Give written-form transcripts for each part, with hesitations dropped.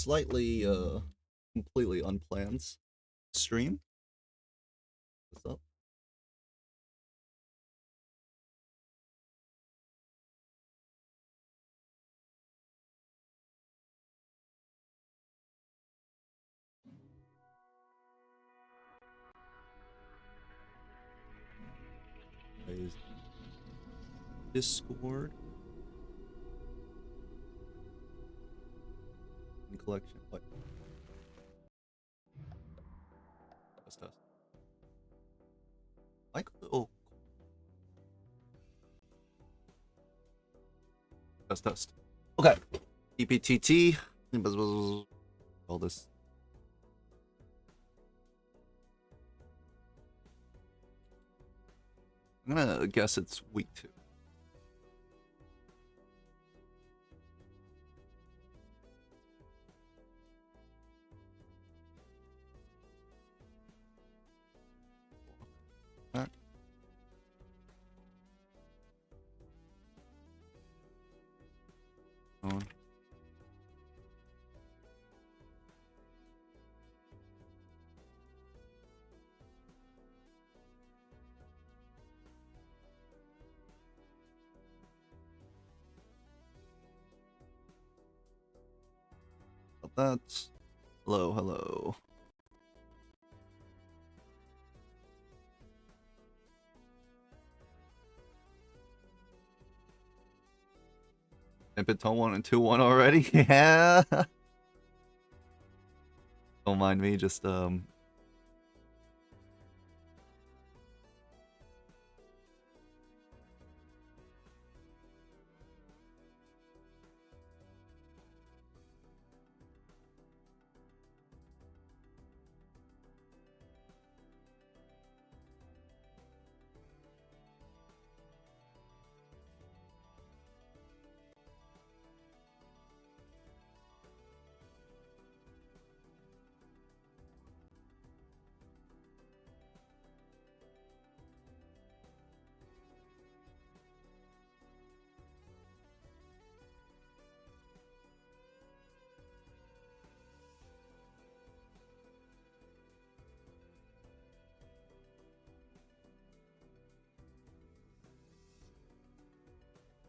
slightly completely unplanned stream. What's up? Is Discord and collection. What? Test. Like oh, test. Okay. pptt. All this. I'm gonna guess it's week 2. Back. On. That's hello, hello. And Piton 1 and 2-1 already? Yeah. Don't mind me, just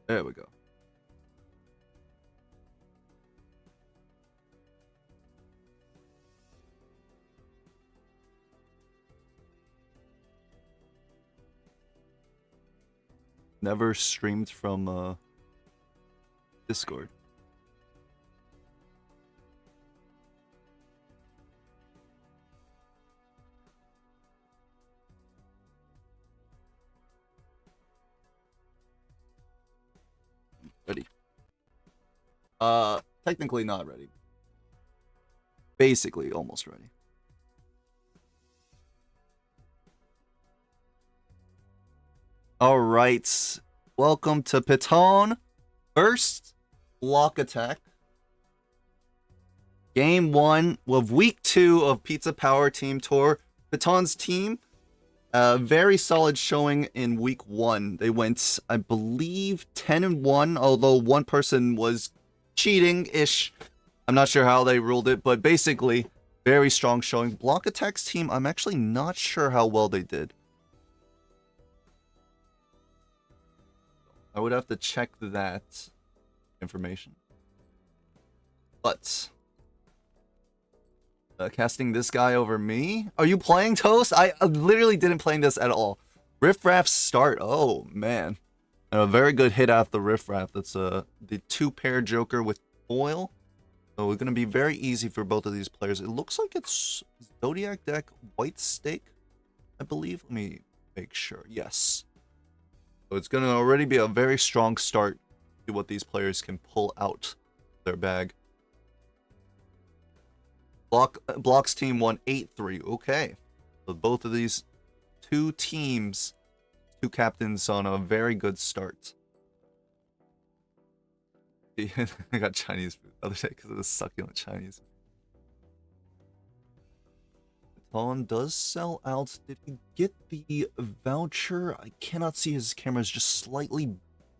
there we go. Never streamed from Discord. Ready. Technically not ready. Basically almost ready. All right. Welcome to Piton. First BlockAttack. Game 1 of week 2 of Pizza Power Team Tour. Piton's team, very solid showing in week 1. They went, I believe, 10-1, although one person was cheating-ish. I'm not sure how they ruled it, but basically, very strong showing. BlockAttack's team, I'm actually not sure how well they did. I would have to check that information. But casting this guy over me? Are you playing Toast? I literally didn't play this at all. Riffraff start. Oh, man. And a very good hit out the Riffraff. That's the 2-pair Joker with foil. So it's going to be very easy for both of these players. It looks like it's Zodiac deck White Stake, I believe. Let me make sure. Yes. So it's going to already be a very strong start to what these players can pull out their bag. Block's team won 8-3. Okay. So both of these two teams, two captains on a very good start. I got Chinese food the other day because of the succulent Chinese. Piton does sell out. Did he get the voucher? I cannot see, his camera is just slightly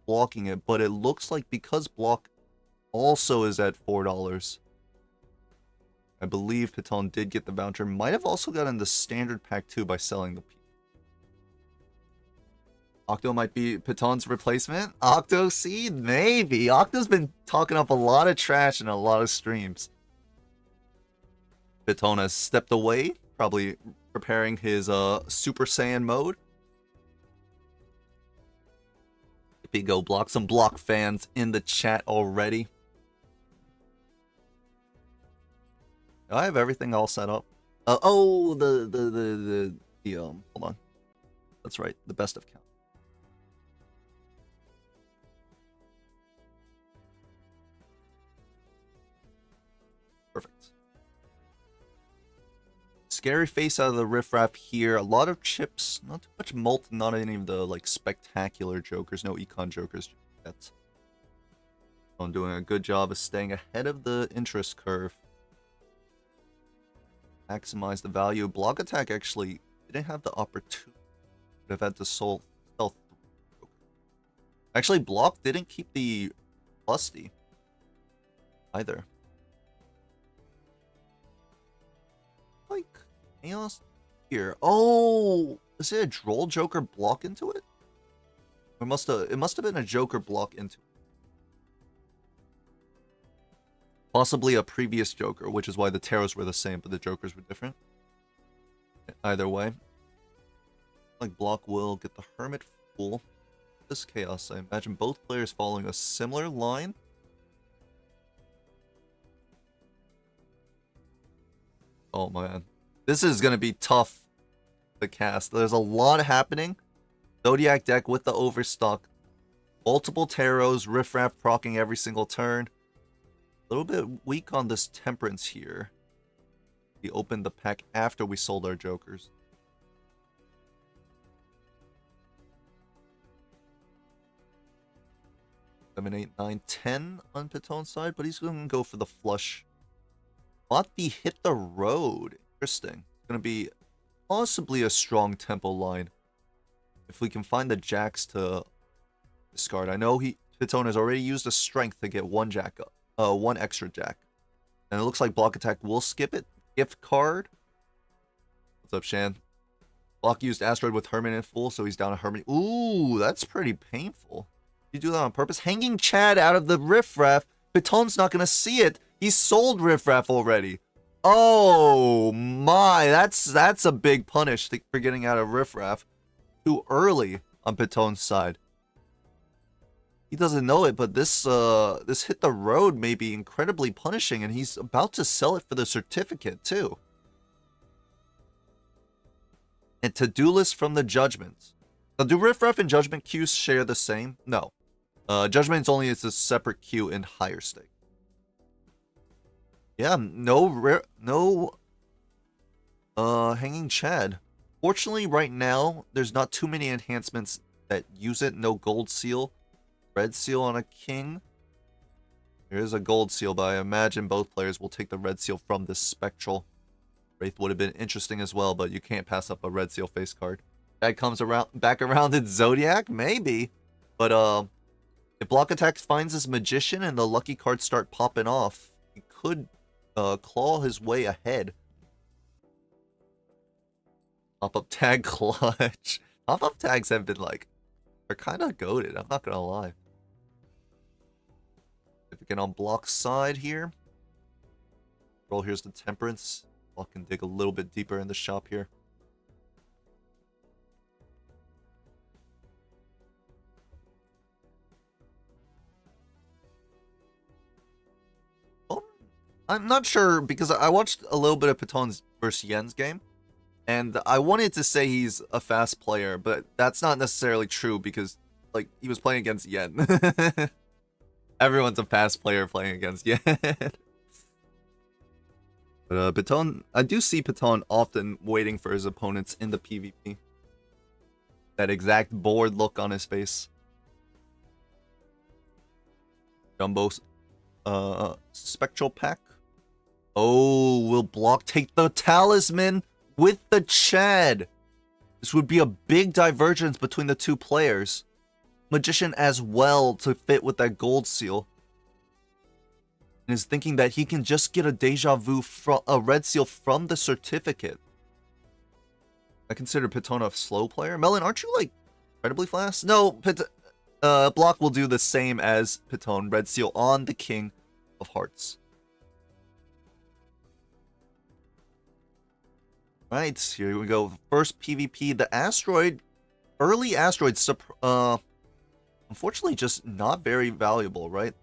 blocking it, but it looks like because Block also is at $4. I believe Piton did get the voucher. Might have also gotten the standard pack too by selling the Octo might be Piton's replacement. Octo Seed? Maybe. Octo's been talking up a lot of trash in a lot of streams. Piton has stepped away, probably preparing his Super Saiyan mode. If we go block some block fans in the chat already. I have everything all set up. Oh, the hold on. That's right, the best of count. Perfect. Scary face out of the riffraff here. A lot of chips. Not too much mult. Not any of the like spectacular jokers. No econ jokers yet. I'm doing a good job of staying ahead of the interest curve. Maximize the value. BlockAttack actually didn't have the opportunity. Would have had to sell 3. Actually, Block didn't keep the Lusty either. Like chaos here. Oh, is it a droll joker block into it? Or it must have been a joker block into it. Possibly a previous joker, which is why the tarots were the same, but the jokers were different. Either way. Like Block will get the Hermit Fool. This chaos, I imagine both players following a similar line. Oh man. This is going to be tough to cast. There's a lot happening. Zodiac deck with the overstock. Multiple tarots, riffraff proccing every single turn. A little bit weak on this temperance here. We opened the pack after we sold our jokers. 7, 8, 9, 10 on Piton's side, but he's going to go for the flush. Bought the hit the road. Interesting. It's going to be possibly a strong tempo line. If we can find the jacks to discard. I know Piton has already used a strength to get one jack up. One extra jack. And it looks like BlockAttack will skip it. Gift card. What's up, Shan? Block used Asteroid with Hermit in full, so he's down a Hermit. Ooh, that's pretty painful. You do that on purpose? Hanging Chad out of the riffraff. Piton's not going to see it. He's sold riffraff already. Oh my, that's a big punish for getting out of riffraff too early on Piton's side. He doesn't know it, but this hit the road may be incredibly punishing, and he's about to sell it for the certificate too. And to-do list from the Judgment. Now, do riffraff and Judgment queues share the same? No. Judgment's only is a separate queue in higher stake. Yeah, no Hanging Chad. Fortunately, right now, there's not too many enhancements that use it. No gold seal. Red seal on a king. There is a gold seal, but I imagine both players will take the red seal from this spectral. Wraith would have been interesting as well, but you can't pass up a red seal face card. That comes back around in Zodiac? Maybe. But if BlockAttack finds his Magician and the lucky cards start popping off, he could claw his way ahead. Pop-up tag clutch. Pop-up tags have been like, they're kind of goated, I'm not gonna lie. If we get on Block's side here. Roll, here's the Temperance. Block can dig a little bit deeper in the shop here. I'm not sure, because I watched a little bit of Piton's versus Yen's game, and I wanted to say he's a fast player, but that's not necessarily true, because like he was playing against Yen. Everyone's a fast player playing against Yen. But Piton, I do see Piton often waiting for his opponents in the PvP. That exact bored look on his face. Jumbo Spectral Pack. Oh, will Block take the Talisman with the Chad? This would be a big divergence between the two players. Magician as well to fit with that gold seal. and is thinking that he can just get a deja vu from a red seal from the certificate. I consider Piton a slow player. Melon, aren't you like incredibly fast? No, Block will do the same as Piton, red seal on the king of hearts. Right, here we go. First PvP, the asteroid, early asteroid, unfortunately just not very valuable, right?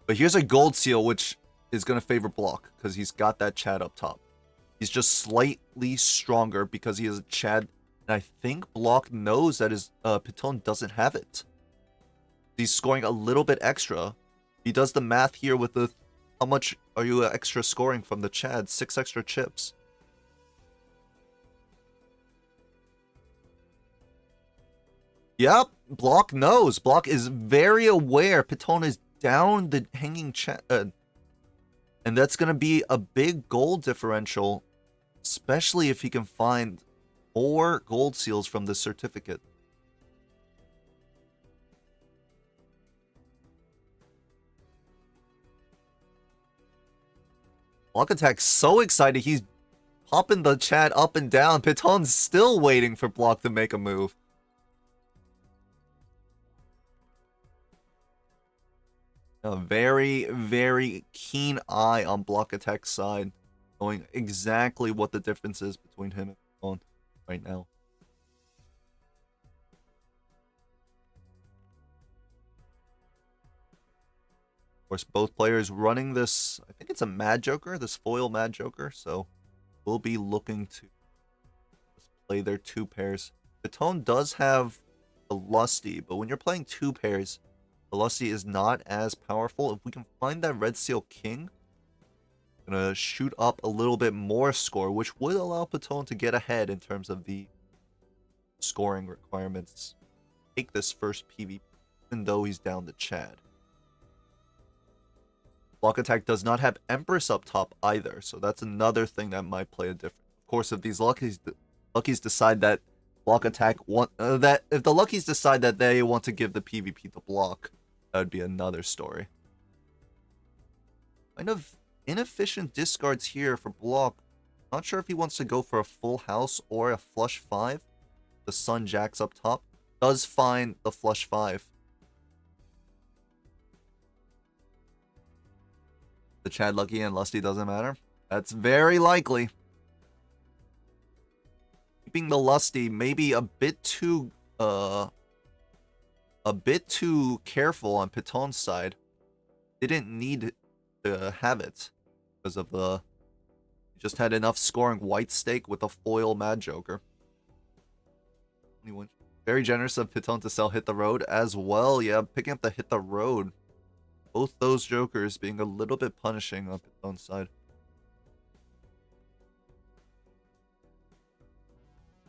But here's a gold seal, which is going to favor Block because he's got that Chad up top. He's just slightly stronger because he has a Chad, and I think Block knows that his Piton doesn't have it. He's scoring a little bit extra. He does the math here with the how much are you extra scoring from the Chad? 6 extra chips. Yep, Block knows. Block is very aware Piton is down the hanging Chad. And that's going to be a big gold differential, especially if he can find more gold seals from the certificate. BlockAttack's so excited, he's popping the Chad up and down. Piton's still waiting for Block to make a move. A very, very keen eye on BlockAttack's side, knowing exactly what the difference is between him and Piton right now. Of course, both players running this, I think it's a Mad Joker, this foil Mad Joker, so we'll be looking to play their 2 pairs. Piton does have a Lusty, but when you're playing 2 pairs, the Lusty is not as powerful. If we can find that Red Seal King, gonna shoot up a little bit more score, which would allow Piton to get ahead in terms of the scoring requirements. Take this first PvP, even though he's down the Chad. BlockAttack does not have Empress up top either, so that's another thing that might play a difference. Of course, if these Luckies decide that BlockAttack want if the Luckies decide that they want to give the PvP to Block, that would be another story. Kind of inefficient discards here for Block. Not sure if he wants to go for a full house or a flush 5. The Sun Jacks up top does find the flush 5. The Chad Lucky and Lusty doesn't matter. That's very likely. Keeping the Lusty maybe a bit too careful on Piton's side. Didn't need to have it because of the just had enough scoring white stake with a foil Mad Joker. Very generous of Piton to sell Hit the Road as well. Yeah, picking up the Hit the Road. Both those Jokers being a little bit punishing on Piton's side.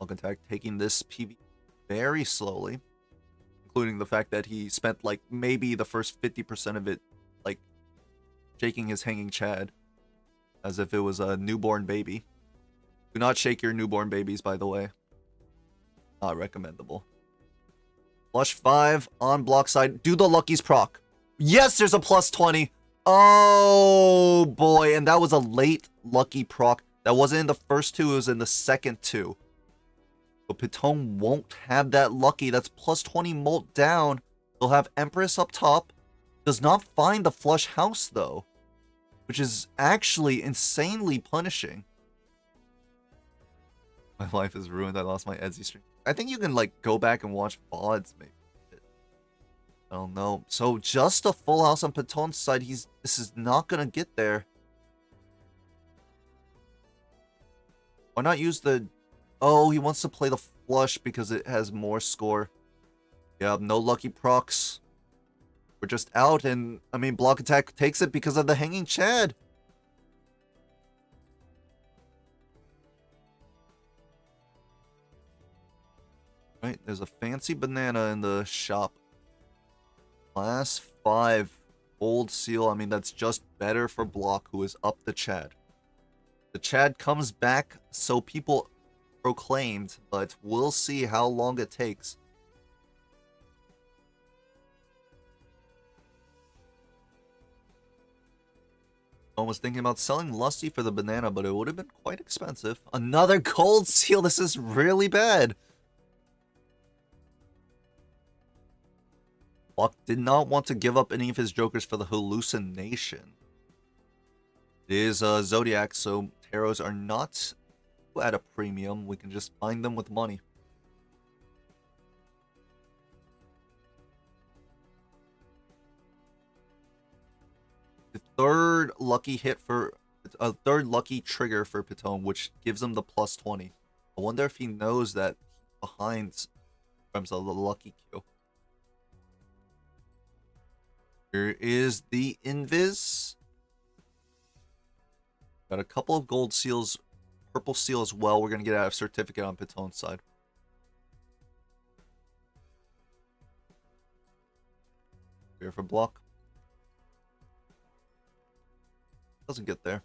BlockAttack taking this PV very slowly, including the fact that he spent like maybe the first 50% of it like shaking his hanging Chad as if it was a newborn baby. Do not shake your newborn babies, by the way. Not recommendable. Flush 5 on Block side. Do the Luckies proc. Yes, there's a plus 20. Oh boy, and that was a late Lucky proc. That wasn't in the first 2, it was in the second 2. So Piton won't have that Lucky. That's plus 20 molt down. He'll have Empress up top. Does not find the flush house though, which is actually insanely punishing. My life is ruined. I lost my Etsy stream. I think you can like go back and watch VODs maybe. I don't know. So just a full house on Piton's side. This is not gonna get there. Why not use the... Oh, he wants to play the flush because it has more score. Yeah, no Lucky procs. We're just out, and I mean BlockAttack takes it because of the hanging Chad. Right, there's a fancy banana in the shop. Class 5 gold seal. I mean, that's just better for Block, who is up the Chad. The Chad comes back, so people proclaimed, but we'll see how long it takes. I was thinking about selling Lusty for the banana, but it would have been quite expensive. Another gold seal. This is really bad. Block did not want to give up any of his jokers for the hallucination. It is Zodiac, so tarots are not at a premium. We can just find them with money. The third lucky hit for a third lucky trigger for Piton, which gives him the plus 20. I wonder if he knows that behind in terms of the lucky Q. Here is the Invis. Got a couple of gold seals, purple seal as well. We're going to get out a certificate on Piton's side. Here for block. Doesn't get there.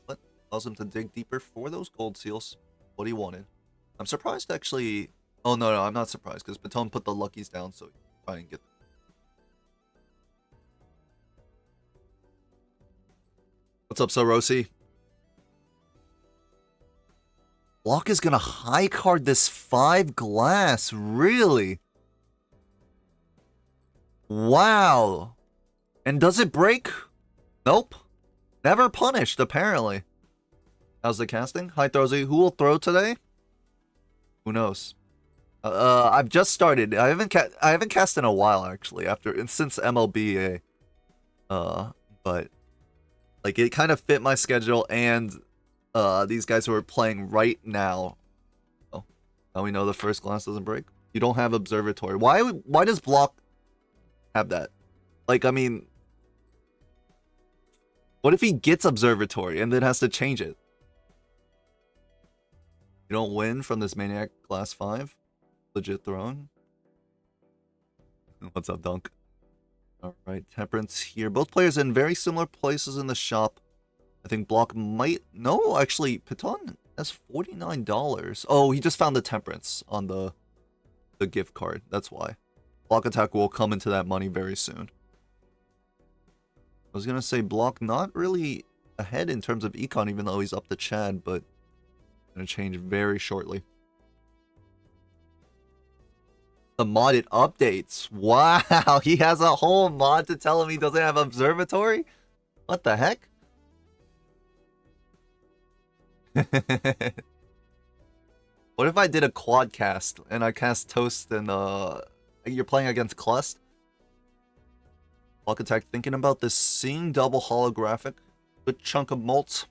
But allows him to dig deeper for those gold seals. What he wanted. I'm surprised actually. Oh no, I'm not surprised because Piton put the luckies down, so try and get them. What's up, Sorosi? Block is gonna high card this 5 glass, really? Wow. And does it break? Nope. Never punished, apparently. How's the casting? Hi, Throwsy. Who will throw today? Who knows? I've just started. I haven't cast in a while, actually, since MLBA. But like it kind of fit my schedule and these guys who are playing right now. Oh, now we know the first glass doesn't break. You don't have observatory. Why does block have that? Like, I mean, what if he gets observatory and then has to change it? You don't win from this maniac glass 5? Legit throwing. What's up, Dunk? Alright, Temperance here. Both players in very similar places in the shop. I think Block might... No, actually, Piton has $49. Oh, he just found the Temperance on the gift card. That's why. BlockAttack will come into that money very soon. I was going to say Block not really ahead in terms of econ, even though he's up to Chad, but going to change very shortly. The modded updates. Wow, he has a whole mod to tell him he doesn't have observatory? What the heck? What if I did a quad cast and I cast Toast and you're playing against Clust? BlockAttack thinking about this seeing double holographic. Good chunk of mult.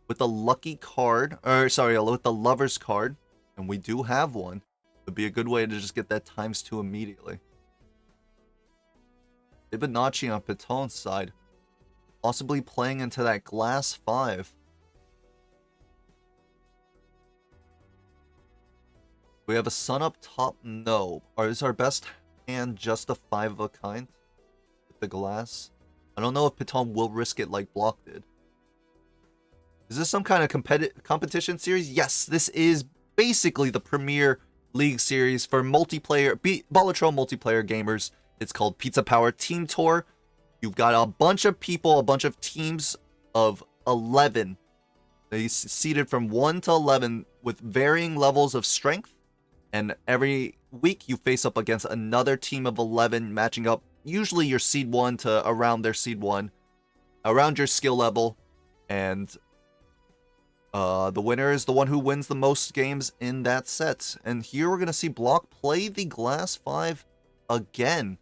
With a lucky card, or sorry, with the lover's card, and we do have one. Would be a good way to just get that ×2 immediately. Fibonacci on Piton's side. Possibly playing into that glass 5. We have a sun up top? No. Is our best hand just a 5 of a kind? With the glass? I don't know if Piton will risk it like Block did. Is this some kind of competition series? Yes, this is basically the premier league series for multiplayer, Balatro multiplayer gamers. It's called Pizza Power Team Tour. You've got a bunch of people, a bunch of teams of 11. They seeded from 1 to 11 with varying levels of strength. And every week you face up against another team of 11, matching up usually your seed 1 to around their seed 1, around your skill level. And the winner is the one who wins the most games in that set. And here we're going to see Block play the glass 5 again.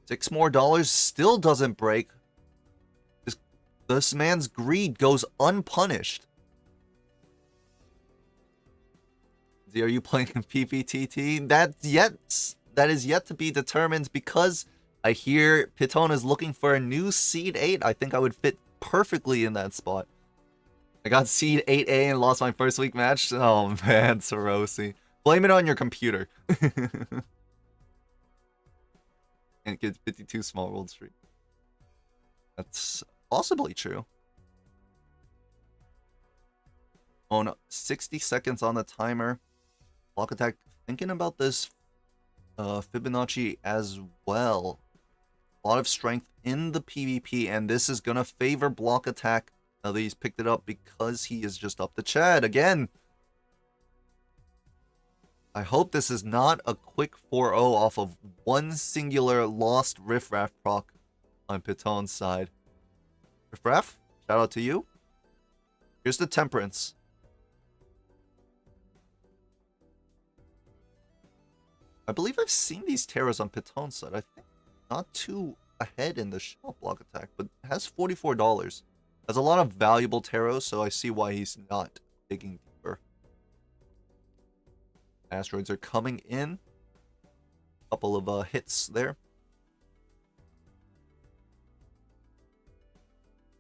$6 more still doesn't break. This man's greed goes unpunished. Are you playing pptt? That is yet to be determined because I hear Piton is looking for a new seed 8. I think I would fit perfectly in that spot. I got seed 8A and lost my first week match. Oh man, Sorosi. Blame it on your computer. And get 52 small world streak. That's possibly true. Oh no, 60 seconds on the timer. BlockAttack thinking about this Fibonacci as well. A lot of strength in the PvP, and this is going to favor BlockAttack. Now that he's picked it up because he is just up the Chad again. I hope this is not a quick 4-0 off of one singular lost Riffraff proc on Piton's side. Riffraff, shout out to you. Here's the Temperance. I believe I've seen these Terras on Piton's side. I think not too ahead in the shop, BlockAttack, but it has $44. Has a lot of valuable Terras, so I see why he's not digging deeper. Asteroids are coming in. Couple of hits there.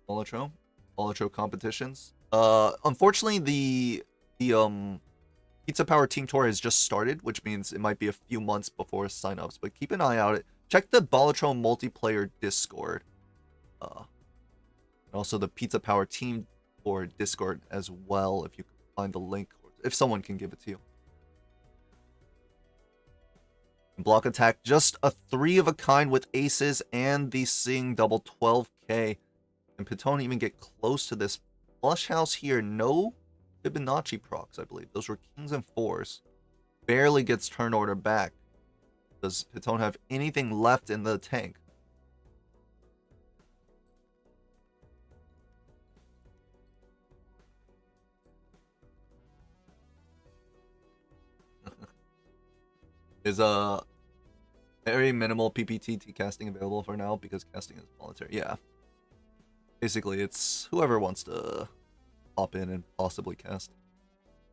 Balatro competitions. Unfortunately, the Pizza Power Team Tour has just started, which means it might be a few months before signups. But keep an eye out. Check the Balatro multiplayer Discord. And also the Pizza Power Team Tour Discord as well, if you can find the link, or if someone can give it to you. BlockAttack, just a 3 of a kind with aces and the Sing double 12k. And Piton even get close to this flush house here. No Fibonacci procs, I believe. Those were kings and fours. Barely gets turn order back. Does Piton have anything left in the tank? Is very minimal pptt casting available for now because casting is voluntary. Yeah. Basically, it's whoever wants to hop in and possibly cast.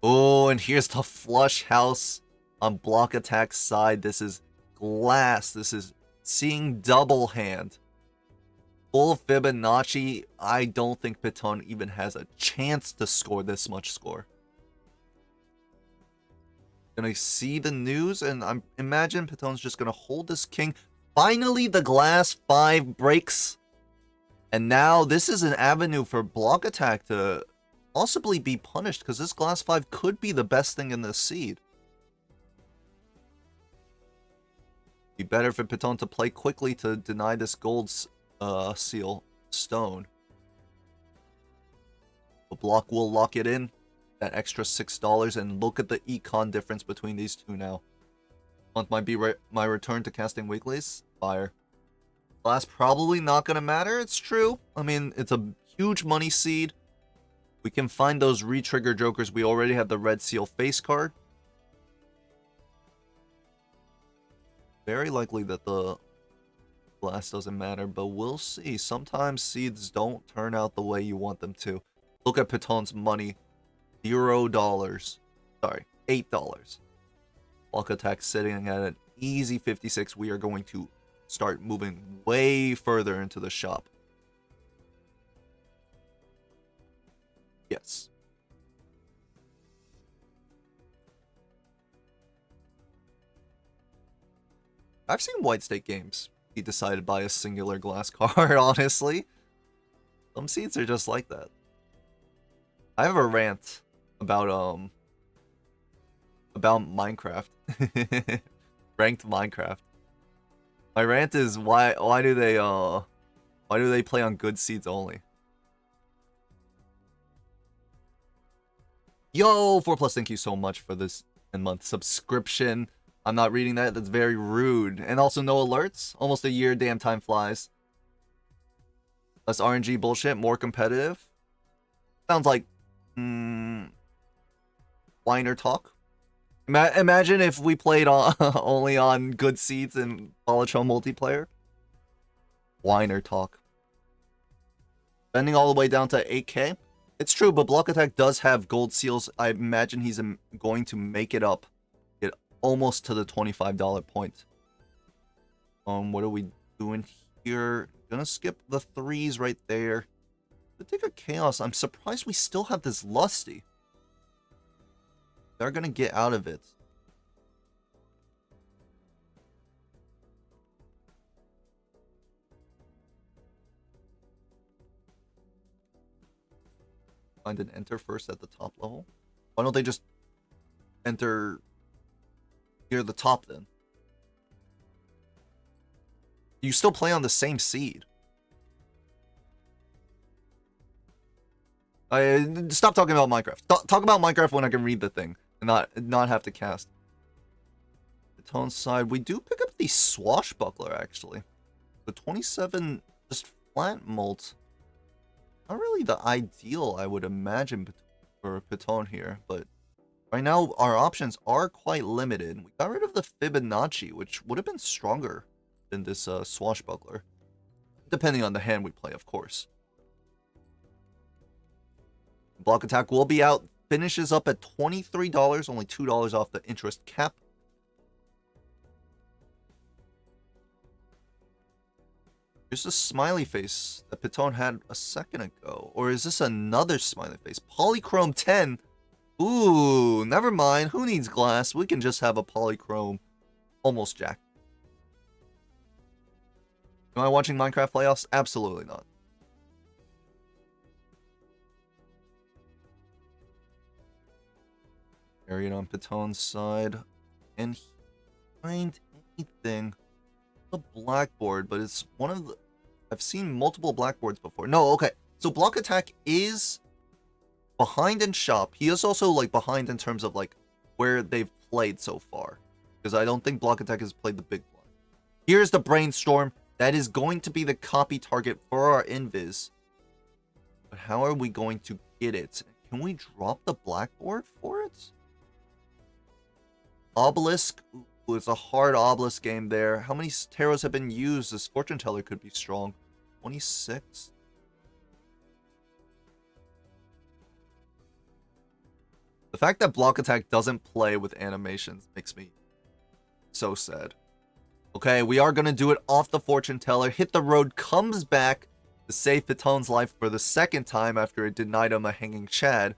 Oh, and here's the flush house on BlockAttack's side. This is glass. This is seeing double hand. Full Fibonacci. I don't think Piton even has a chance to score this much score. Gonna see the news, and I imagine Piton's just gonna hold this king. Finally, the glass 5 breaks. And now this is an avenue for BlockAttack to possibly be punished, because this glass 5 could be the best thing in this seed. Be better for Piton to play quickly to deny this gold seal stone. The block will lock it in. That extra $6, and look at the econ difference between these two now. Month might be my return to casting weeklies. Fire. Glass probably not gonna matter. It's true. I mean, it's a huge money seed. We can find those re-trigger jokers. We already have the red seal face card. Very likely that the glass doesn't matter, but we'll see. Sometimes seeds don't turn out the way you want them to. Look at Piton's money. $0. Sorry, $8. BlockAttack sitting at an easy 56. We are going to start moving way further into the shop. Yes. I've seen White State games be decided by a singular glass card, honestly. Some seeds are just like that. I have a rant about Minecraft. Ranked Minecraft. My rant is why do they play on good seeds only? Yo, 4+ thank you so much for this 10-month subscription. I'm not reading that. That's very rude. And also no alerts. Almost a year, damn time flies. Less RNG bullshit, more competitive. Sounds like whiner talk. Imagine if we played on only on good seeds in Balatro multiplayer. Whiner talk. Spending all the way down to 8k. It's true, but BlockAttack does have gold seals. I imagine he's going to make it up. Get almost to the $25 point. What are we doing here? Gonna skip the 3s right there. But take a chaos. I'm surprised we still have this lusty. They're gonna get out of it. Find an enter first at the top level. Why don't they just enter near the top then? You still play on the same seed. Stop talking about Minecraft. Talk about Minecraft when I can read the thing and not have to cast. Piton side, we do pick up the Swashbuckler actually. The 27 just flat molt. Not really the ideal, I would imagine, for Piton here, but right now our options are quite limited. We got rid of the Fibonacci, which would have been stronger than this Swashbuckler, depending on the hand we play, of course. BlockAttack will be out. Finishes up at $23, only $2 off the interest cap. Here's a smiley face that Piton had a second ago. Or is this another smiley face? Polychrome 10. Ooh, never mind. Who needs glass? We can just have a polychrome almost jack. Am I watching Minecraft playoffs? Absolutely not. Arian on Piton's side. And he find anything. A blackboard, but it's one of the... I've seen multiple blackboards before. No, okay. So BlockAttack is behind in shop. He is also like behind in terms of like where they've played so far. Because I don't think BlockAttack has played the big blind. Here's the brainstorm. That is going to be the copy target for our invis. But how are we going to get it? Can we drop the blackboard for it? Obelisk. Ooh, it's a hard obelisk game there. How many tarots have been used? This fortune teller could be strong. 26. The fact that BlockAttack doesn't play with animations makes me so sad. Okay, we are going to do it off the fortune teller. Hit the road, comes back to save Piton's life for the second time after it denied him a hanging Chad.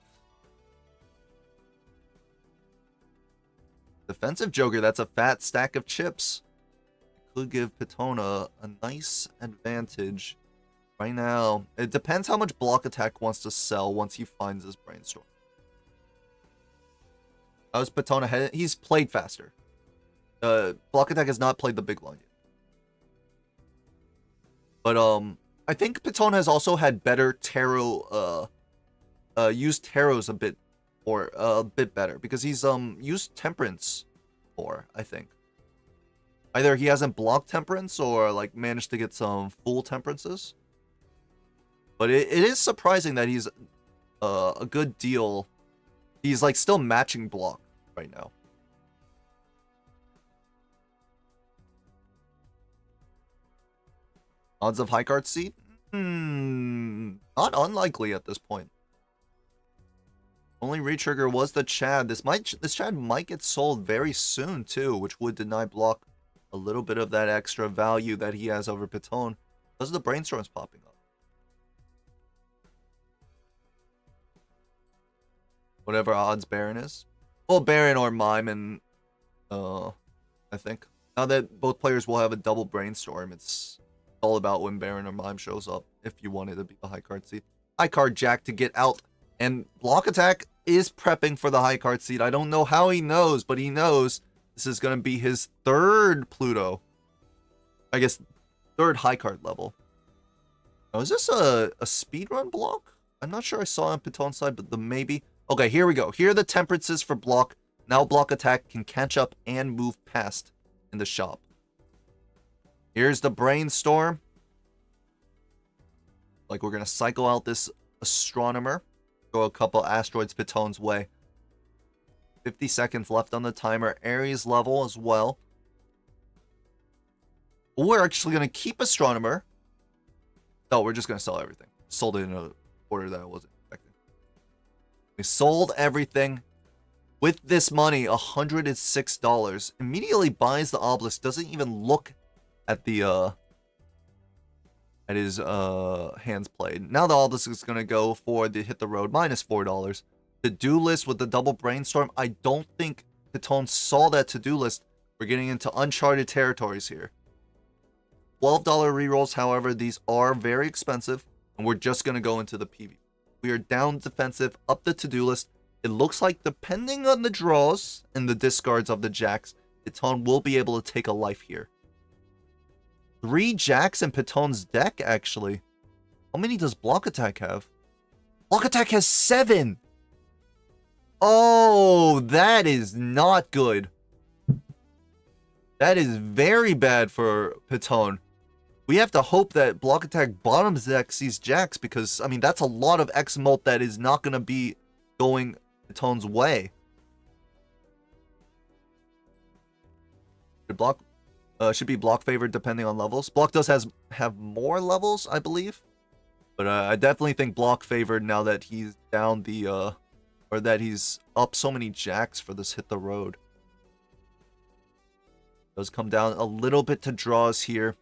Defensive Joker, that's a fat stack of chips. Could give Piton a nice advantage. Right now, it depends how much BlockAttack wants to sell once he finds his brainstorm. How's Piton ahead? He's played faster. BlockAttack has not played the big line yet. But I think Piton has also had better tarot, used tarots a bit better because he's used temperance more, I think. Either he hasn't blocked temperance or like managed to get some full temperances. But it is surprising that he's a good deal. He's like still matching block right now. Odds of high card seat? Not unlikely at this point. Only retrigger was the Chad. This Chad might get sold very soon too, which would deny block a little bit of that extra value that he has over Piton because the brainstorms popping up. Whatever odds Baron is. Well, Baron or Mime, and I think now that both players will have a double brainstorm, it's all about when Baron or Mime shows up if you wanted to be the high card seed. High card Jack to get out, and BlockAttack is prepping for the high card seed. I don't know how he knows, but he knows this is going to be his third Pluto. I guess third high card level. Now, is this a speedrun block? I'm not sure I saw on Piton's side, but the maybe. Okay, here we go. Here are the temperances for block. Now BlockAttack can catch up and move past in the shop. Here's the brainstorm. Like we're going to cycle out this astronomer. Throw a couple asteroids Piton's way. 50 seconds left on the timer. Aries level as well. We're actually going to keep astronomer. No, we're just going to sell everything. Sold it in an order that I wasn't expecting. We sold everything. With this money, $106. Immediately buys the obelisk. Doesn't even look at the at his hands played. Now the obelisk is gonna go for the hit the road -$4. The do list with the double brainstorm. I don't think Piton saw that to-do list. We're getting into uncharted territories here. $12 rerolls, however, these are very expensive, and we're just gonna go into the PV. We are down defensive, up the to-do list. It looks like depending on the draws and the discards of the jacks, Piton will be able to take a life here. 3 jacks in Piton's deck, actually. How many does BlockAttack have? BlockAttack has 7! Oh, that is not good. That is very bad for Piton. We have to hope that BlockAttack bottoms decks these jacks because, I mean, that's a lot of X-Mult that is not going to be going Piton's way. Should be block favored depending on levels. Block does have more levels, I believe. But I definitely think block favored now that he's down the, or that he's up so many jacks for this hit the road. Does come down a little bit to draws here.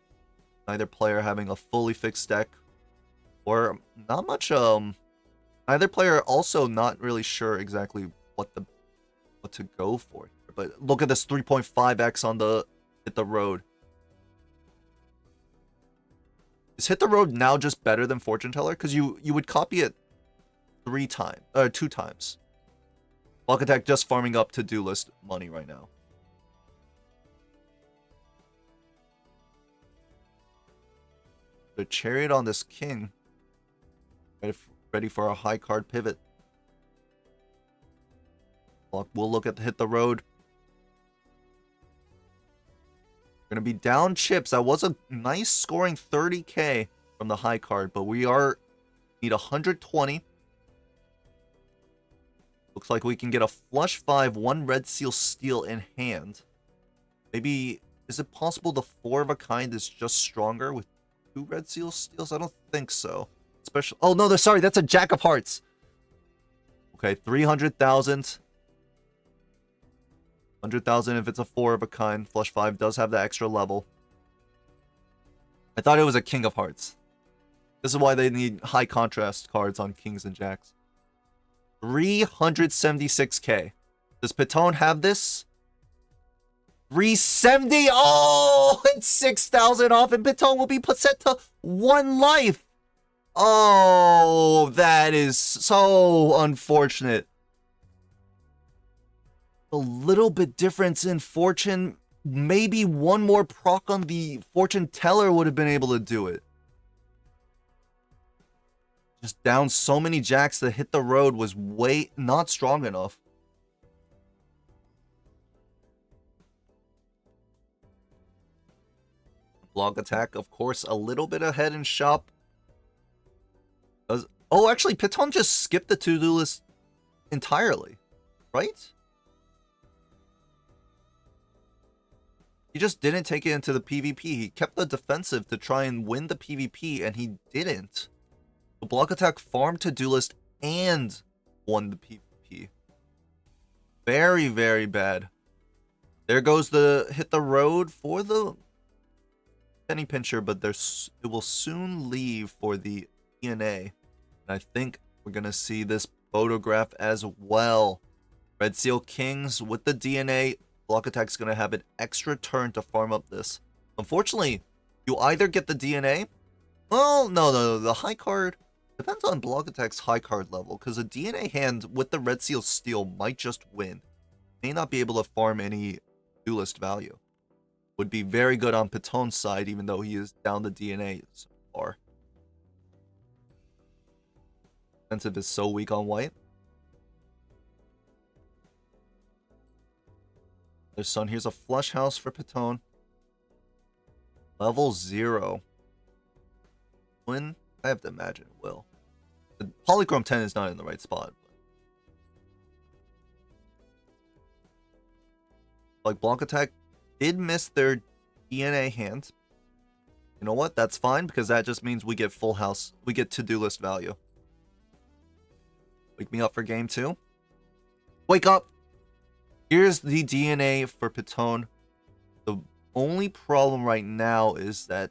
Neither player having a fully fixed deck. Or not much, neither player also not really sure exactly what to go for here. But look at this 3.5x on the hit the road. Is hit the road now just better than fortune teller? Because you would copy it 2 times. BlockAttack just farming up to-do list money right now. The chariot on this king. Ready for a high card pivot. We'll look at the hit the road. We're going to be down chips. That was a nice scoring 30k from the high card, but we need 120. Looks like we can get a flush 5, 1 red seal steal in hand. Maybe, is it possible the 4 of a kind is just stronger with 2 red seal steals? I don't think so. Especially, oh no, sorry, that's a jack of hearts. Okay, 300,000. 100,000 if it's a 4 of a kind. Flush 5 does have the extra level. I thought it was a king of hearts. This is why they need high contrast cards on kings and jacks. 376k. Does Piton have this? 370. Oh, it's 6,000 off, and Piton will be put set to 1 life. Oh, that is so unfortunate. A little bit difference in fortune. Maybe 1 more proc on the fortune teller would have been able to do it. Just down so many jacks that hit the road was way not strong enough. BlockAttack, of course, a little bit ahead in shop. Oh, actually, Piton just skipped the to-do list entirely, right? He just didn't take it into the PvP. He kept the defensive to try and win the PvP, and he didn't. The BlockAttack farmed to-do list and won the PvP. Very, very bad. There goes the hit the road for the penny pincher, but it will soon leave for the DNA. And I think we're going to see this photograph as well. Red Seal Kings with the DNA. BlockAttack's going to have an extra turn to farm up this. Unfortunately, you either get the DNA. Well, no. The high card depends on BlockAttack's high card level, because a DNA hand with the Red Seal steal might just win. May not be able to farm any do list value. Would be very good on Piton's side, even though he is down the DNA so far. Defensive is so weak on white. There's son. Here's a flush house for Piton. Level 0. Win? I have to imagine it will. The Polychrome 10 is not in the right spot. Like, BlockAttack did miss their DNA hand. You know what? That's fine, because that just means we get full house. We get to-do list value. Wake me up for game 2. Wake up! Here's the DNA for Piton. The only problem right now is that...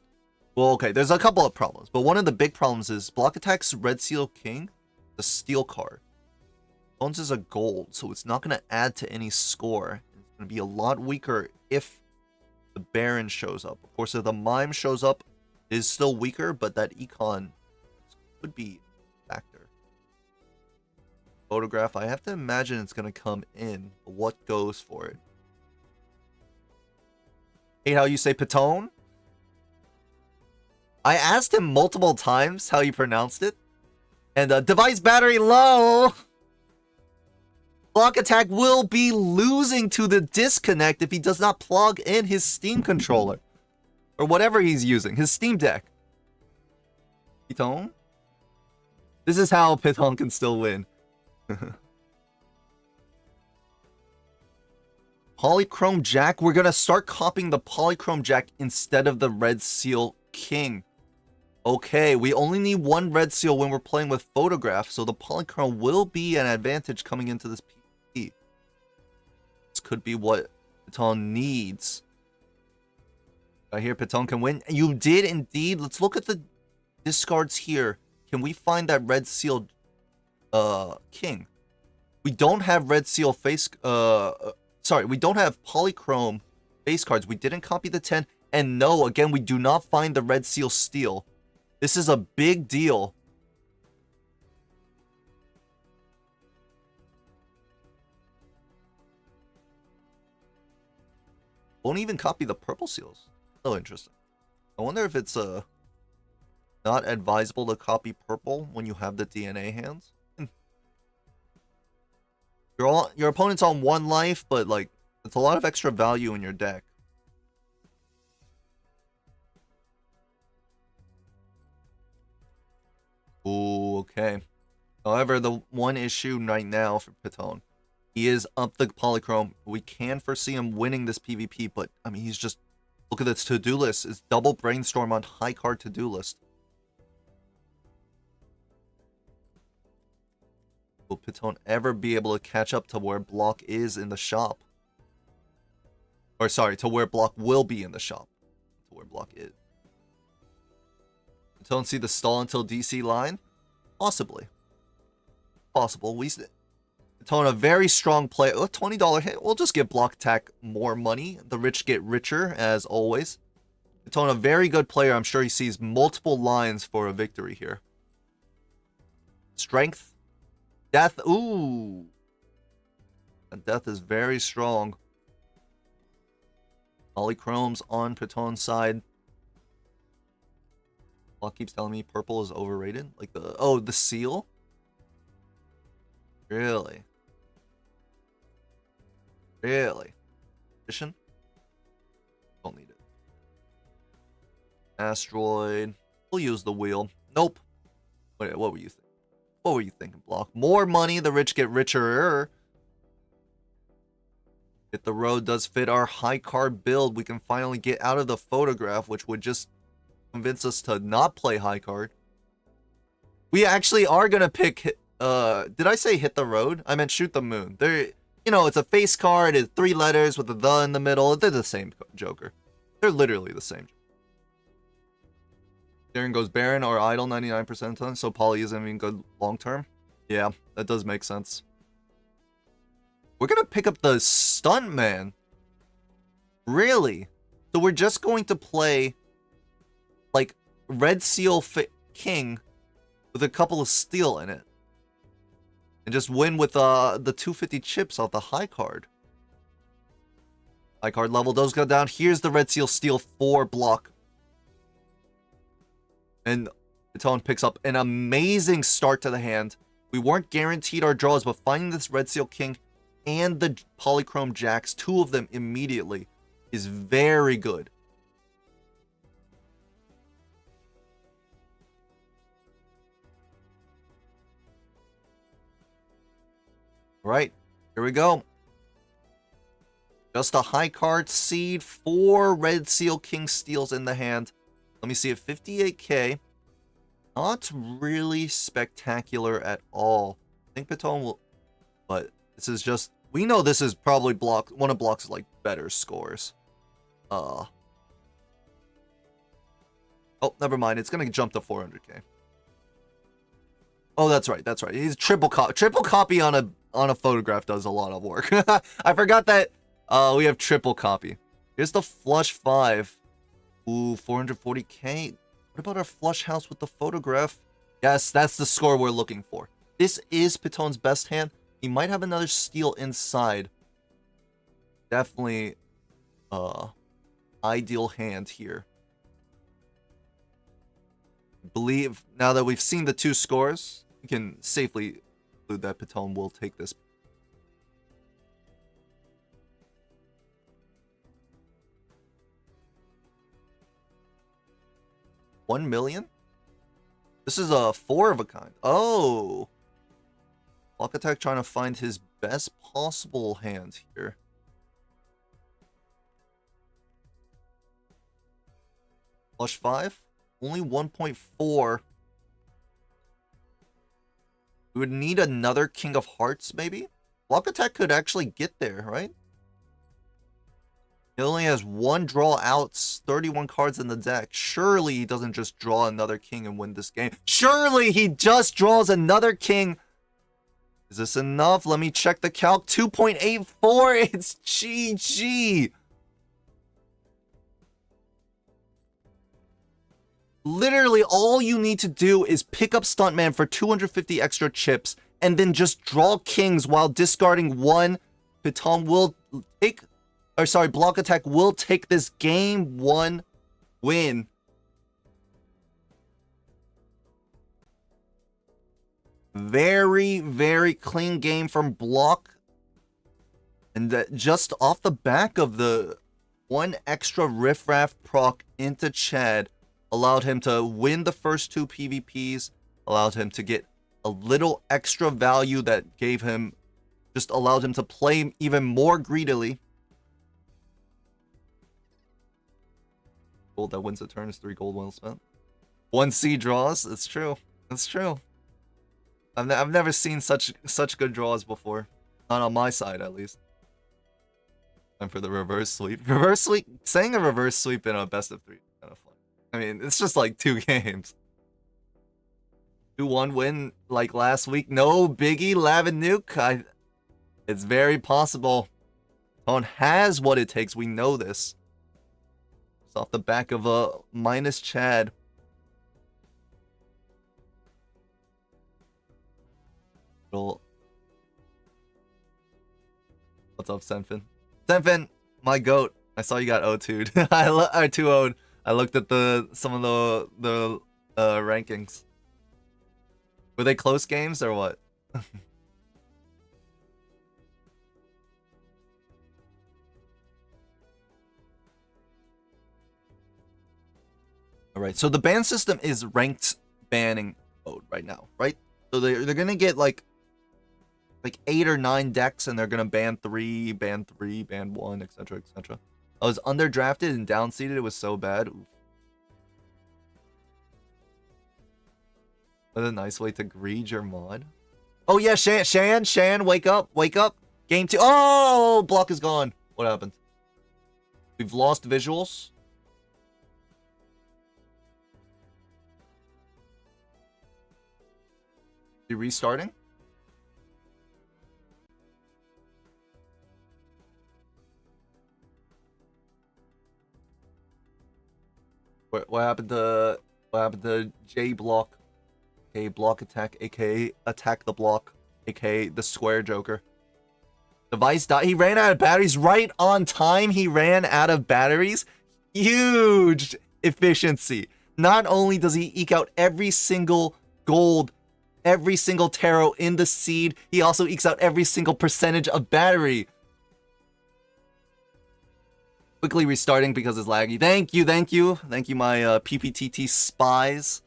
Well, okay, there's a couple of problems. But one of the big problems is BlockAttack's Red Seal King, the steel card. Piton's is a gold, so it's not going to add to any score. It's going to be a lot weaker if the Baron shows up. Of course, if the Mime shows up, it is still weaker, but that Econ would be a factor. Photograph, I have to imagine it's going to come in. But what goes for it? Hey, how you say Piton? I asked him multiple times how he pronounced it. And device battery low. BlockAttack will be losing to the disconnect if he does not plug in his Steam controller. Or whatever he's using. His Steam Deck. Piton? This is how Piton can still win. Polychrome Jack. We're going to start copying the Polychrome Jack instead of the Red Seal King. Okay, we only need one Red Seal when we're playing with Photograph, so the Polychrome will be an advantage coming into this PvP. This could be what Piton needs. I hear Piton can win. You did indeed. Let's look at the discards here. Can we find that Red Seal King? We don't have Red Seal face... sorry, we don't have Polychrome face cards. We didn't copy the 10. And no, again, we do not find the Red Seal Steel. This is a big deal. Won't even copy the purple seals. So interesting. I wonder if it's not advisable to copy purple when you have the DNA hands. Your opponent's on 1 life, but like it's a lot of extra value in your deck. Ooh, okay. However, the one issue right now for Piton, he is up the Polychrome. We can foresee him winning this PvP, but I mean, he's just, look at this to-do list. It's double Brainstorm on high card to-do list. Will Piton ever be able to catch up to where Block is in the shop? Or sorry, to where Block will be in the shop. To where Block is. Don't see the stall until DC line? Possibly. Possible. Piton a very strong play. Oh, $20 hit. We'll just give BlockAttack more money. The rich get richer, as always. Piton a very good player. I'm sure he sees multiple lines for a victory here. Strength. Death. Ooh. And death is very strong. Polychrome's on Piton's side. Block keeps telling me purple is overrated. Like the seal? Really? Really? Mission? Don't need it. Asteroid. We'll use the wheel. Nope. Wait, what were you thinking? What were you thinking, Block? More money, the rich get richer. If the road does fit our high card build, we can finally get out of the Photograph, which would just convince us to not play high card. We actually are gonna pick. Did I say hit the road? I meant shoot the moon. There, you know, it's a face card. It's 3 letters with a the in the middle. They're the same Joker. They're literally the same. Darren goes Baron or Idle 99% of the time, so Poly isn't even good long term. Yeah, that does make sense. We're gonna pick up the Stuntman. Really? So we're just going to play like Red Seal King with a couple of steel in it. And just win with the 250 chips off the high card. High card level does go down. Here's the Red Seal Steel 4 block. And Piton picks up an amazing start to the hand. We weren't guaranteed our draws, but finding this Red Seal King and the Polychrome Jacks, 2 of them immediately, is very good. Right, here we go. Just a high card seed, 4 Red Seal King steals in the hand. Let me see it, 58k. Not really spectacular at all. I think Piton will, but this is just, we know this is probably one of Block's like better scores. Oh, never mind. It's gonna jump to 400k. Oh, that's right. That's right. He's triple copy on a Photograph does a lot of work. I forgot that we have triple copy. Here's the flush 5. Ooh, 440k. What about our flush house with the Photograph? Yes, that's the score we're looking for. This is Piton's best hand. He might have another steal inside. Definitely ideal hand here. Believe now that we've seen the two scores, we can safely conclude that Piton will take this. $1 million? This is a 4 of a kind. Oh! BlockAttack trying to find his best possible hand here. Flush 5? Only 1.4. We would need another King of Hearts, maybe? BlockAttack could actually get there, right? He only has 1 draw outs, 31 cards in the deck. Surely he doesn't just draw another king and win this game. Surely he just draws another king. Is this enough? Let me check the calc. 2.84. It's GG. Literally, all you need to do is pick up Stuntman for 250 extra chips and then just draw kings while discarding 1. Piton will take... Or sorry, BlockAttack will take this game 1 win. Very, very clean game from Block. And that just off the back of the 1 extra riffraff proc into Chad allowed him to win the first 2 PvPs, allowed him to get a little extra value that gave him, just allowed him to play even more greedily. Gold that wins a turn is 3 gold well spent. 1 C draws. It's true. It's true. I've never seen such good draws before. Not on my side, at least. And for the reverse sweep. Reverse sweep. Saying a reverse sweep in a best of 3 is kind of fun. I mean, it's just like 2 games. 2-1 win like last week. No biggie, Lavin Nuke. It's very possible. Tone has what it takes. We know this. It's off the back of a minus Chad. What's up, Senfin? Senfin, my goat. I saw you got 0-2'd. I 2-0'd. I looked at some of the rankings. Were they close games or what? Alright, so the ban system is ranked banning mode right now, right? So they're gonna get like 8 or 9 decks and they're gonna ban 3, ban 1, etc, etc. I was underdrafted and downseeded, it was so bad. Oof. What a nice way to greed your mod. Oh yeah, Shan, wake up. Game 2. Oh, block is gone. What happened? We've lost visuals. Be restarting? What happened to J Block? aka BlockAttack, aka Attack the Block, aka the Square Joker. Device died. He ran out of batteries right on time. He ran out of batteries. Huge efficiency. Not only does he eke out every single gold, every single tarot in the seed, he also ekes out every single percentage of battery. Quickly restarting because it's laggy. Thank you, my pptt spies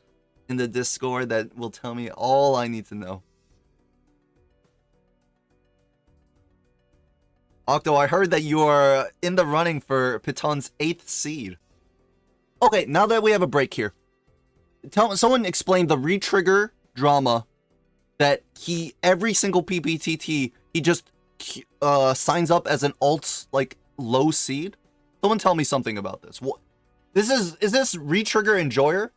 in the Discord that will tell me all I need to know. Octo, I heard that you are in the running for Piton's 8th seed. Okay, now that we have a break here, someone explain the retrigger drama that every single PPTT, he just signs up as an alt, like, low seed. Someone tell me something about this. What? Is this retrigger enjoyer?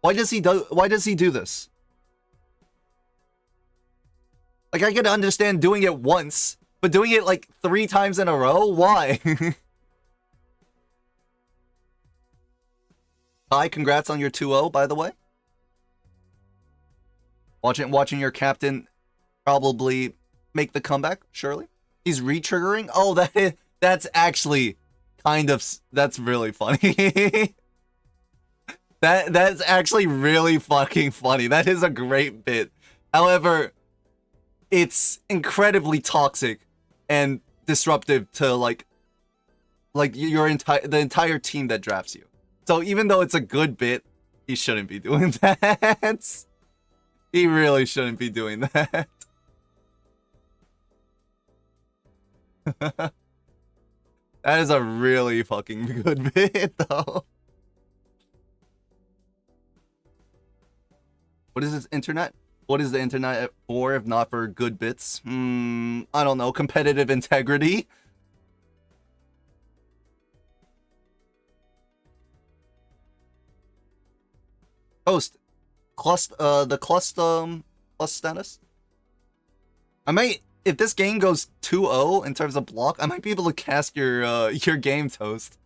Why does he do this? Like, I can understand doing it once, but doing it like 3 times in a row? Why? Hi, congrats on your 2-0, by the way. Watching your captain probably make the comeback, surely. He's retriggering? Oh, that's actually kind of, that's really funny. That's actually really fucking funny. That is a great bit. However, it's incredibly toxic and disruptive to like the entire team that drafts you. So even though it's a good bit, he shouldn't be doing that. He really shouldn't be doing that. That is a really fucking good bit, though. What is this internet? What is the internet for if not for good bits? I don't know. Competitive integrity? Host. The cluster plus status? I might, if this game goes 2-0 in terms of block, I might be able to cast your game, Toast.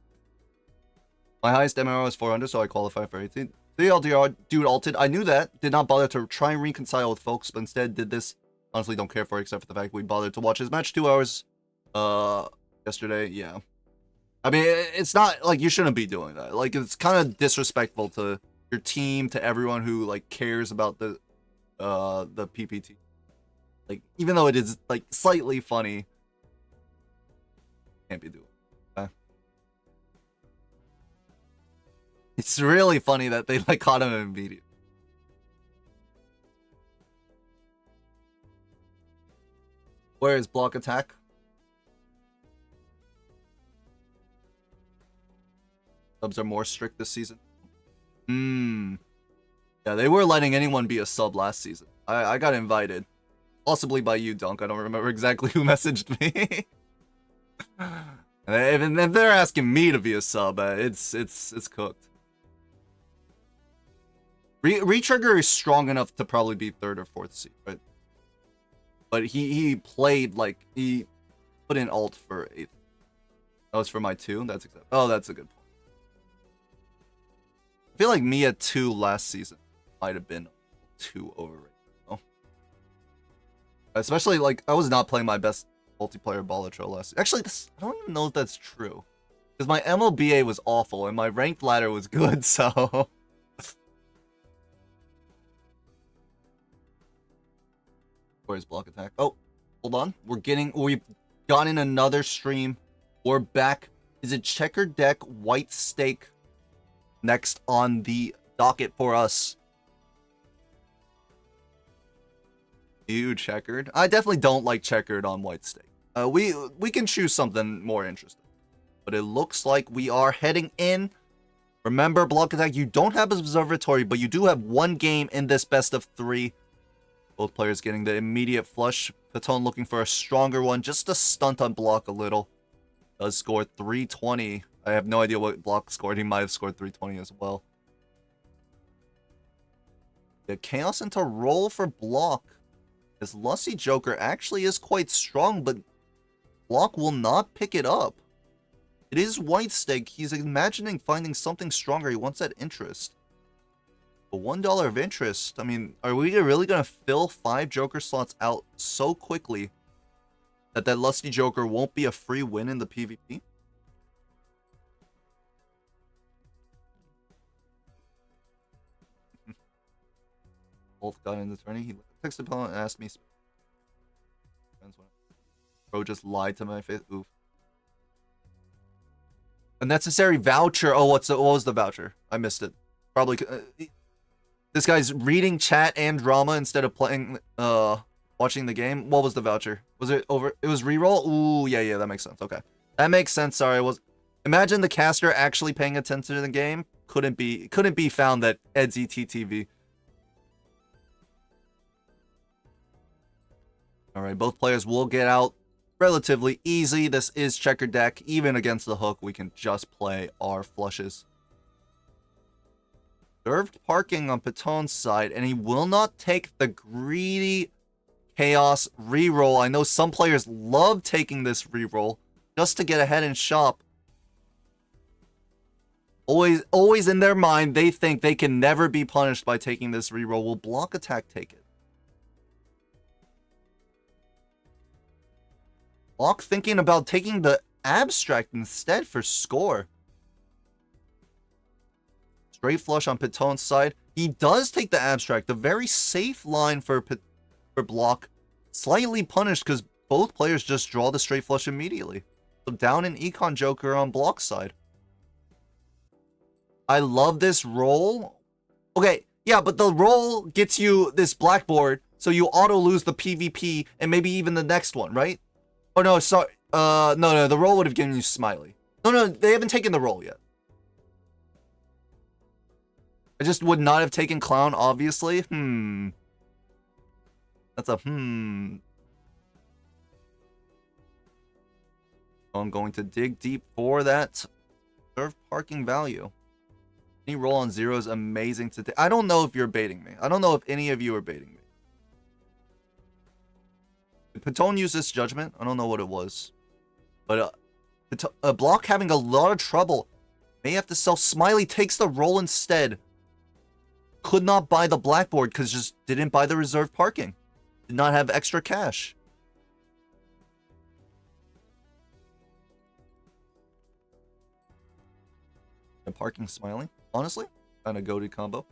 My highest MMR is 400, so I qualify for 18. The LDR dude ulted. I knew that. Did not bother to try and reconcile with folks, but instead did this. Honestly, don't care for it, except for the fact we bothered to watch his match 2 hours yesterday. Yeah. I mean, it's not like you shouldn't be doing that. Like, it's kind of disrespectful to your team, to everyone who like cares about the PPT. Like, even though it is like slightly funny, can't be doing. It's really funny that they like caught him immediately. Where is BlockAttack? Subs are more strict this season. Yeah, they were letting anyone be a sub last season. I got invited. Possibly by you, Dunk. I don't remember exactly who messaged me. And if they're asking me to be a sub, it's cooked. Retrigger is strong enough to probably be 3rd or 4th seed, right? But he played like he put in ult for 8th. That was for my 2. That's exactly. Oh, that's a good point. I feel like me at 2 last season might have been 2 overrated. No? Especially like I was not playing my best multiplayer Balatro last season. Actually, I don't even know if that's true. Because my MLBA was awful and my ranked ladder was good, so. Where's BlockAttack? Oh, hold on. We've gotten another stream. We're back. Is it checkered deck, white stake next on the docket for us? You checkered? I definitely don't like checkered on white stake. We can choose something more interesting. But it looks like we are heading in. Remember, BlockAttack, you don't have observatory, but you do have 1 game in this best of 3. Both players getting the immediate flush. Piton looking for a stronger one, just to stunt on block a little. Does score 320. I have no idea what block scored. He might have scored 320 as well. The chaos into roll for block. His Lusty Joker actually is quite strong, but block will not pick it up. It is white stake. He's imagining finding something stronger. He wants that interest. But $1 of interest, I mean, are we really going to fill 5 Joker slots out so quickly that Lusty Joker won't be a free win in the PvP? Both got in the tourney. He texted opponent and asked me. Bro just lied to my face. Oof. A necessary voucher. Oh, what was the voucher? I missed it. Probably. This guy's reading chat and drama instead of playing, watching the game. What was the voucher? Was it over? It was reroll? Ooh, yeah, that makes sense. Okay. That makes sense. Sorry, imagine the caster actually paying attention to the game. Couldn't be found at Edsy TTV. Alright, both players will get out relatively easy. This is checker deck. Even against the hook, we can just play our flushes. Served parking on Piton's side, and he will not take the greedy chaos reroll. I know some players love taking this reroll just to get ahead in shop. Always in their mind, they think they can never be punished by taking this reroll. Will BlockAttack take it? Block thinking about taking the abstract instead for score. Straight flush on Piton's side. He does take the abstract. The very safe line for block. Slightly punished because both players just draw the straight flush immediately. So down an Econ Joker on block side. I love this roll. Okay, yeah, but the roll gets you this blackboard, so you auto lose the PvP and maybe even the next one, right? Oh no, sorry. No, the roll would have given you Smiley. No, they haven't taken the roll yet. I just would not have taken Clown, obviously. That's a I'm going to dig deep for that reserve parking value. Any roll on 0 is amazing to take. I don't know if you're baiting me. I don't know if any of you are baiting me. Did Piton use this judgment? I don't know what it was. But block having a lot of trouble. May have to sell. Smiley takes the roll instead. Could not buy the blackboard because just didn't buy the reserve parking. Did not have extra cash. And parking Smiley, honestly, kind of goated combo. Of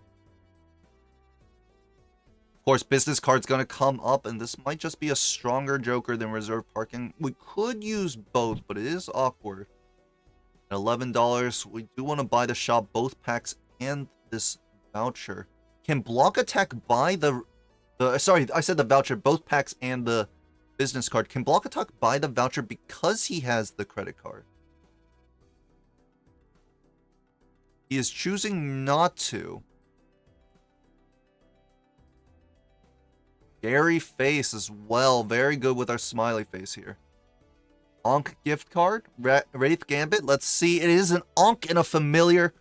course, business card's gonna come up, and this might just be a stronger Joker than reserve parking. We could use both, but it is awkward. At $11, we do want to buy the shop, both packs, and this voucher. Can BlockAttack buy the sorry, I said the voucher, both packs and the business card. Can BlockAttack buy the voucher because he has the credit card? He is choosing not to. Scary face as well. Very good with our smiley face here. Onk gift card. Wraith Gambit. Let's see. It is an Onk and a familiar.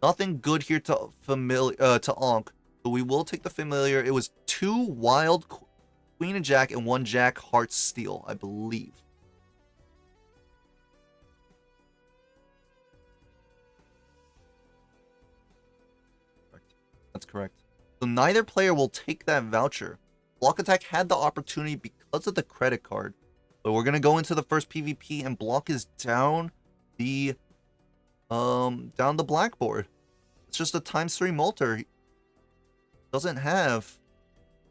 Nothing good here to Onk. But we will take the familiar. It was 2 wild Queen and Jack and 1 Jack Heart Steel, I believe. That's correct. So neither player will take that voucher. BlockAttack had the opportunity because of the credit card. But we're going to go into the first PvP and Block is down the blackboard. It's just a ×3 Molter. He doesn't have.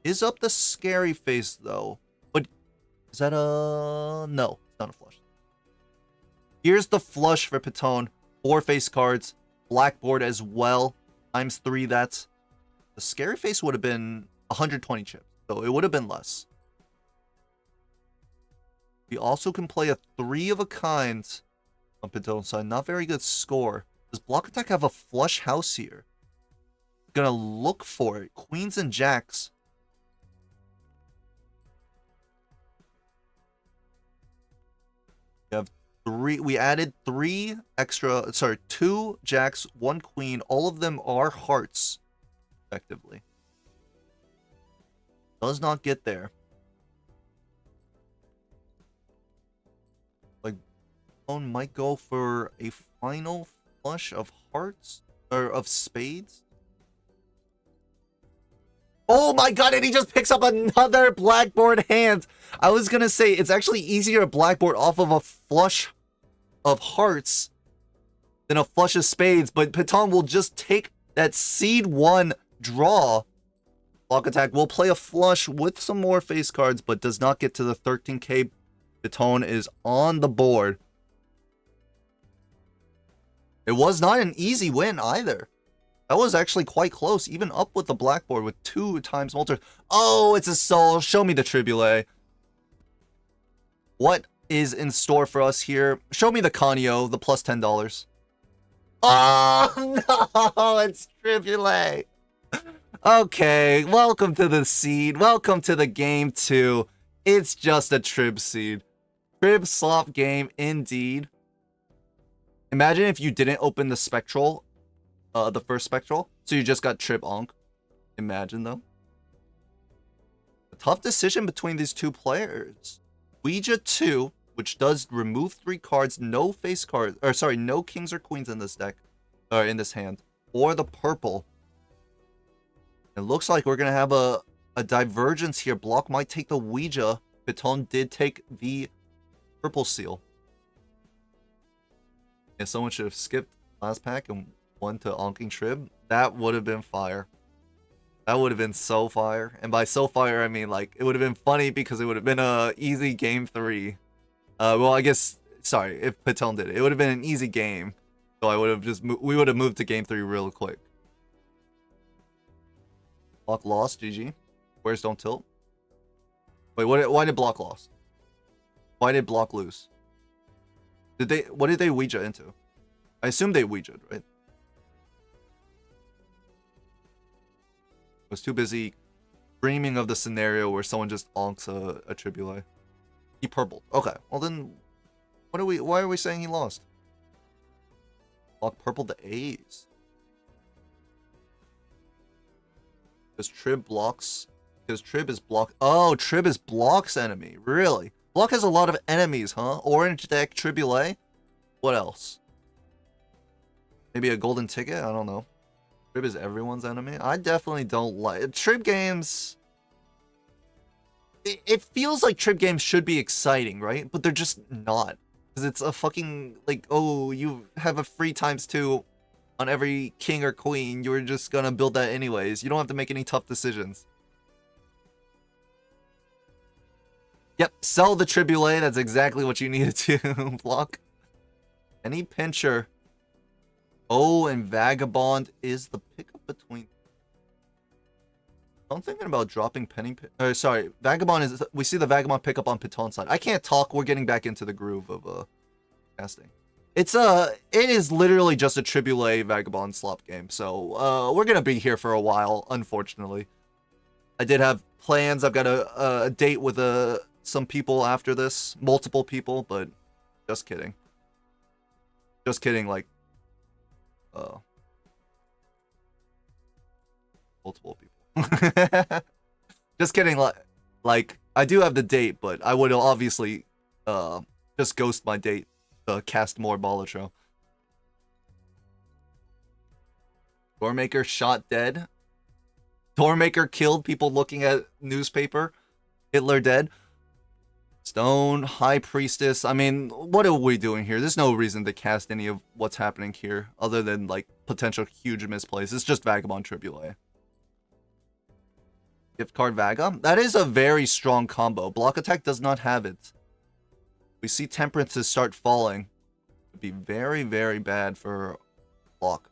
Is up the scary face though. But is that a no, it's not a flush. Here's the flush for Piton. 4 face cards, blackboard as well. ×3, that's the scary face would have been 120 chips. So it would have been less. We also can play a 3 of a kind on Piton's side. Not very good score. Does BlockAttack have a flush house here? Gonna look for it. Queens and Jacks. We have 3. We added 3 extra. Sorry, 2 Jacks, 1 Queen. All of them are hearts, effectively. Does not get there. Like, Owen might go for a final flush of hearts or of spades. Oh my god, and he just picks up another blackboard hand. I was gonna say it's actually easier to blackboard off of a flush of hearts than a flush of spades, but Piton will just take that seed 1 draw. BlockAttack will play a flush with some more face cards, but does not get to the 13k. Piton is on the board. It was not an easy win either. That was actually quite close, even up with the blackboard with 2 times Molter. Oh, it's a soul. Show me the Tribule. What is in store for us here? Show me the Canio, the plus $10. Oh, no, it's Tribule. Okay, welcome to the seed. Welcome to the game 2. It's just a Trib seed. Trib slop game indeed. Imagine if you didn't open the Spectral, the first Spectral, so you just got Trib Onk. Imagine though. A tough decision between these 2 players. Ouija 2, which does remove 3 cards, no face cards, or sorry, no kings or queens in this deck, or in this hand, or the purple. It looks like we're going to have a divergence here. Block might take the Ouija. Piton did take the purple seal. Yeah, someone should have skipped last pack and 1 to onking Trib. That would have been fire. That would have been so fire. And by so fire, I mean, like, it would have been funny because it would have been a easy game 3. Well, I guess, sorry, if Piton did it. It would have been an easy game. So I would have just, we would have moved to game 3 real quick. Block lost, GG. Squares don't tilt. Wait, why did block lost? Why did block lose? What did they Ouija into? I assume they Ouija'd, right? Was too busy dreaming of the scenario where someone just onks a tribulate. He purpled. Okay, well then, why are we saying he lost? Block purple to A's. Because Trib blocks. Because Trib is block. Oh, Trib is block's enemy. Really? Block has a lot of enemies, huh? Orange deck, Tribulate. What else? Maybe a golden ticket? I don't know. Trib is everyone's enemy? I definitely don't like Trib games. It feels like Trib games should be exciting, right? But they're just not. Because it's a fucking, like, oh, you have a free ×2 on every king or queen. You're just gonna build that anyways. You don't have to make any tough decisions. Yep, sell the Tribulate. That's exactly what you needed to block. Any pincher. Oh, and Vagabond is the pickup between. I'm thinking about dropping Penny. Sorry, Vagabond is. We see the Vagabond pickup on Piton side. I can't talk. We're getting back into the groove of casting. It is literally just a Tribulate Vagabond slop game. So we're gonna be here for a while. Unfortunately, I did have plans. I've got a date with some people after this, multiple people, but just kidding. Just kidding. Like, multiple people. Just kidding. Like I do have the date, but I would obviously just ghost my date to cast more Balatro. Doormaker shot dead. Doormaker killed people looking at newspaper. Hitler dead. Stone, High Priestess. I mean, what are we doing here? There's no reason to cast any of what's happening here other than, like, potential huge misplays. It's just Vagabond Tribulate. Gift card Vaga. That is a very strong combo. BlockAttack does not have it. We see Temperances start falling. It'd be very, very bad for Block.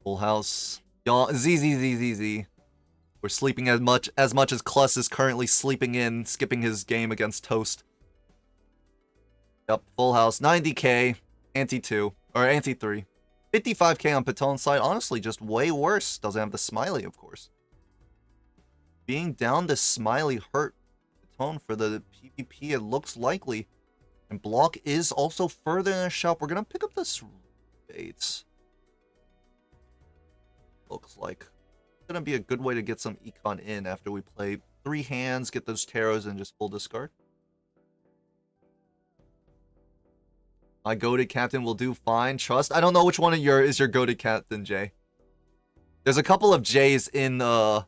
Full house. Y'all, ZZZZZ. We're sleeping as much as Cluss is currently sleeping in, skipping his game against Toast. Yep, full house. 90k, anti-2, or anti-3. 55k on Piton's side. Honestly, just way worse. Doesn't have the smiley, of course. Being down to smiley hurt Piton for the PvP, it looks likely. And Block is also further in the shop. We're going to pick up this Bates. Looks like it's gonna be a good way to get some econ in after we play 3 hands, get those tarots, and just full discard. My goated captain will do fine. Trust. I don't know which one of is your goated captain, Jay. There's a couple of J's in the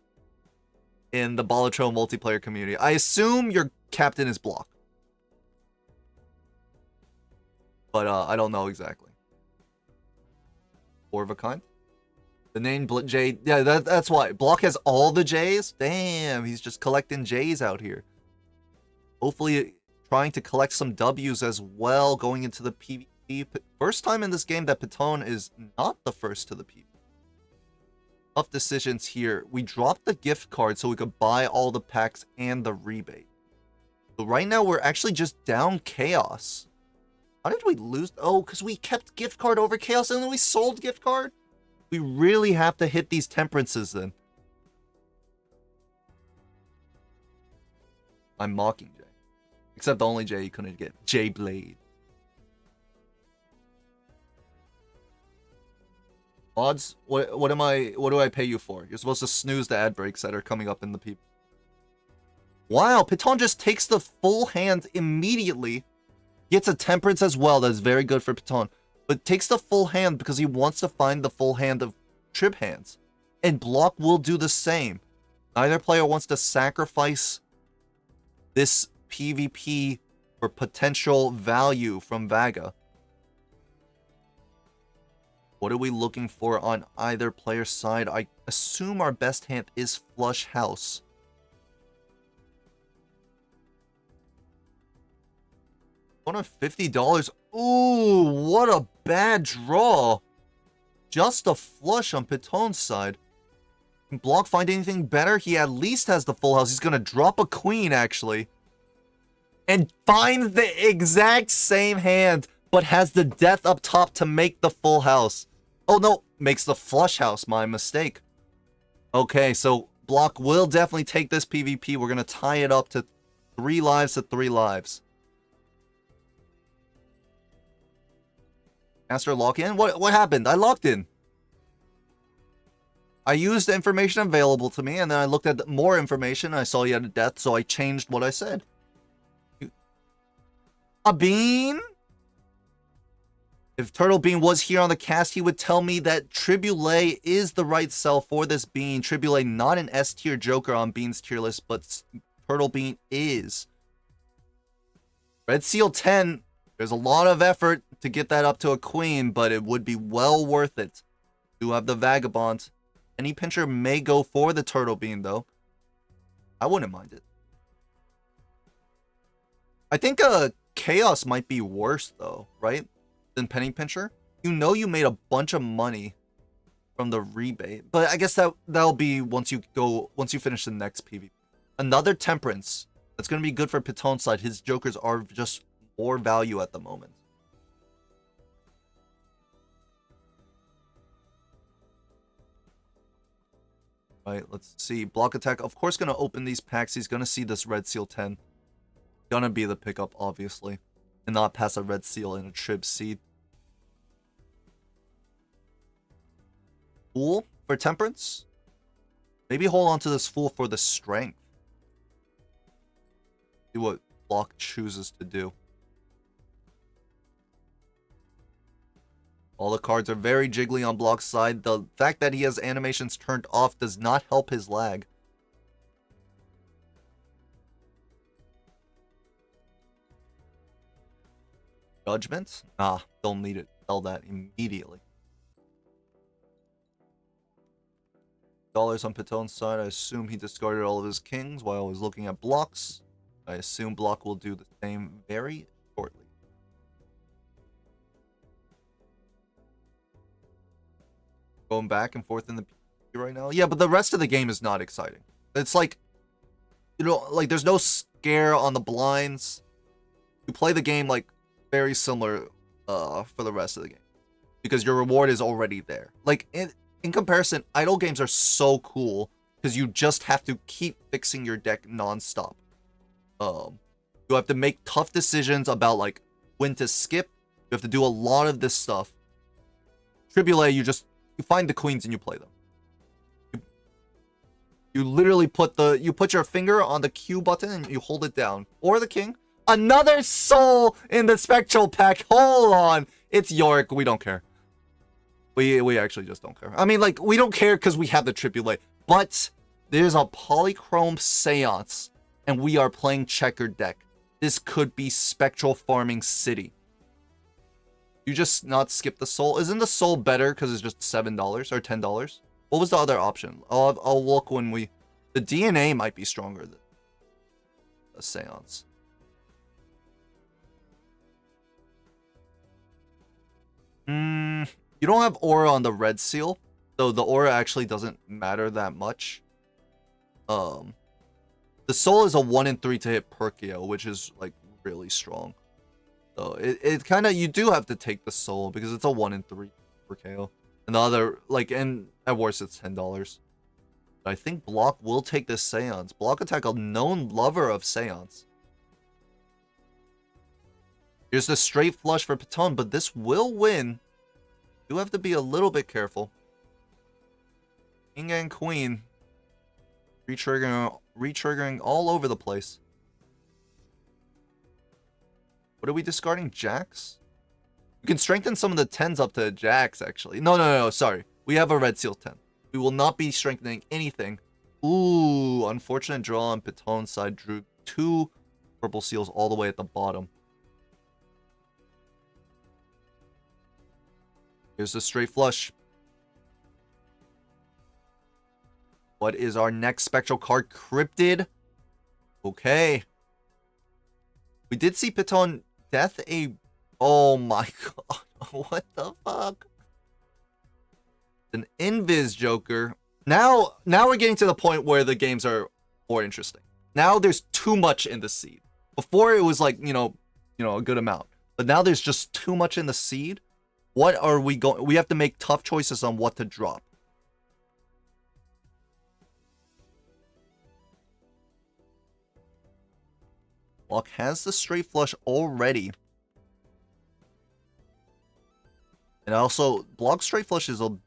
Balatro multiplayer community. I assume your captain is Block, but I don't know exactly. 4 of a kind. The name J, yeah, that's why. Block has all the J's? Damn, he's just collecting J's out here. Hopefully trying to collect some W's as well going into the PvP. First time in this game that Piton is not the first to the PvP. Tough decisions here. We dropped the gift card so we could buy all the packs and the rebate. So right now we're actually just down Chaos. How did we lose? Oh, because we kept gift card over Chaos and then we sold gift card? We really have to hit these Temperances then. I'm mocking Jay. Except the only Jay you couldn't get. J Blade. Odds? What do I pay you for? You're supposed to snooze the ad breaks that are coming up in the people. Wow, Piton just takes the full hand immediately. Gets a Temperance as well. That's very good for Piton. But takes the full hand because he wants to find the full hand of Trib hands. And Block will do the same. Neither player wants to sacrifice this PvP for potential value from Vaga. What are we looking for on either player's side? I assume our best hand is Flush House. $150. Ooh, what a bad draw. Just a flush on Piton's side. Can Block find anything better? He at least has the full house. He's going to drop a queen, actually. And finds the exact same hand, but has the death up top to make the full house. Oh, no. Makes the flush house. My mistake. Okay, so Block will definitely take this PvP. We're going to tie it up to 3 lives to 3 lives. Master lock in? What happened? I locked in. I used the information available to me, and then I looked at more information, and I saw you had a death, so I changed what I said. A bean? If Turtle Bean was here on the cast, he would tell me that Triboulet is the right sell for this Bean. Triboulet, not an S tier Joker on Bean's tier list, but Turtle Bean is. Red Seal 10, there's a lot of effort to get that up to a queen, but it would be well worth it. Do have the Vagabond. Any pincher may go for the Turtle Bean, though. I wouldn't mind it. I think Chaos might be worse, though, right? Than Penny Pincher. You know you made a bunch of money from the rebate, but I guess that'll be once you finish the next PvP. Another Temperance. That's going to be good for Piton's side. His Jokers are just more value at the moment. Right, let's see. BlockAttack, of course, going to open these packs. He's going to see this Red Seal 10. Gonna be the pickup, obviously. And not pass a Red Seal in a Trib Seed. Fool for Temperance? Maybe hold on to this Fool for the Strength. See what Block chooses to do. All the cards are very jiggly on Block's side. The fact that he has animations turned off does not help his lag. Judgment? Nah, don't need it. Sell that immediately. Dollars on Piton's side. I assume he discarded all of his kings while I was looking at Blocks. I assume Block will do the same very shortly. Going back and forth in the PvP right now. Yeah, but the rest of the game is not exciting. It's like, you know, like there's no scare on the blinds. You play the game like very similar for the rest of the game because your reward is already there. Like in comparison, idle games are so cool because you just have to keep fixing your deck nonstop. You have to make tough decisions about like when to skip. You have to do a lot of this stuff. Triboulet, you find the queens and you play them. You literally put your finger on the Q button and you hold it down. Or the king. Another soul in the spectral pack. Hold on. It's Yorick. We don't care. We actually just don't care. I mean, like, we don't care because we have the Triboulet. But there's a Polychrome Seance. And we are playing checkered deck. This could be Spectral Farming City. You just not skip the soul. Isn't the soul better because it's just $7 or $10? What was the other option? I'll look when we... The DNA might be stronger than a Seance. You don't have aura on the Red Seal, so the aura actually doesn't matter that much. The soul is a 1 in 3 to hit per KO, which is like really strong. So it kind of, you do have to take the soul because it's a 1 in 3 per KO. And the other, like, and at worst it's $10. But I think Block will take this Seance. BlockAttack, a known lover of Seance. Here's the straight flush for Piton, but this will win. You have to be a little bit careful. King and Queen. Retriggering all over the place. What are we discarding? Jacks? You can strengthen some of the 10s up to Jacks, actually. No, sorry. We have a Red Seal 10. We will not be strengthening anything Ooh, unfortunate draw on Piton's side. Drew 2 purple seals all the way at the bottom. Here's the straight flush. What is our next spectral card? Cryptid. Okay. We did see Piton death a... Oh my god. What the fuck? An Invis Joker. Now we're getting to the point where the games are more interesting. Now there's too much in the seed. Before it was like, you know, a good amount. But now there's just too much in the seed. What are we going... We have to make tough choices on what to drop. Block has the straight flush already. And also, Block straight flush is a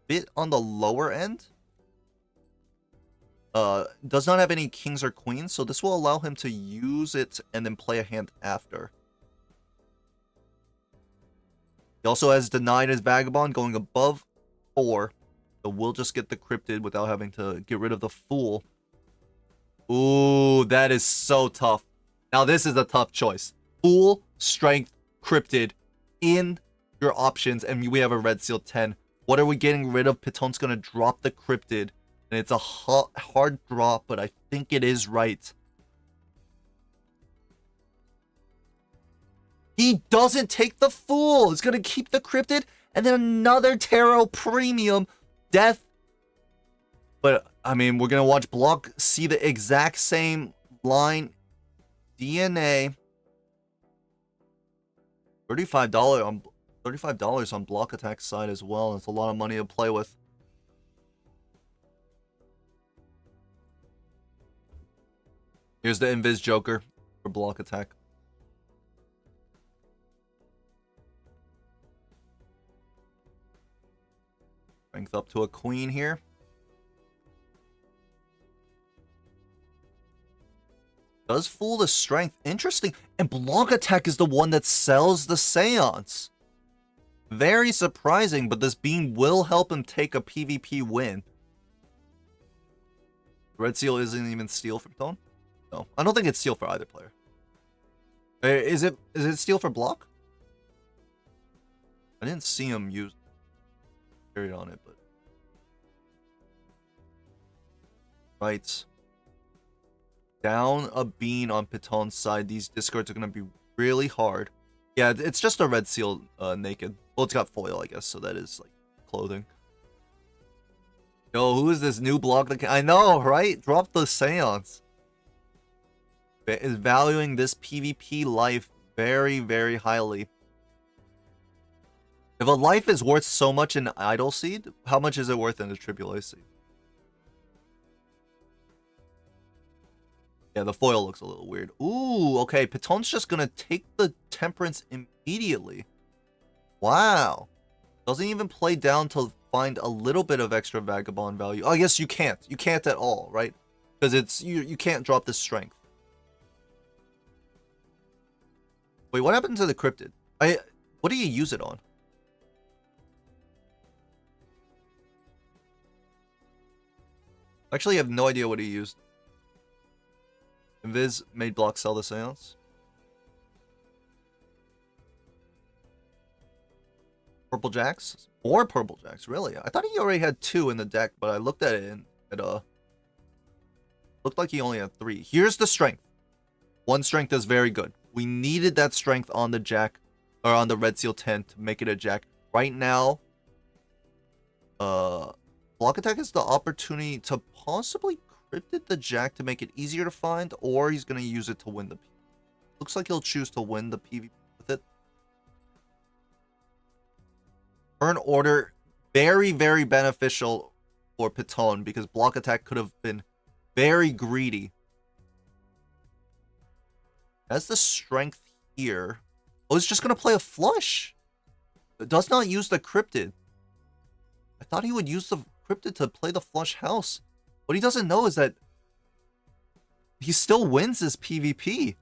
bit on the lower end. Does not have any kings or queens, so this will allow him to use it and then play a hand after. He also has denied his Vagabond going above 4. So we'll just get the Cryptid without having to get rid of the Fool. Ooh, that is so tough. Now this is a tough choice. Fool, Strength, Cryptid in your options, and we have a Red Seal 10. What are we getting rid of? Piton's going to drop the Cryptid. And it's a hard drop, but I think it is right. He doesn't take the Fool. He's going to keep the Cryptid. And then another Tarot Premium. Death. But, I mean, we're going to watch Block see the exact same line. DNA. $35 on BlockAttack side as well. It's a lot of money to play with. Here's the Invis Joker for BlockAttack. Strength up to a queen here. Does fool the strength. Interesting. And BlockAttack is the one that sells the Seance. Very surprising, but this beam will help him take a PvP win. Red Seal isn't even steal for Piton? No, I don't think it's steal for either player. Is it steal for Block? I didn't see him use period on it, but right. Down a bean on Piton's side. These discards are gonna be really hard. Yeah, it's just a Red Seal naked. Well, it's got foil, I guess, so that is like clothing. Yo, who is this new Block? I know, right? Drop the Seance. Is valuing this PvP life very, very highly. If a life is worth so much in Idol Seed, how much is it worth in a AAA Seed? Yeah, the foil looks a little weird. Ooh, okay. Piton's just gonna take the Temperance immediately. Wow. Doesn't even play down to find a little bit of extra Vagabond value. Oh, yes, you can't. You can't at all, right? Because it's you can't drop this Strength. Wait, what happened to the Cryptid? What do you use it on? Actually, I have no idea what he used. Invis made Block sell the Seance. Purple Jacks? More Purple Jacks, really? I thought he already had 2 in the deck, but I looked at it and it looked like he only had 3. Here's the Strength. 1 Strength is very good. We needed that Strength on the Jack, or on the Red Seal 10 to make it a Jack. Right now, BlockAttack has the opportunity to possibly Cryptid the Jack to make it easier to find, or he's going to use it to win the PvP. Looks like he'll choose to win the PvP with it. Turn order, very, very beneficial for Piton because BlockAttack could have been very greedy. Has the Strength here. Oh, it's just going to play a flush. It does not use the Cryptid. I thought he would use the Cryptid to play the flush house. What he doesn't know is that he still wins his PvP.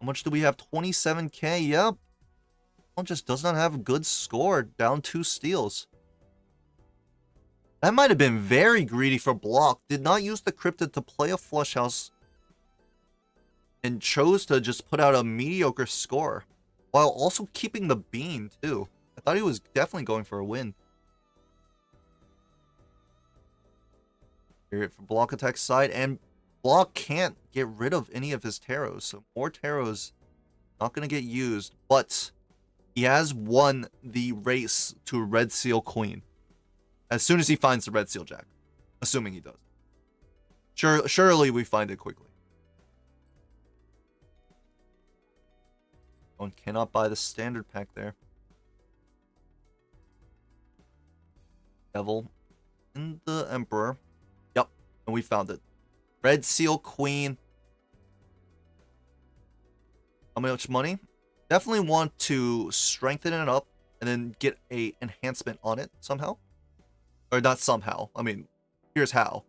How much do we have? 27k? Yep. One just does not have a good score. Down 2 steals. That might have been very greedy for Block. Did not use the Cryptid to play a flush house. And chose to just put out a mediocre score. While also keeping the bean, too. I thought he was definitely going for a win. Here for BlockAttack's side. And Block can't get rid of any of his taros. So more taros not going to get used. But he has won the race to Red Seal Queen. As soon as he finds the Red Seal Jack. Assuming he does. Surely we find it quickly. One cannot buy the standard pack there. Devil and the Emperor. Yep, and we found it. Red Seal Queen. How much money? Definitely want to strengthen it up and then get a enhancement on it somehow. Or not somehow. I mean, here's how.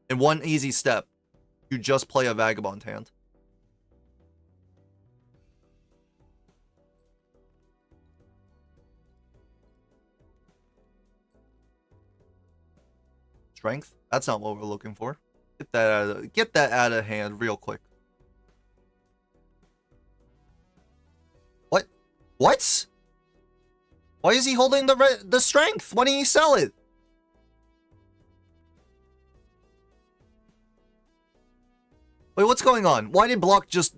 In one easy step, you just play a Vagabond hand. Strength? That's not what we're looking for. Get that out of hand real quick. What? What? Why is he holding the strength? Why didn't he sell it? Wait, what's going on? Why did Block just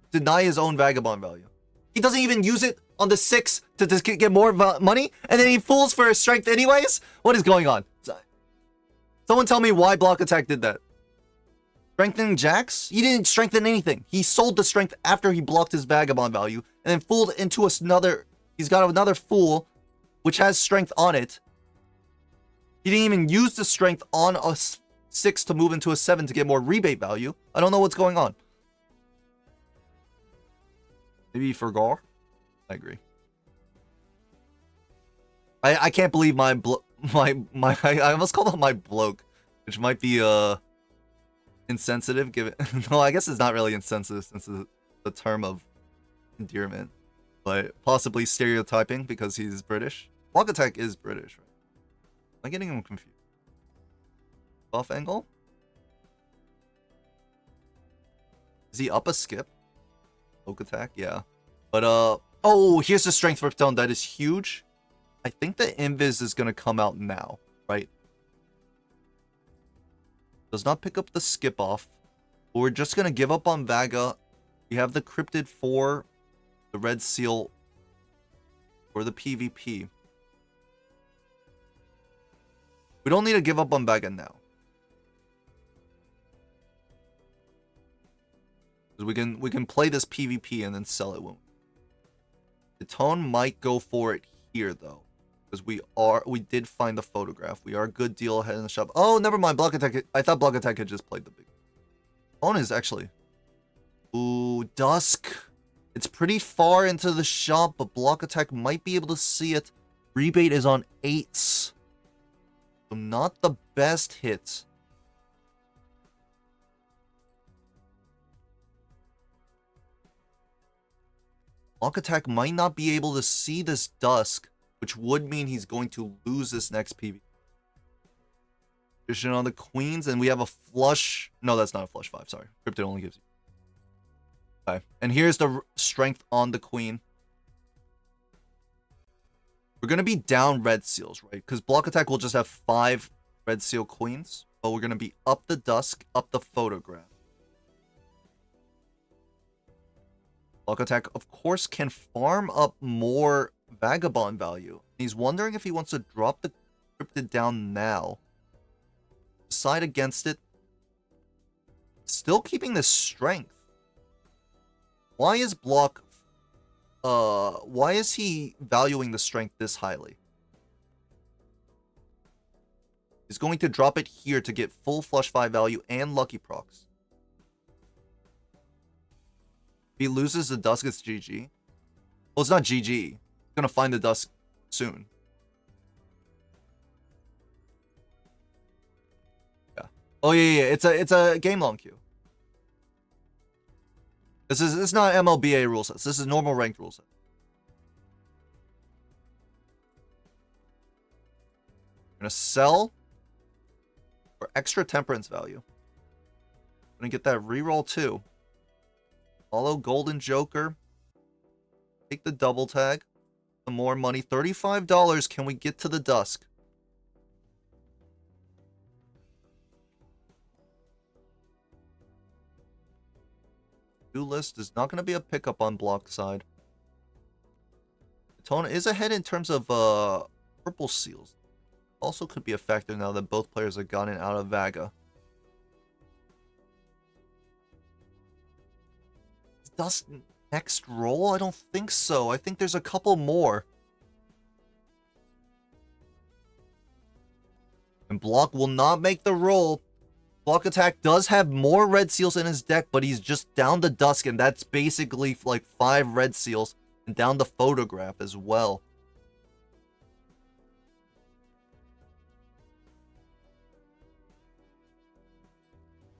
deny his own Vagabond value? He doesn't even use it on the 6 to get more money, and then he fools for his strength anyways? What is going on? Someone tell me why BlockAttack did that. Strengthening jacks? He didn't strengthen anything. He sold the strength after he blocked his Vagabond value, and then fooled into another... He's got another fool, which has strength on it. He didn't even use the strength on a 6 to move into a 7 to get more rebate value. I don't know what's going on. Maybe he forgot? I agree. I can't believe I almost called him my bloke, which might be insensitive. No, I guess it's not really insensitive since it's the term of endearment, but possibly stereotyping because he's British. BlockAttack is British, right? Am I getting him confused? Buff angle? Is he up a skip? BlockAttack, yeah. But oh, here's the strength for Piton that is huge. I think the invis is gonna come out now, right? Does not pick up the skip off. But we're just gonna give up on Vaga. We have the Cryptid for the Red Seal for the PvP. We don't need to give up on Vaga now. We can play this PvP and then sell it. The tone might go for it here though. Because we did find the photograph. We are a good deal ahead in the shop. Oh, never mind. BlockAttack. I thought BlockAttack had just played the big. Phone is actually. Ooh, dusk. It's pretty far into the shop, but BlockAttack might be able to see it. Rebate is on 8s. So not the best hit. BlockAttack might not be able to see this dusk, which would mean he's going to lose this next PvP. Position on the queens, and we have a flush. No, that's not a flush 5, sorry. Cryptid only gives you. Okay, and here's the strength on the queen. We're going to be down red seals, right? Because BlockAttack will just have 5 red seal queens, but we're going to be up the dusk, up the photograph. BlockAttack, of course, can farm up more Vagabond value. He's wondering if he wants to drop the Cryptid down now. Decide against it. Still keeping this strength. Why is why is he valuing the strength this highly? He's going to drop it here to get full flush 5 value and lucky procs. If he loses the dusk, it's GG. Well, it's not GG. He's gonna find the dusk soon. Yeah. Oh yeah. It's a game long queue. This is not MLBA rule sets. This is normal ranked rule set. We're gonna sell For extra temperance value. Gonna get that reroll too. Follow Golden Joker. Take the double tag. Some more money. $35. Can we get to the dusk? New list is not going to be a pickup on block side. Piton is ahead in terms of purple seals. Also could be a factor now that both players have gotten out of Vaga. Dusk next roll? I don't think so. I think there's a couple more. And Block will not make the roll. BlockAttack does have more red seals in his deck, but he's just down the dusk, and that's basically like 5 red seals, and down the photograph as well.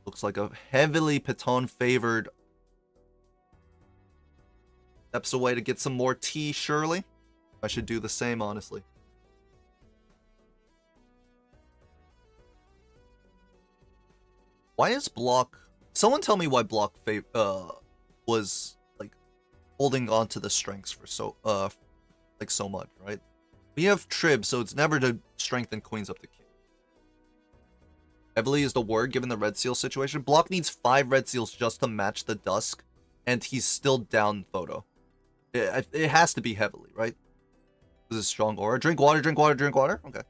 Looks like a heavily Piton favored. Steps away to get some more tea, surely. I should do the same, honestly. Why is Block... Someone tell me why Block was, like, holding on to the strengths for so much, right? We have Trib, so it's never to strengthen Queens up to King. Heavily is the word, given the red seal situation. Block needs 5 red seals just to match the dusk, and he's still down photo. It has to be heavily, right? This is strong aura. Drink water, drink water, drink water. Okay.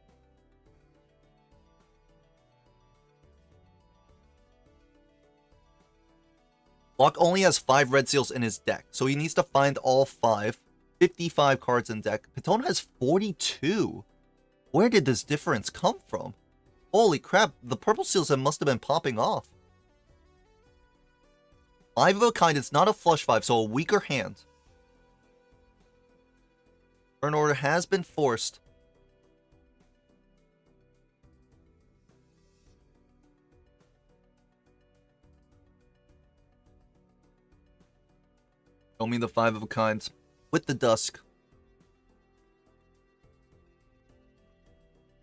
Block only has 5 red seals in his deck, so he needs to find all 5. 55 cards in deck. Piton has 42. Where did this difference come from? Holy crap, the purple seals must have been popping off. 5 of a kind, it's not a flush 5, so a weaker hand. Turn order has been forced. Show me the 5 of a kind with the dusk.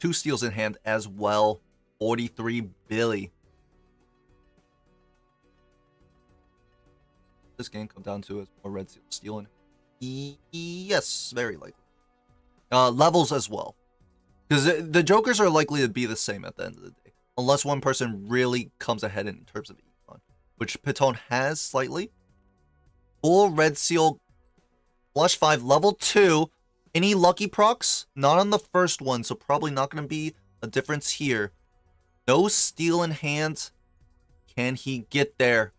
2 steals in hand as well. 43 Billy. This game come down to is more red seal stealing. Yes, very likely. Levels as well. Because the Jokers are likely to be the same at the end of the day. Unless one person really comes ahead in terms of econ. Which Piton has slightly. Full red seal. Flush 5, level 2. Any lucky procs? Not on the first one, so probably not going to be a difference here. No steal in hand. Can he get there?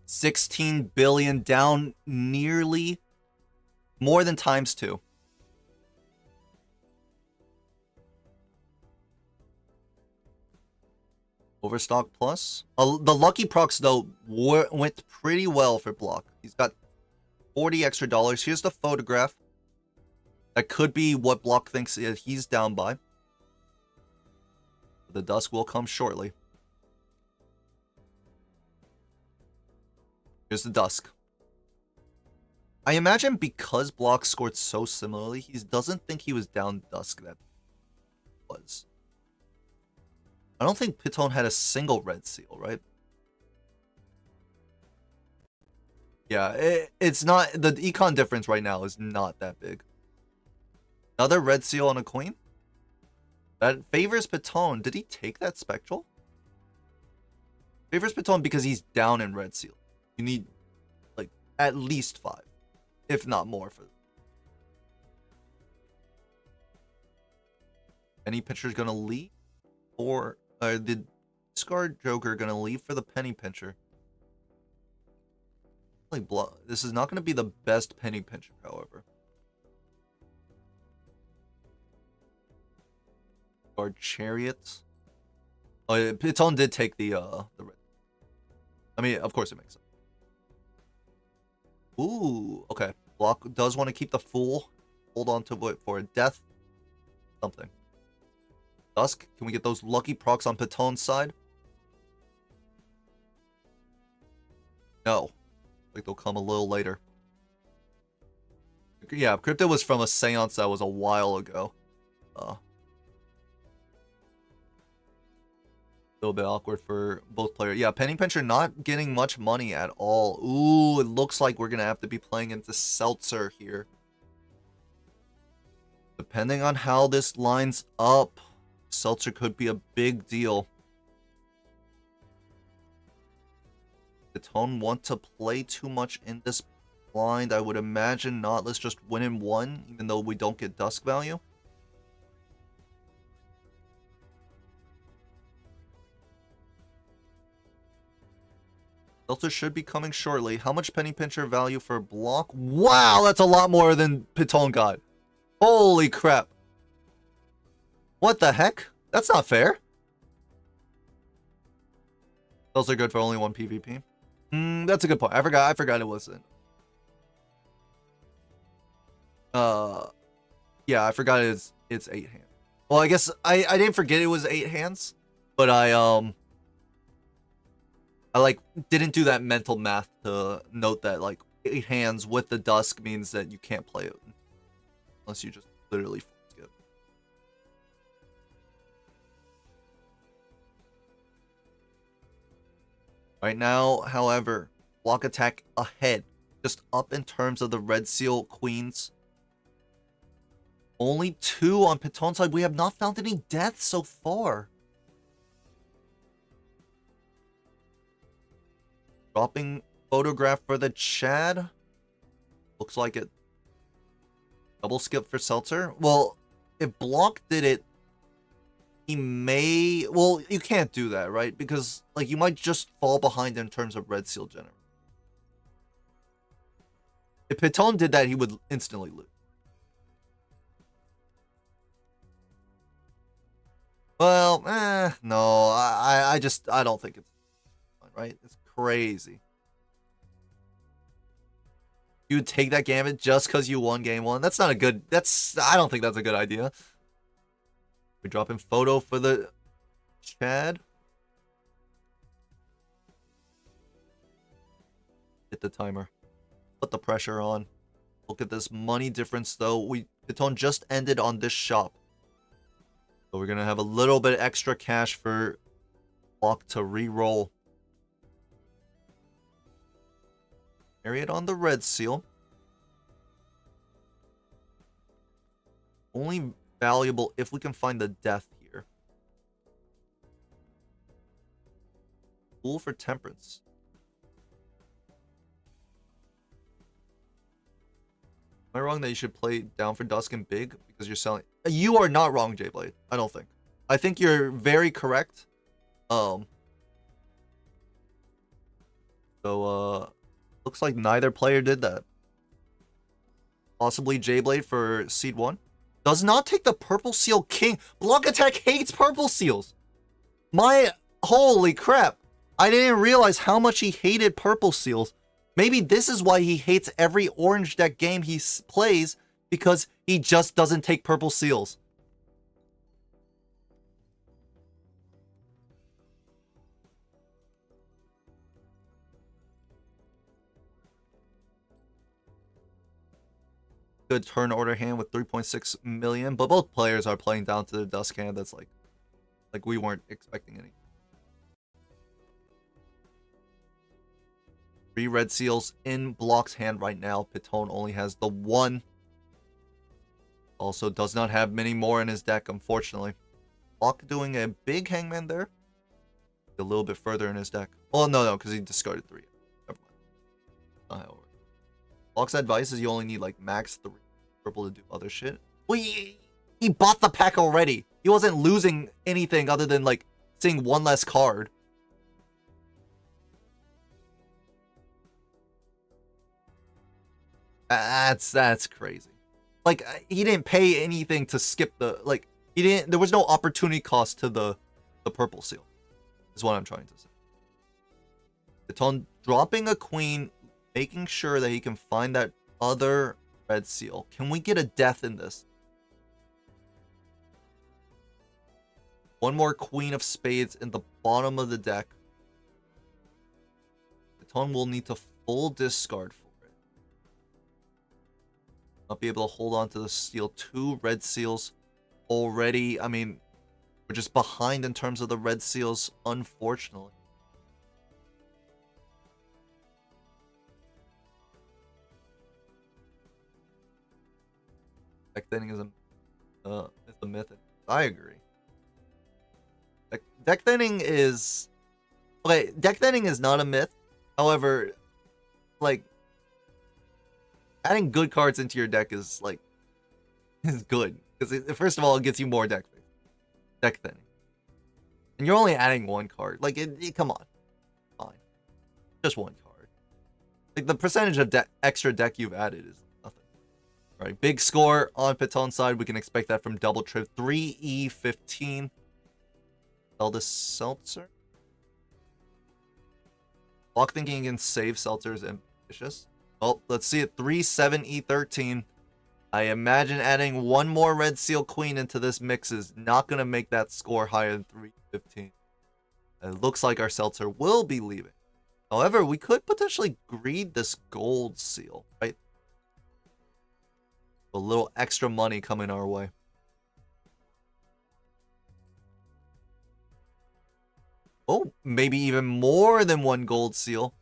16 billion down nearly more than times 2. Overstock plus. The lucky procs, though, went pretty well for Block. He's got 40 extra dollars. Here's the photograph. That could be what Block thinks he's down by. The dusk will come shortly. Here's the dusk. I imagine because Block scored so similarly, he doesn't think he was down dusk that was. I don't think Piton had a single red seal, right? Yeah, it's not... The econ difference right now is not that big. Another red seal on a queen? That favors Piton. Did he take that spectral? Favors Piton because he's down in red seal. You need, like, at least 5. If not more. For Any pitcher's gonna leave? Or the discard Joker gonna leave for the penny pincher? Like, this is not gonna be the best penny pincher, however. Guard Chariot. Oh, Piton did take the red. I mean, of course it makes sense. Ooh, okay. Block does want to keep the Fool. Hold on to it for a death. Something. Dusk, can we get those lucky procs on Piton's side? No. Like they'll come a little later. Yeah, Crypto was from a seance that was a while ago. little bit awkward for both players. Yeah, Penny Pincher not getting much money at all. Ooh, it looks like we're going to have to be playing into Seltzer here. Depending on how this lines up, Seltzer could be a big deal. Piton want to play too much in this blind? I would imagine not. Let's just win in one, even though we don't get dusk value. Seltzer should be coming shortly. How much Penny Pincher value for a block? Wow, that's a lot more than Piton got. Holy crap. What the heck? That's not fair. Those are good for only one PvP. That's a good point. I forgot it wasn't. Yeah, I forgot it's 8 hands. Well, I guess I didn't forget it was 8 hands, but I like didn't do that mental math to note that like 8 hands with the dusk means that you can't play it unless you just literally skip. Right now, however, BlockAttack ahead, just up in terms of the red seal queens. Only 2 on Piton's side. We have not found any deaths so far. Dropping photograph for the Chad. Looks like it. Double skip for Seltzer. Well, if Block did it, he may... Well, you can't do that, right? Because, like, you might just fall behind in terms of red seal generation. If Piton did that, he would instantly lose. Well, no, I don't think it's right. It's crazy. You would take that gambit just because you won game 1. That's not a good. I don't think that's a good idea. We drop in photo for the Chad. Hit the timer. Put the pressure on. Look at this money difference though. Piton just ended on this shop. So we're going to have a little bit extra cash for Block to re-roll. Carry it on the red seal. Only valuable if we can find the death here. Fool for temperance. Am I wrong that you should play down for dusk and big because you're selling? You are not wrong, J-Blade. I don't think. I think you're very correct. So, looks like neither player did that. Possibly J-Blade for seed 1. Does not take the purple seal king. BlockAttack hates purple seals. Holy crap. I didn't realize how much he hated purple seals. Maybe this is why he hates every orange deck game he plays, because he just doesn't take purple seals. Good turn order hand with 3.6 million, but both players are playing down to the dusk hand. That's like we weren't expecting any. 3 red seals in Block's hand right now. Piton only has the 1. Also does not have many more in his deck, unfortunately. Block doing a big hangman there. A little bit further in his deck. Oh, no, because he discarded 3. Never mind. Not how it works. Block's advice is you only need like max 3 purple to do other shit. Well, he bought the pack already. He wasn't losing anything other than like seeing 1 less card. That's crazy. Like, he didn't pay anything to skip the, like, there was no opportunity cost to the purple seal, is what I'm trying to say. Piton dropping a queen, making sure that he can find that other red seal. Can we get a death in this? 1 more queen of spades in the bottom of the deck. Piton will need to full discard for it. Not be able to hold on to the seal. 2 red seals already. I mean, We're just behind in terms of the red seals, unfortunately. Deck thinning is a myth. I agree. Deck thinning is... Okay, deck thinning is not a myth. However, like, adding good cards into your deck is, like, is good. Because, first of all, it gets you more deck thinning. And you're only adding one card. Like, come on. Fine. Just one card. Like, the percentage of extra deck you've added is nothing. All right, big score on Piton side. We can expect that from Double Trip. 3E15. Eldest Seltzer. Block thinking against save Seltzer is ambitious. Well, let's see it. 3-7-E13. I imagine adding one more Red Seal Queen into this mix is not going to make that score higher than 3-15. It looks like our Seltzer will be leaving. However, we could potentially greed this Gold Seal, right? A little extra money coming our way. Oh, maybe even more than one Gold Seal.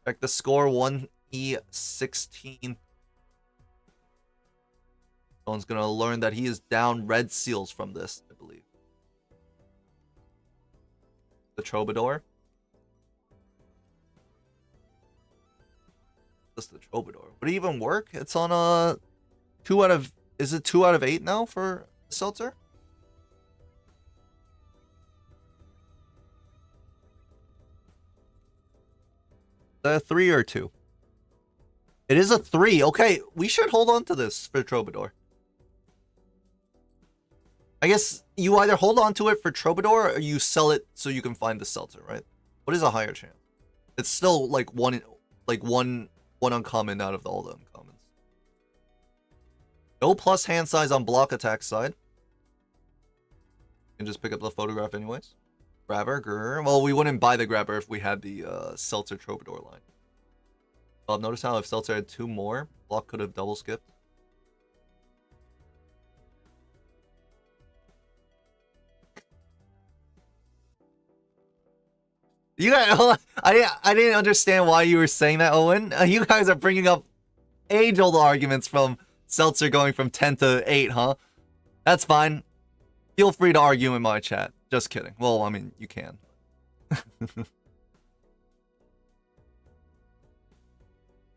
Check the score, 1E16. Someone's going to learn that he is down red seals from this, I believe. The Troubadour. Just the Troubadour. Would it even work? It's on a 2 out of... Is it 2 out of 8 now for Seltzer? A 3 or 2? It is a 3. Okay, we should hold on to this for Troubadour. I guess you either hold on to it for Troubadour or you sell it so you can find the Seltzer, right? What is a higher chance? It's still like one uncommon out of all the uncommons. No plus hand size on BlockAttack side. You can just pick up the photograph anyways. Grabber, grr. Well, we wouldn't buy the grabber if we had the Seltzer Troubadour line. Notice how if Seltzer had 2 more, Block could have double skipped. You guys, I didn't understand why you were saying that, Owen. You guys are bringing up age-old arguments from Seltzer going from 10 to 8, huh? That's fine. Feel free to argue in my chat. Just kidding. Well, I mean, you can.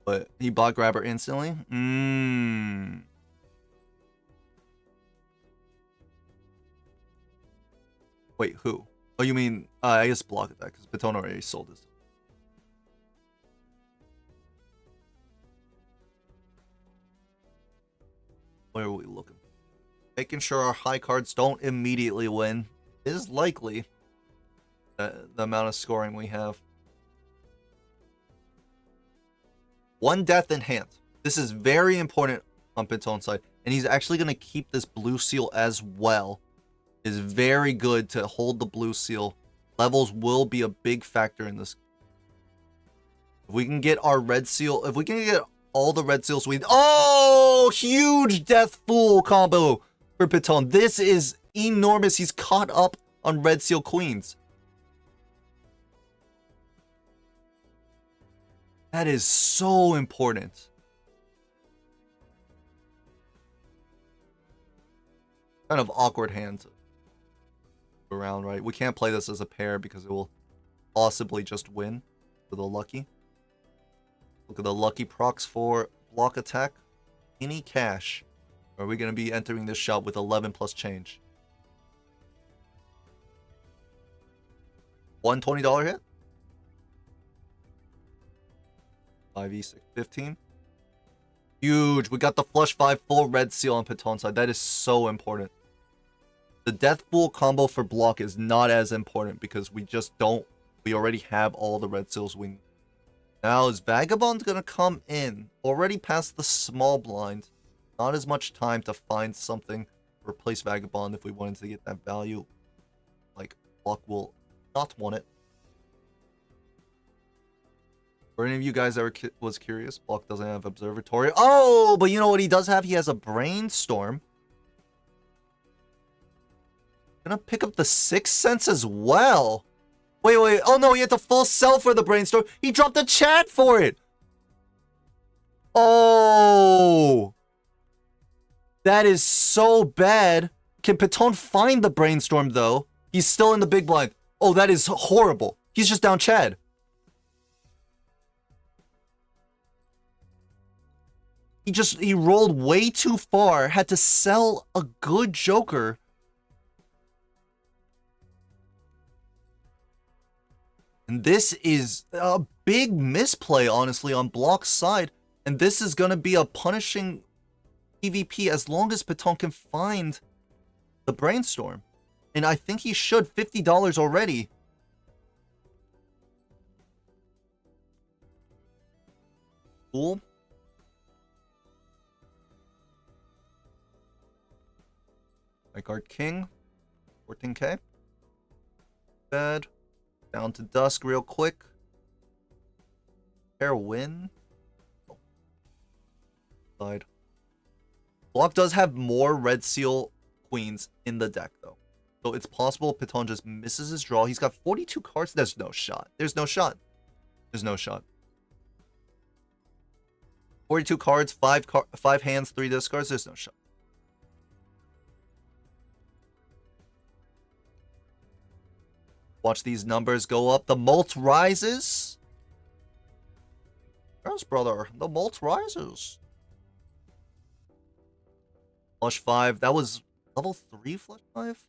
But he bought grabber instantly? Wait, who? Oh, you mean, I guess BlockAttack, because Piton already sold this. Where are we looking? Making sure our high cards don't immediately win is likely the amount of scoring we have. 1 death in hand. This is very important on Piton's side. And he's actually going to keep this blue seal as well. Is very good to hold the blue seal. Levels will be a big factor in this. If we can get our red seal, if we can get all the red seals we... Oh! Huge Death Fool combo for Piton. This is enormous. He's caught up on red seal queens. That is so important. Kind of awkward hand around, right? We can't play this as a pair because it will possibly just win for the lucky. Look at the lucky procs for BlockAttack. Any cash. Or are we going to be entering this shop with 11 plus change? $120 hit? 5e6, 15. Huge. We got the flush 5 full red seal on Piton's side. That is so important. The Death Fool combo for Block is not as important because we just don't... We already have all the red seals we need. Now is Vagabond going to come in? Already past the small blind. Not as much time to find something to replace Vagabond if we wanted to get that value. Like, Block will not want it. For any of you guys ever was curious, Block doesn't have Observatory. Oh, but you know what he does have? He has a Brainstorm. Gonna pick up the Sixth Sense as well. Wait, wait. Oh no, he had to full sell for the brainstorm. He dropped a chat for it. Oh. That is so bad. Can Piton find the brainstorm though? He's still in the big blind. Oh, that is horrible. He's just down Chad. He rolled way too far. Had to sell a good joker. And this is a big misplay, honestly, on Block's side. And this is going to be a punishing PvP as long as Piton can find the brainstorm. And I think he should. $50 already. Cool. Right guard king. 14k. Bad. Down to dusk real quick. Pair win. Oh. Side. Block does have more red seal queens in the deck though. So it's possible Piton just misses his draw. He's got 42 cards. There's no shot. There's no shot. There's no shot. 42 cards, 5 hands, 3 discards. There's no shot. Watch these numbers go up. The mult rises. Yes, brother. The mult rises. Flush 5. That was level 3 flush 5?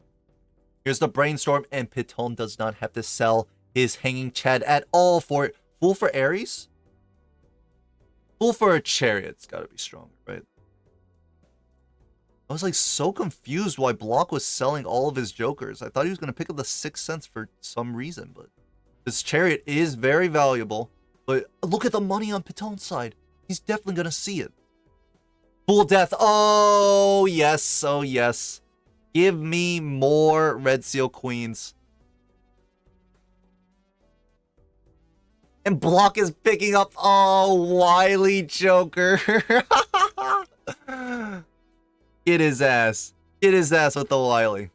Here's the brainstorm, and Piton does not have to sell his hanging Chad at all for it. Fool for Ares? Fool for a Chariot's gotta be stronger, right? I was like so confused why Block was selling all of his jokers. I thought he was gonna pick up the Sixth Sense for some reason, but this Chariot is very valuable. But look at the money on Piton's side. He's definitely gonna see it. Full death. Oh yes, oh yes. Give me more Red Seal Queens. And Block is picking up, oh, Wily Joker. Get his ass. Get his ass with the Wily.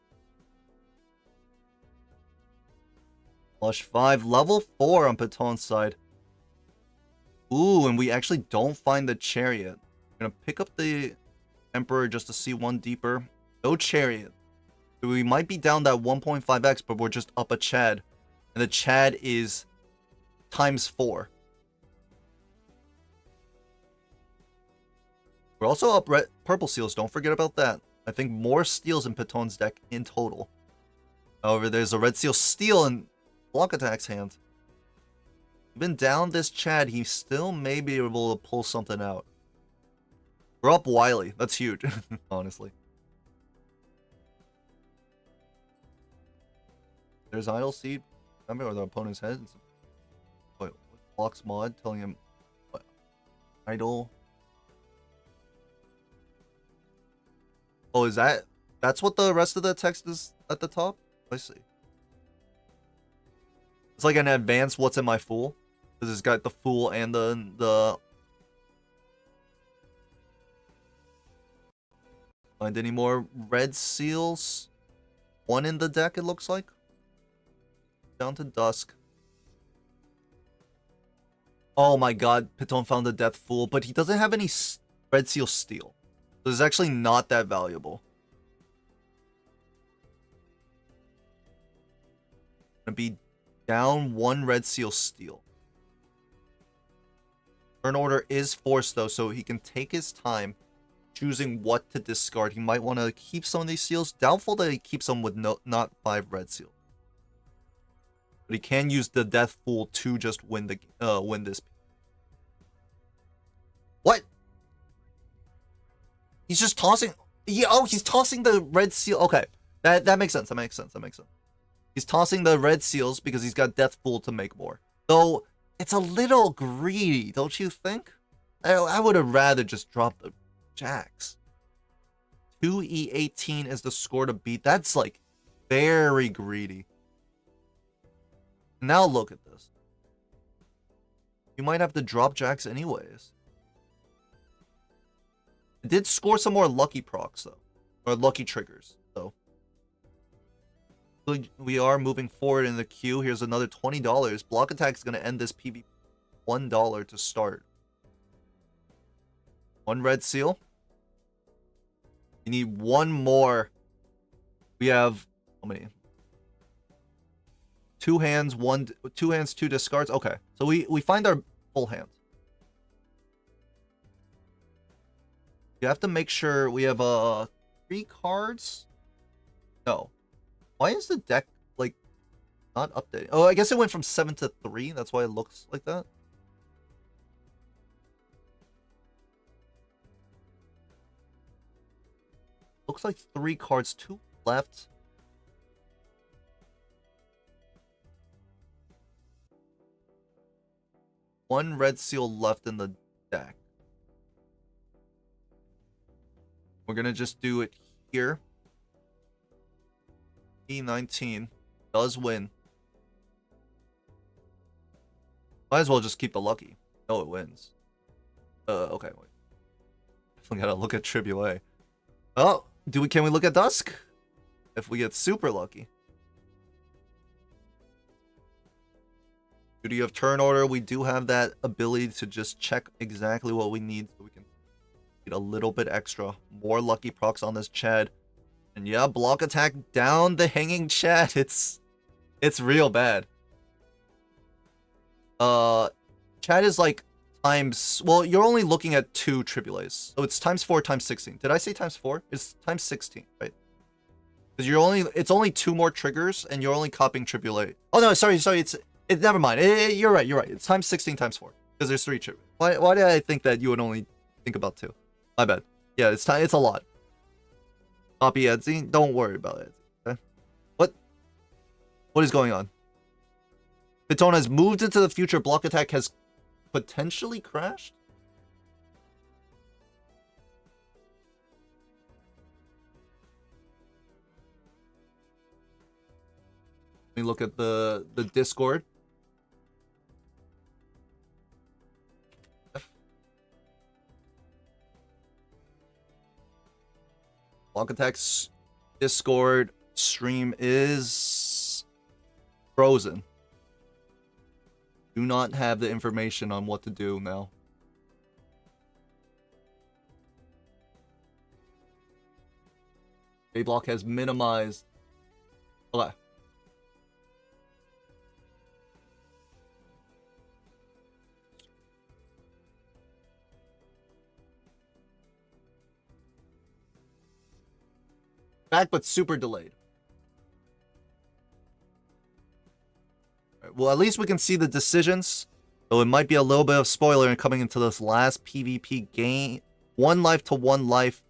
Flush 5, level 4 on Piton's side. Ooh, and we actually don't find the Chariot. We're gonna pick up the Emperor just to see one deeper. No Chariot. We might be down that 1.5x, but we're just up a Chad. And the Chad is ×4. We're also up purple seals. Don't forget about that. I think more steals in Piton's deck in total. However, there's a red seal steal in BlockAttack's hand. Even down this Chad, he still may be able to pull something out. We're up Wily. That's huge, honestly. There's Idle Seed. Remember, or the opponent's head. Wait, Block's mod telling him what? Idle. Oh, is that's what the rest of the text is at the top? I see. It's like an advanced what's in my Fool. Because it's got the Fool and the Find any more red seals? One in the deck, it looks like. Down to dusk. Oh my god, Piton found the Death Fool, but he doesn't have any red seal steel. So it's actually not that valuable. Gonna be down 1 red seal steel. Turn order is forced though, so he can take his time choosing what to discard. He might want to keep some of these seals. Doubtful that he keeps them with not 5 red seals. But he can use the Death Fool to just win this. What? He's just tossing. Yeah, oh, he's tossing the red seal. Okay, that makes sense. That makes sense. He's tossing the red seals because he's got Death Fool to make more. Though it's a little greedy, don't you think? I would have rather just dropped the jacks. 2E18 is the score to beat. That's like very greedy. Now look at this. You might have to drop jacks anyways. It did score some more lucky procs though. Or lucky triggers, though. We are moving forward in the queue. Here's another $20. BlockAttack is going to end this PvP $1 to start. One red seal. We need one more. We have how many? Two hands, two discards. Okay, so we find our full hand. You have to make sure we have 3 cards. No, why is the deck like not updating? Oh, I guess it went from 7 to 3. That's why it looks like that. Looks like 3 cards, 2 left. One red seal left in the deck. We're gonna just do it here. E19 does win. Might as well just keep the lucky. No, it wins. Okay, wait. Definitely gotta look at AAA. Oh, can we look at Dusk? If we get super lucky. Beauty of turn order, we do have that ability to just check exactly what we need so we can get a little bit extra. More lucky procs on this Chad. And yeah, BlockAttack down the hanging Chad. It's real bad. Chad is like times, well, you're only looking at 2 AAAs. So it's times 4 times 16. Did I say times 4? It's times 16, right? Because it's only 2 more triggers and you're only copying AAA. Oh no, sorry, never mind. You're right. It's times 16 times 4 because there's 3 triggers. Why did I think that you would only think about 2? My bad. Yeah, it's a lot. Copy Etsy. Don't worry about it. Okay? What is going on? Piton has moved into the future. BlockAttack has potentially crashed. Let me look at the Discord. BlockAttack's Discord stream is frozen. Do not have the information on what to do now. Block has minimized. Okay. Back, but super delayed. Right, well, at least we can see the decisions. Though it might be a little bit of spoiler in coming into this last PvP game. 1 life to 1 life.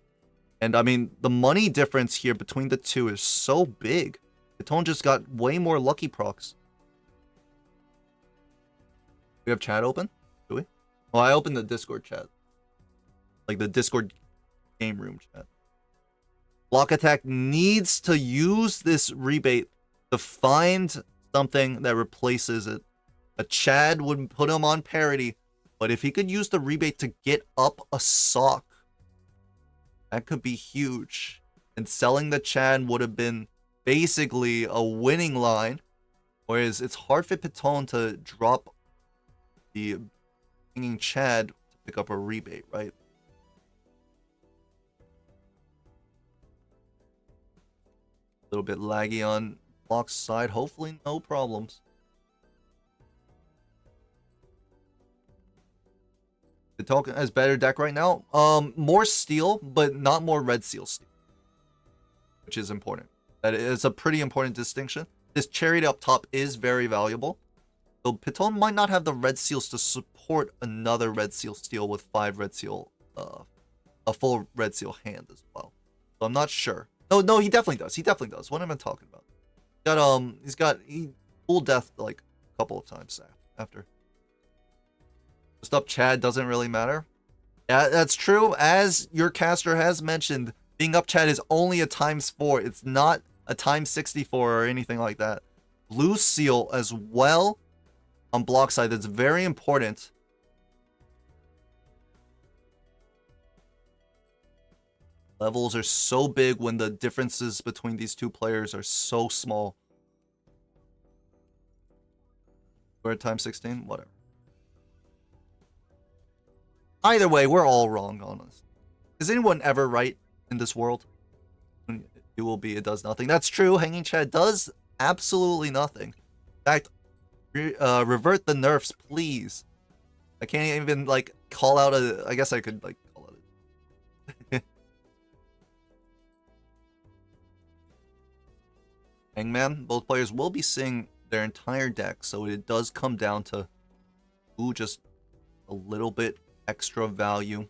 And I mean, the money difference here between the two is so big. Piton just got way more lucky procs. We have chat open? Do we? Oh, I opened the Discord chat. Like the Discord game room chat. BlockAttack needs to use this rebate to find something that replaces it. A Chad would put him on parity, but if he could use the rebate to get up a sock, that could be huge. And selling the Chad would have been basically a winning line, whereas it's hard for Piton to drop the hanging Chad to pick up a rebate, right? A little bit laggy on Block's side. Hopefully no problems. The token has better deck right now. More steel, but not more red seal steel. Which is important. That is a pretty important distinction. This chariot up top is very valuable. So Piton might not have the red seals to support another red seal steel with 5 red seal, a full red seal hand as well. So I'm not sure. No, he definitely does. He definitely does. What am I talking about? He full death like a couple of times after. Just up Chad doesn't really matter. Yeah, that's true. As your caster has mentioned, being up Chad is only a ×4. It's not a ×64 or anything like that. Blue seal as well on block side. That's very important. Levels are so big when the differences between these two players are so small. We're at time 16? Whatever. Either way, we're all wrong on this. Is anyone ever right in this world? It will be, it does nothing. That's true. Hanging Chad does absolutely nothing. In fact, revert the nerfs, please. I can't even, like, call out a... I guess I could, like, call out a... Hangman, both players will be seeing their entire deck, so it does come down to who just a little bit extra value.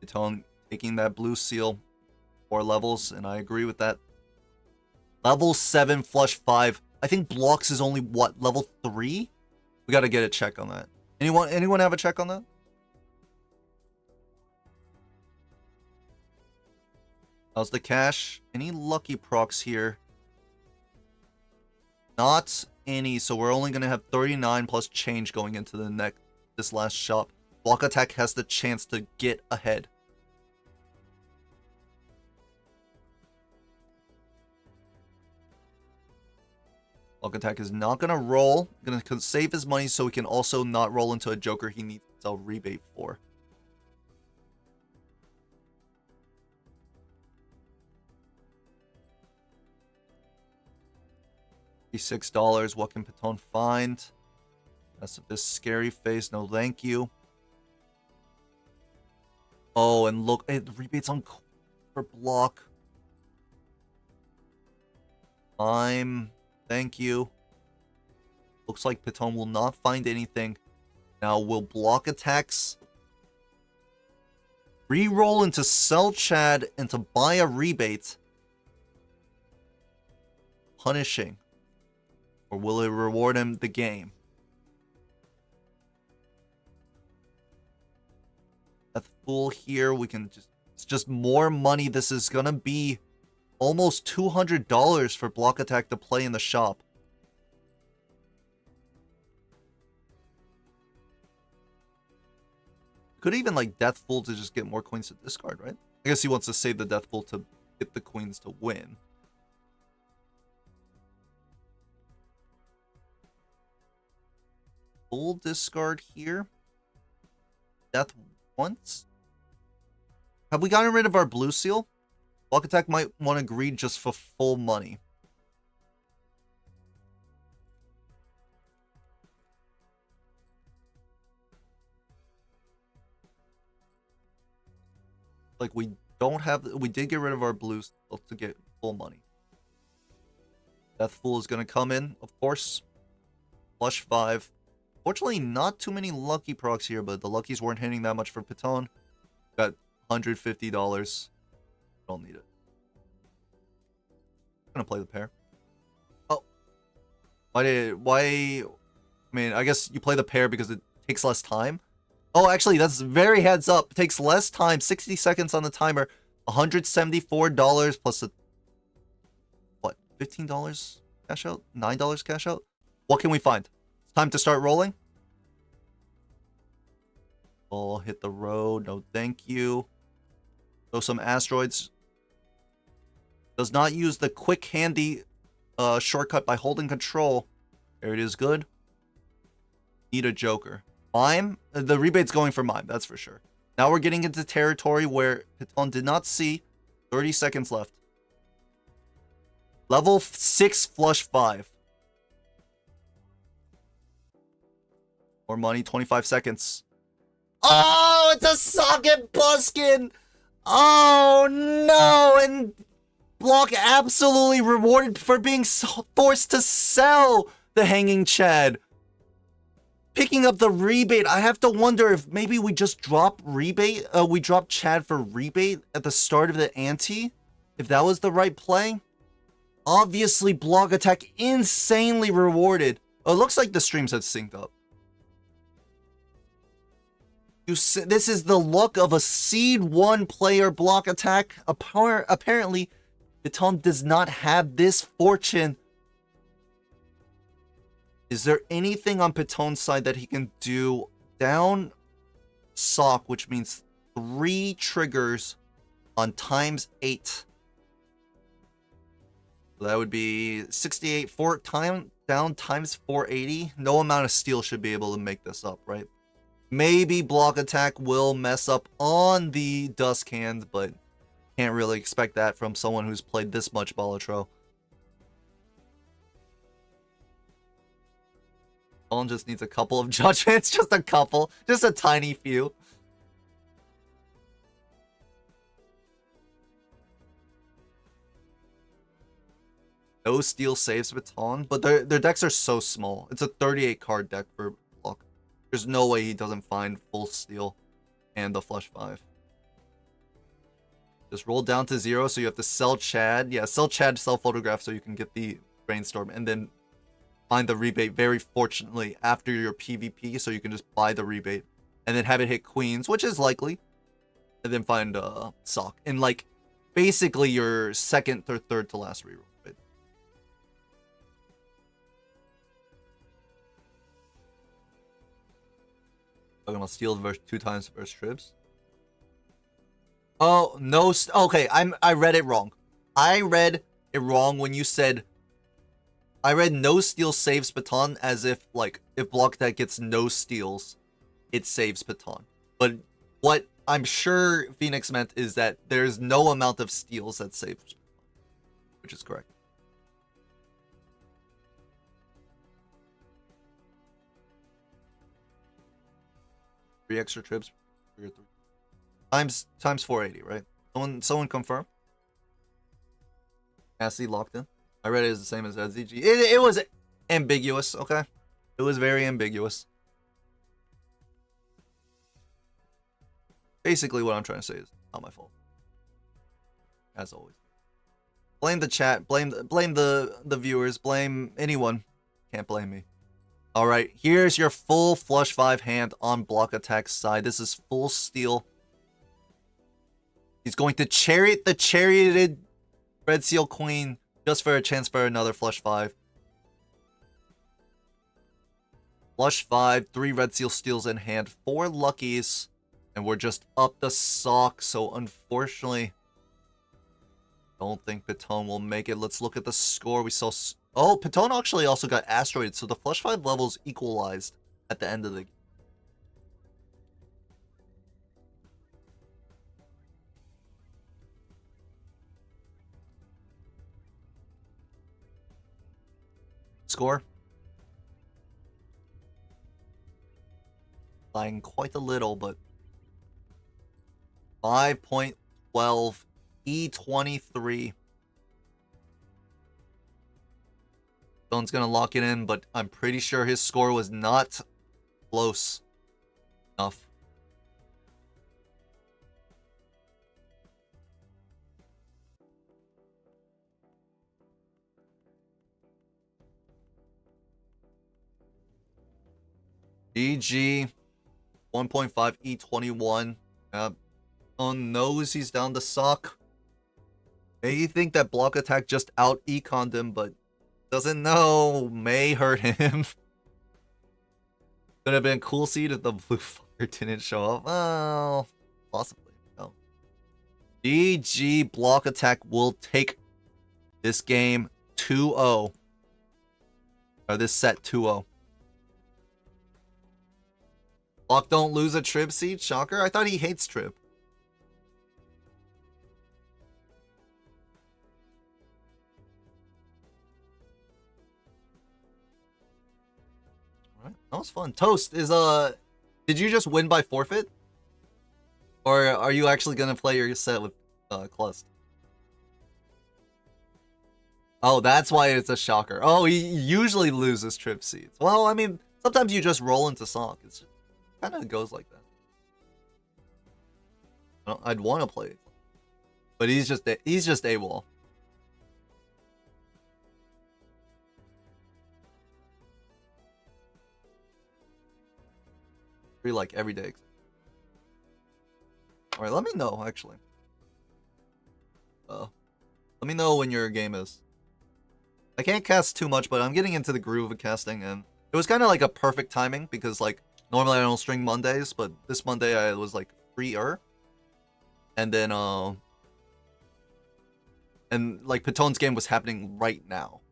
Piton taking that blue seal 4 levels, and I agree with that. Level 7 flush 5. I think blocks is only what, level 3? We gotta get a check on that. Anyone have a check on that? How's the cash? Any lucky procs here? Not any, so we're only gonna have 39 plus change going into this last shop. BlockAttack has the chance to get ahead. BlockAttack is not gonna roll. Gonna save his money so he can also not roll into a joker he needs to sell rebate for. $6. What can Piton find? That's this scary face. No, thank you. Oh, and look, the rebates on for block. Thank you. Looks like Piton will not find anything. Now, will BlockAttacks re-roll into sell Chad and to buy a rebate? Punishing. Or will it reward him the game? Death Fool here, we can just... It's just more money. This is gonna be almost $200 for BlockAttack to play in the shop. Could even, like, Death Fool to just get more coins to discard, right? I guess he wants to save the Death Fool to get the queens to win. Full discard here. Death once. Have we gotten rid of our blue seal? BlockAttack might want to greed just for full money. Like, we don't have... We did get rid of our blue seal to get full money. Death Fool is going to come in, of course. Flush 5. Fortunately, not too many lucky procs here, but the luckies weren't hitting that much for Piton. Got $150. Don't need it. I'm gonna play the pair. Oh. Why? I mean, I guess you play the pair because it takes less time. Oh, actually, that's very heads up. It takes less time. 60 seconds on the timer. $174 plus a... What? $15 cash out? $9 cash out? What can we find? It's time to start rolling. Oh, hit the road. No, thank you. Throw some asteroids. Does not use the quick handy shortcut by holding control. There it is. Good. Need a joker. Mime. The rebate's going for mime. That's for sure. Now we're getting into territory where Piton did not see. 30 seconds left. Level 6 flush 5. More money. 25 seconds. Oh, it's a socket buskin. Oh, no. And Block absolutely rewarded for being forced to sell the Hanging Chad. Picking up the rebate. I have to wonder if maybe we just drop rebate. We dropped Chad for rebate at the start of the ante. If that was the right play. Obviously, BlockAttack insanely rewarded. Oh, it looks like the streams have synced up. This is the look of a Seed 1 player BlockAttack. Apparently, Piton does not have this fortune. Is there anything on Piton's side that he can do? Down sock, which means 3 triggers on times 8. So that would be 68 4 down times 480. No amount of steel should be able to make this up, right? Maybe BlockAttack will mess up on the Dusk Hand, but can't really expect that from someone who's played this much Balatro. Owen just needs a couple of judgments, just a couple, just a tiny few. No steel saves Piton, but their decks are so small. It's a 38 card deck for Block. There's no way he doesn't find full steel and the flush 5. Just roll down to 0, so you have to sell Chad. Yeah, sell Chad, sell Photograph, so you can get the Brainstorm, and then find the rebate very fortunately after your PvP, so you can just buy the rebate, and then have it hit Queens, which is likely, and then find Sock. And like, basically your second or third to last reroll, right? Talking about steal versus 2 times versus Tribs. Oh, no. Okay, I read it wrong. I read it wrong when you said... I read no steal saves Piton as if, like, if BlockAttack gets no steals, it saves Piton. But what I'm sure Phoenix meant is that there's no amount of steals that saves Piton, which is correct. Three extra trips. Times 480, right? Someone confirm. Castzy locked in. I read it as the same as ZG. It was ambiguous, okay? It was very ambiguous. Basically, what I'm trying to say is not my fault. As always. Blame the chat. Blame the viewers. Blame anyone. Can't blame me. Alright, here's your full flush 5 hand on BlockAttack's side. This is full steel. He's going to chariot the charioted Red Seal Queen just for a chance for another flush 5. Flush 5, 3 Red Seal steals in hand, 4 luckies, and we're just up the sock, so unfortunately, don't think Piton will make it. Let's look at the score. We saw... Oh, Piton actually also got asteroided, so the flush 5 levels equalized at the end of the game. Score? Lying quite a little, but 5.12 E23. Stone's gonna lock it in, but I'm pretty sure his score was not close enough. GG 1.5 E21. Knows he's down the sock. May think that BlockAttack just out econned him, but doesn't know. May hurt him. Could have been cool seed if the blue fucker didn't show up. Well, possibly. No. GG BlockAttack will take this game 2-0. Or this set 2-0. Block don't lose a Trib seed? Shocker. I thought he hates Trib. Alright, that was fun. Toast is did you just win by forfeit? Or are you actually gonna play your set with Clust? Oh, that's why it's a shocker. Oh, he usually loses Trib seeds. Well, I mean, sometimes you just roll into Sock. It's just kind of goes like that. I'd want to play it, but he's just AWOL. Free like every day. All right, let me know actually. Let me know when your game is. I can't cast too much, but I'm getting into the groove of casting, and it was kind of like a perfect timing because like normally I don't string Mondays, but this Monday I was like freer. And then and like Piton's game was happening right now.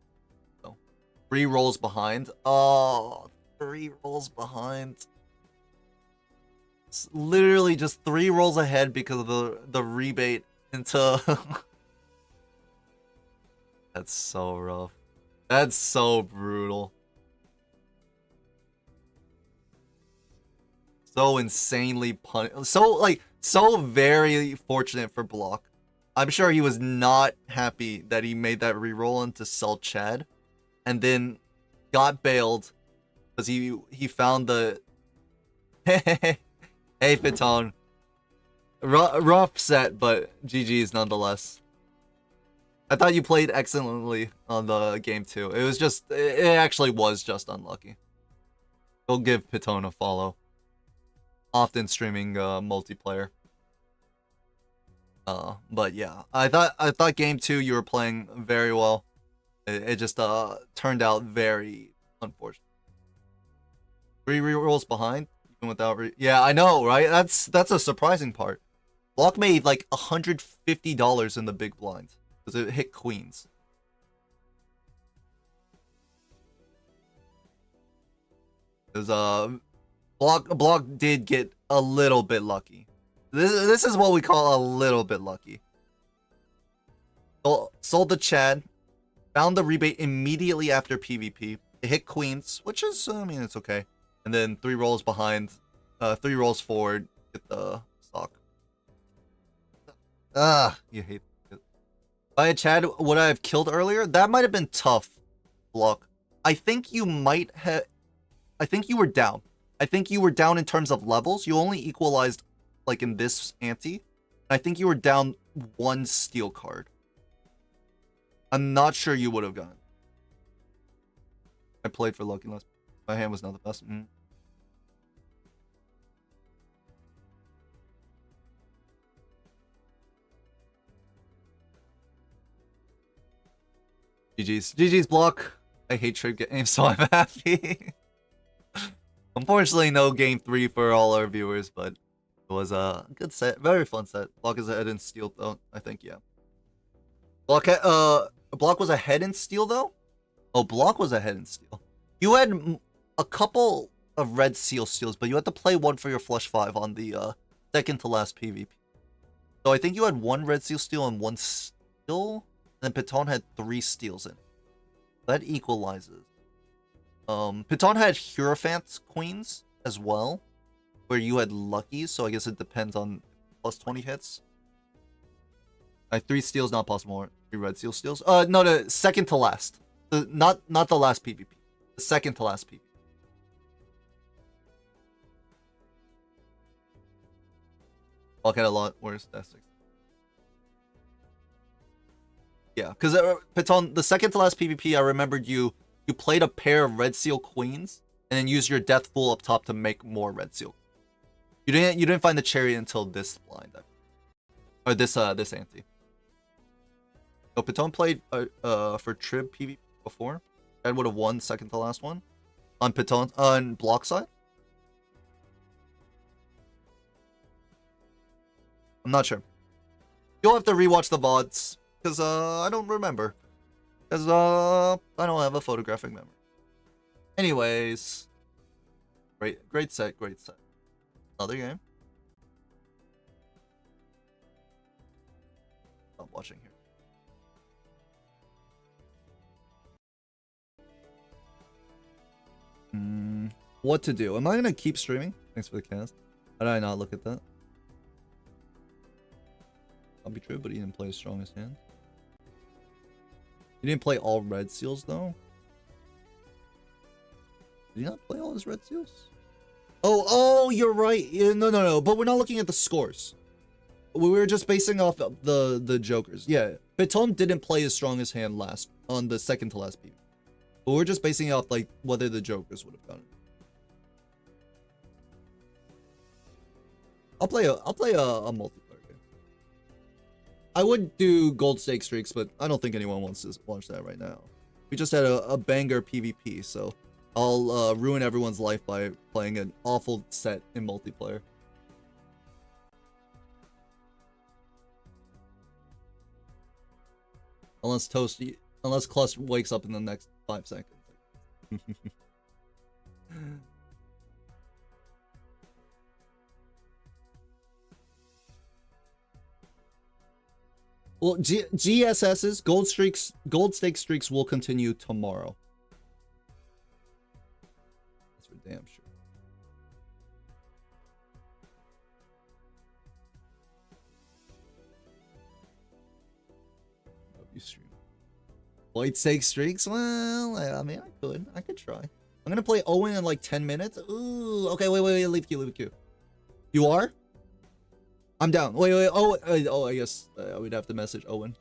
So 3 rolls behind. Oh, 3 rolls behind. It's literally just 3 rolls ahead because of the rebate into... That's so rough. That's so brutal. So insanely so very fortunate for Block. I'm sure he was not happy that he made that reroll into sell Chad, and then got bailed because he found the hey Piton. Rough set, but GG's nonetheless. I thought you played excellently on the game too. It actually was just unlucky. Go give Piton a follow. Often streaming multiplayer. But yeah, I thought game 2 you were playing very well. It just turned out very unfortunate. 3 rerolls behind, even without yeah, I know, right? That's a surprising part. Block made like $150 in the big blind because it hit queens. Because Block did get a little bit lucky. This is what we call a little bit lucky. Sold the Chad, found the rebate immediately after PvP. It hit queens, which is, I mean, it's okay. And then 3 rolls behind, 3 rolls forward, get the stock. You hate it. If I had Chad, would I have killed earlier? That might have been tough, Block. I think you might have... I think you were down. I think you were down in terms of levels. You only equalized, like, in this ante. I think you were down 1 steel card. I'm not sure you would have gotten. I played for Lucky last. My hand was not the best. GG's Block. I hate trade games, so I'm happy. Unfortunately, no game 3 for all our viewers, but it was a good set, very fun set. Block is ahead in steel, though. I think, yeah. Block was ahead in steel, though. Oh, Block was ahead in steel. You had a couple of red seal steals, but you had to play 1 for your flush 5 on the second to last PvP. So I think you had 1 red seal steal and 1 steel, and then Piton had 3 steals in. That equalizes. Piton had Hierophant queens as well, where you had luckies, so I guess it depends on plus 20 hits. 3 steals not possible. 3 red seal steals. No, the second to last. Not the last PvP. The second to last PvP. Block had a lot worse. That's 6. Yeah, because Piton, the second to last PvP, I remembered you played a pair of red seal queens and then used your death pool up top to make more red seal. You didn't find the cherry until this blind, or this ante. So Piton played for Trib PvP before. Ed would have won second to last one on Piton on Block side. I'm not sure. You'll have to rewatch the VODs because I don't remember. Because I don't have a photographic memory. Anyways, great set. Another game. Stop watching here. What to do? Am I gonna keep streaming? Thanks for the cast. How did I not look at that? I'll be true, but he didn't play his strongest hand. He didn't play all red seals though. Did he not play all his red seals? Oh, you're right. Yeah, no. But we're not looking at the scores. We were just basing off of the jokers. Yeah, Piton didn't play his strongest hand last on the second to last PvP. But we're just basing off like whether the jokers would have done it. I'll play a multiplayer game. I would do gold stake streaks, but I don't think anyone wants to watch that right now. We just had a banger PvP, so I'll ruin everyone's life by playing an awful set in multiplayer. Unless Clutch wakes up in the next 5 seconds. Well, GSS's gold stake streaks will continue tomorrow. That's for damn sure. You stream white stake streaks? Well, I mean, I could try. I'm gonna play Owen in like 10 minutes. Ooh, okay, wait, leave queue. You are? I'm down. Wait. Oh, I guess we'd have to message Owen.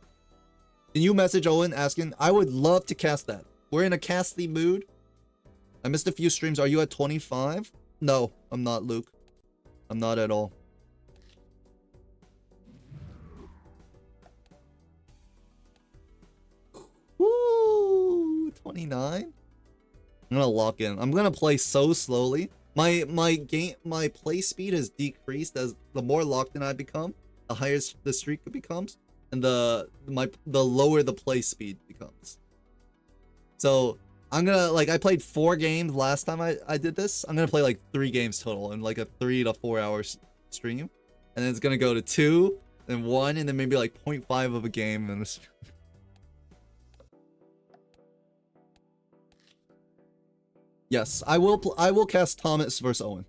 Can you message Owen asking? I would love to cast that. We're in a castly mood. I missed a few streams. Are you at 25? No, I'm not, Luke. I'm not at all. Woo! 29? I'm gonna lock in. I'm gonna play so slowly. My play speed has decreased as the more locked in I become, the higher the streak becomes, and the lower the play speed becomes. So I'm gonna, like, I played 4 games last time I did this. I'm gonna play like 3 games total in like a 3 to 4 hour stream, and then it's gonna go to 2, then 1, and then maybe like 0.5 of a game and yes, I will cast Thomas versus Owen.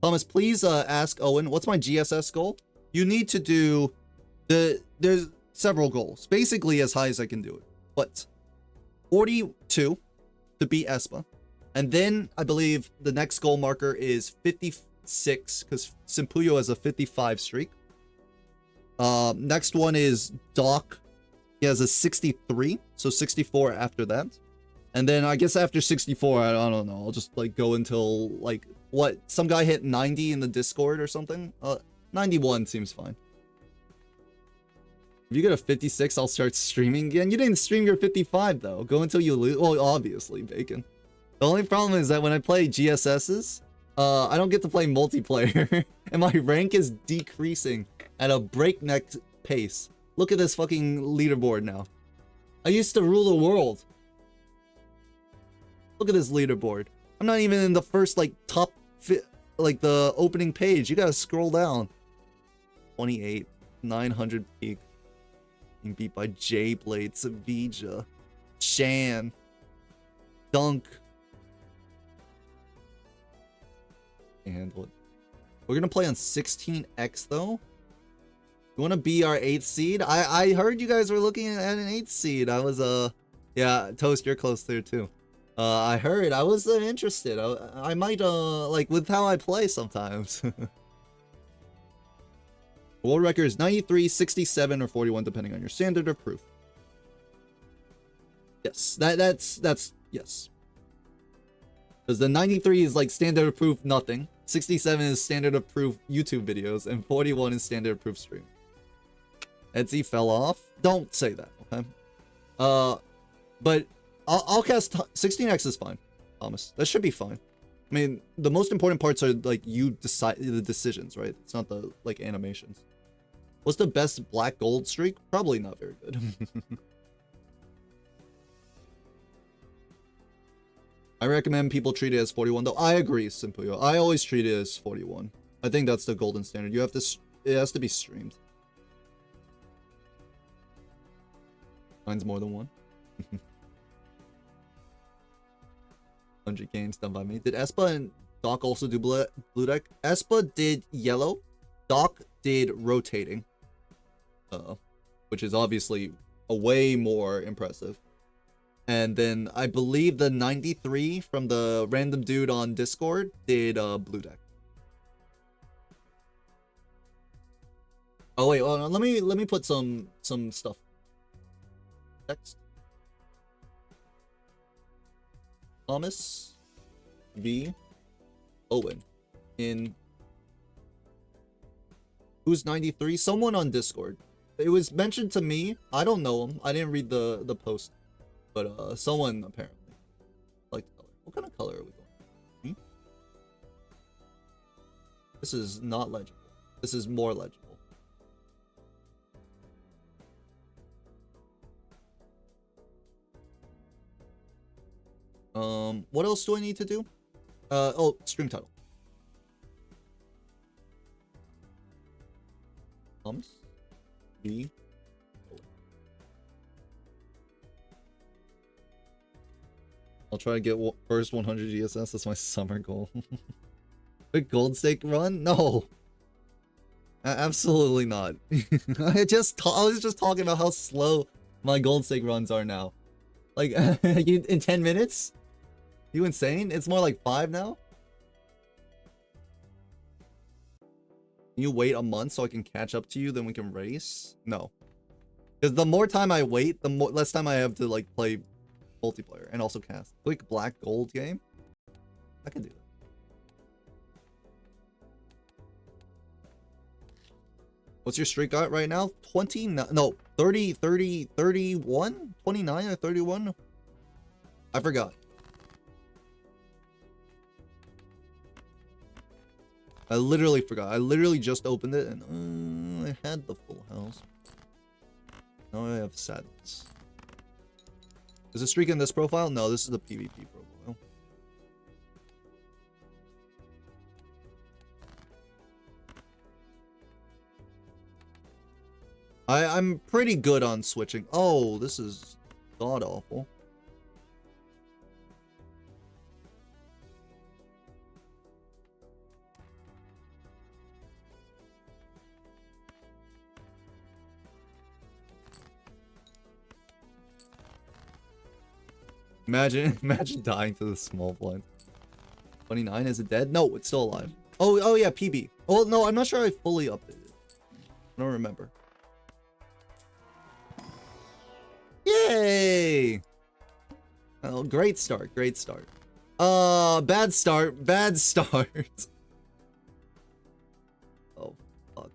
Thomas, please ask Owen, what's my GSS goal? You need to do there's several goals. Basically as high as I can do it. But 42 to beat Espa. And then I believe the next goal marker is 56 because Simpuyo has a 55 streak. Next one is Doc. He has a 63, so 64 after that. And then I guess after 64, I don't know. I'll just like go until like what? Some guy hit 90 in the Discord or something. 91 seems fine. If you get a 56, I'll start streaming again. You didn't stream your 55 though. Go until you lose. Well, obviously, Bacon. The only problem is that when I play GSSs, I don't get to play multiplayer, and my rank is decreasing at a breakneck pace. Look at this fucking leaderboard now. I used to rule the world. Look at this leaderboard. I'm not even in the first, like, top, like, the opening page. You gotta scroll down. 28, 900 peak. Being beat by J-Blade, Savija, Shan, Dunk. And what? We're gonna play on 16x, though. You wanna be our 8th seed? I heard you guys were looking at an 8th seed. I was, yeah, Toast, you're close there, too. I heard. I was interested. I might, like, with how I play sometimes. World record is 93, 67, or 41, depending on your standard of proof. Yes, that's, yes. Because the 93 is, like, standard of proof nothing. 67 is standard of proof YouTube videos, and 41 is standard of proof stream. Etsy fell off? Don't say that, okay? But I'll cast 16x is fine, Thomas. That should be fine. I mean, the most important parts are like you decide the decisions, right? It's not the like animations. What's the best black gold streak? Probably not very good. I recommend people treat it as 41 though. I agree, Simpuyo. I always treat it as 41. I think that's the golden standard. You have to, it has to be streamed. Mine's more than one. 100 games done by me. Did Espa and Doc also do blue deck? Espa did yellow. Doc did rotating. Which is obviously a way more impressive. And then I believe the 93 from the random dude on Discord did blue deck. Oh wait, let me put some stuff. Text. Thomas v. Owen in who's 93? Someone on Discord. It was mentioned to me. I don't know him. I didn't read the post, but someone apparently liked the color. What kind of color are we going? This is not legible. This is more legible. What else do I need to do? Oh, stream title. I'll try to get first 100 GSS. That's my summer goal. Big gold stake run? No. Absolutely not. I was just talking about how slow my gold stake runs are now. Like, in 10 minutes? You insane? It's more like 5 now? Can you wait a month so I can catch up to you, then we can race? No. Because the more time I wait, the less time I have to, like, play multiplayer and also cast. Quick black gold game? I can do that. What's your streak got right now? 29, no, 30, 30, 31? 29 or 31? I forgot. I literally forgot. I literally just opened it and I had the full house. Now I have sadness. Is it streak in this profile? No, this is the PvP profile. I'm pretty good on switching. Oh, this is god awful. Imagine dying to the small blind. 29, is it dead? No, it's still alive. Oh yeah, PB. Oh no, I'm not sure I fully updated. I don't remember. Yay! Oh, great start, great start. Bad start, bad start. Oh, fuck.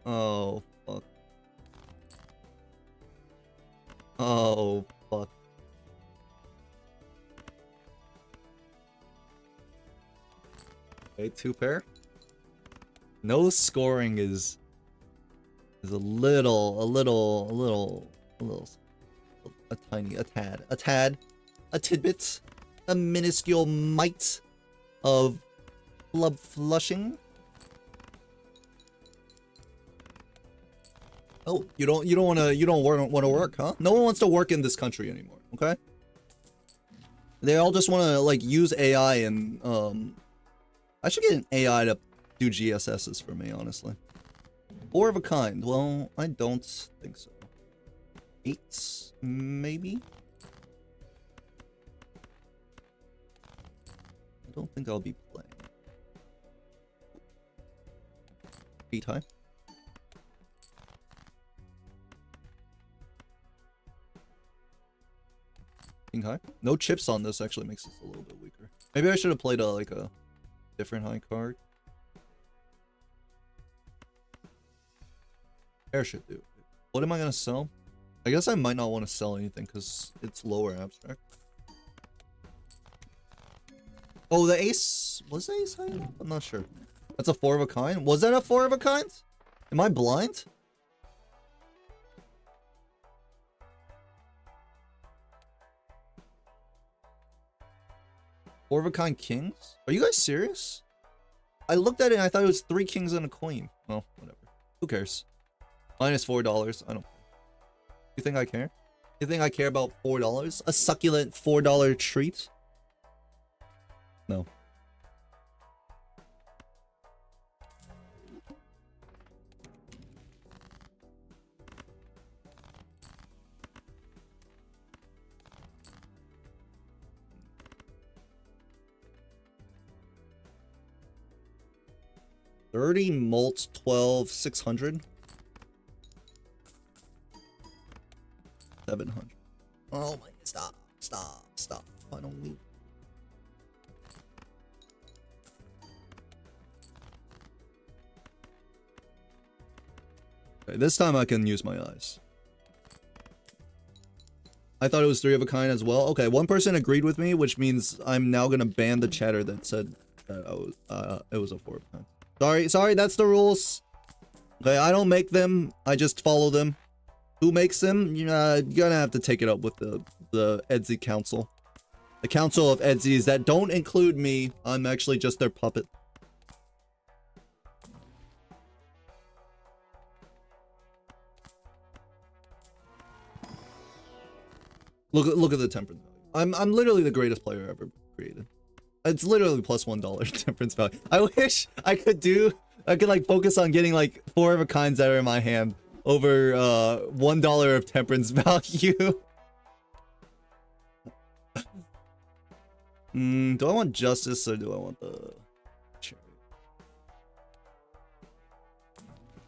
Oh, fuck. Oh, fuck. Okay, 2 pair. No scoring is a a tidbit, a minuscule mite of club flushing. Oh, you don't want to work, huh? No one wants to work in this country anymore, okay? They all just want to like use AI and I should get an AI to do GSSs for me, honestly. 4 of a kind. Well, I don't think so. 8, maybe? I don't think I'll be playing. 8 high. King high. No chips on this actually makes this a little bit weaker. Maybe I should have played like a different high card. Air should do. What am I gonna sell? I guess I might not want to sell anything because it's lower abstract. Oh, the ace was the ace high? I'm not sure. That's a 4 of a kind. Was that a 4 of a kind? Am I blind? Four of a kind kings? Are you guys serious? I looked at it and I thought it was 3 kings and a queen. Well, whatever. Who cares? Minus $4. I don't. You think I care? You think I care about $4? A succulent $4 treat? No. $30 mult 12 600. 700. Oh my, stop. I don't need. Okay, this time I can use my eyes. I thought it was 3 of a kind as well. Okay, one person agreed with me, which means I'm now gonna ban the chatter that said that it was a 4 of a kind. Sorry, that's the rules. Okay, I don't make them. I just follow them. Who makes them? You're gonna have to take it up with the the Edsy Council. The Council of Edsies that don't include me. I'm actually just their puppet. Look at the temperance value. I'm literally the greatest player ever created. It's literally plus $1 temperance value. I wish I could like focus on getting like 4 of a kinds that are in my hand over $1 of temperance value. Do I want justice or do I want the chariot?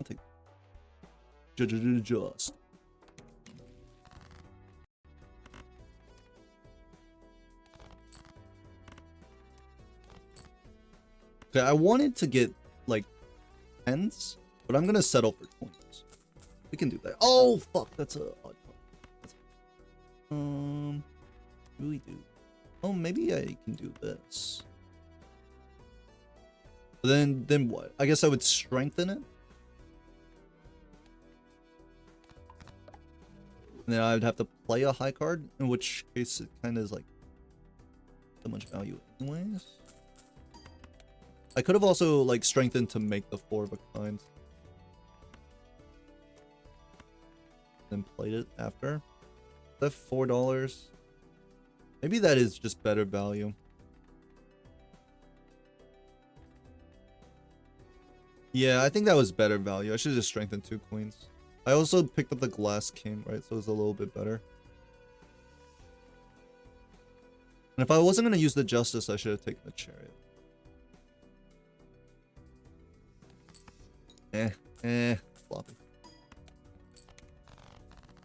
I'll take just. Okay, I wanted to get like 10s, but I'm gonna settle for 20s. We can do that. Oh fuck, that's a odd one. What do we do? Oh, maybe I can do this. But then what? I guess I would strengthen it. And then I would have to play a high card, in which case it kind of is like so much value anyways. I could have also like strengthened to make the 4 of a kind. Then played it after. That's $4. Maybe that is just better value. Yeah, I think that was better value. I should have just strengthened 2 queens. I also picked up the glass king, right? So it's a little bit better. And if I wasn't going to use the justice, I should have taken the chariot. Floppy.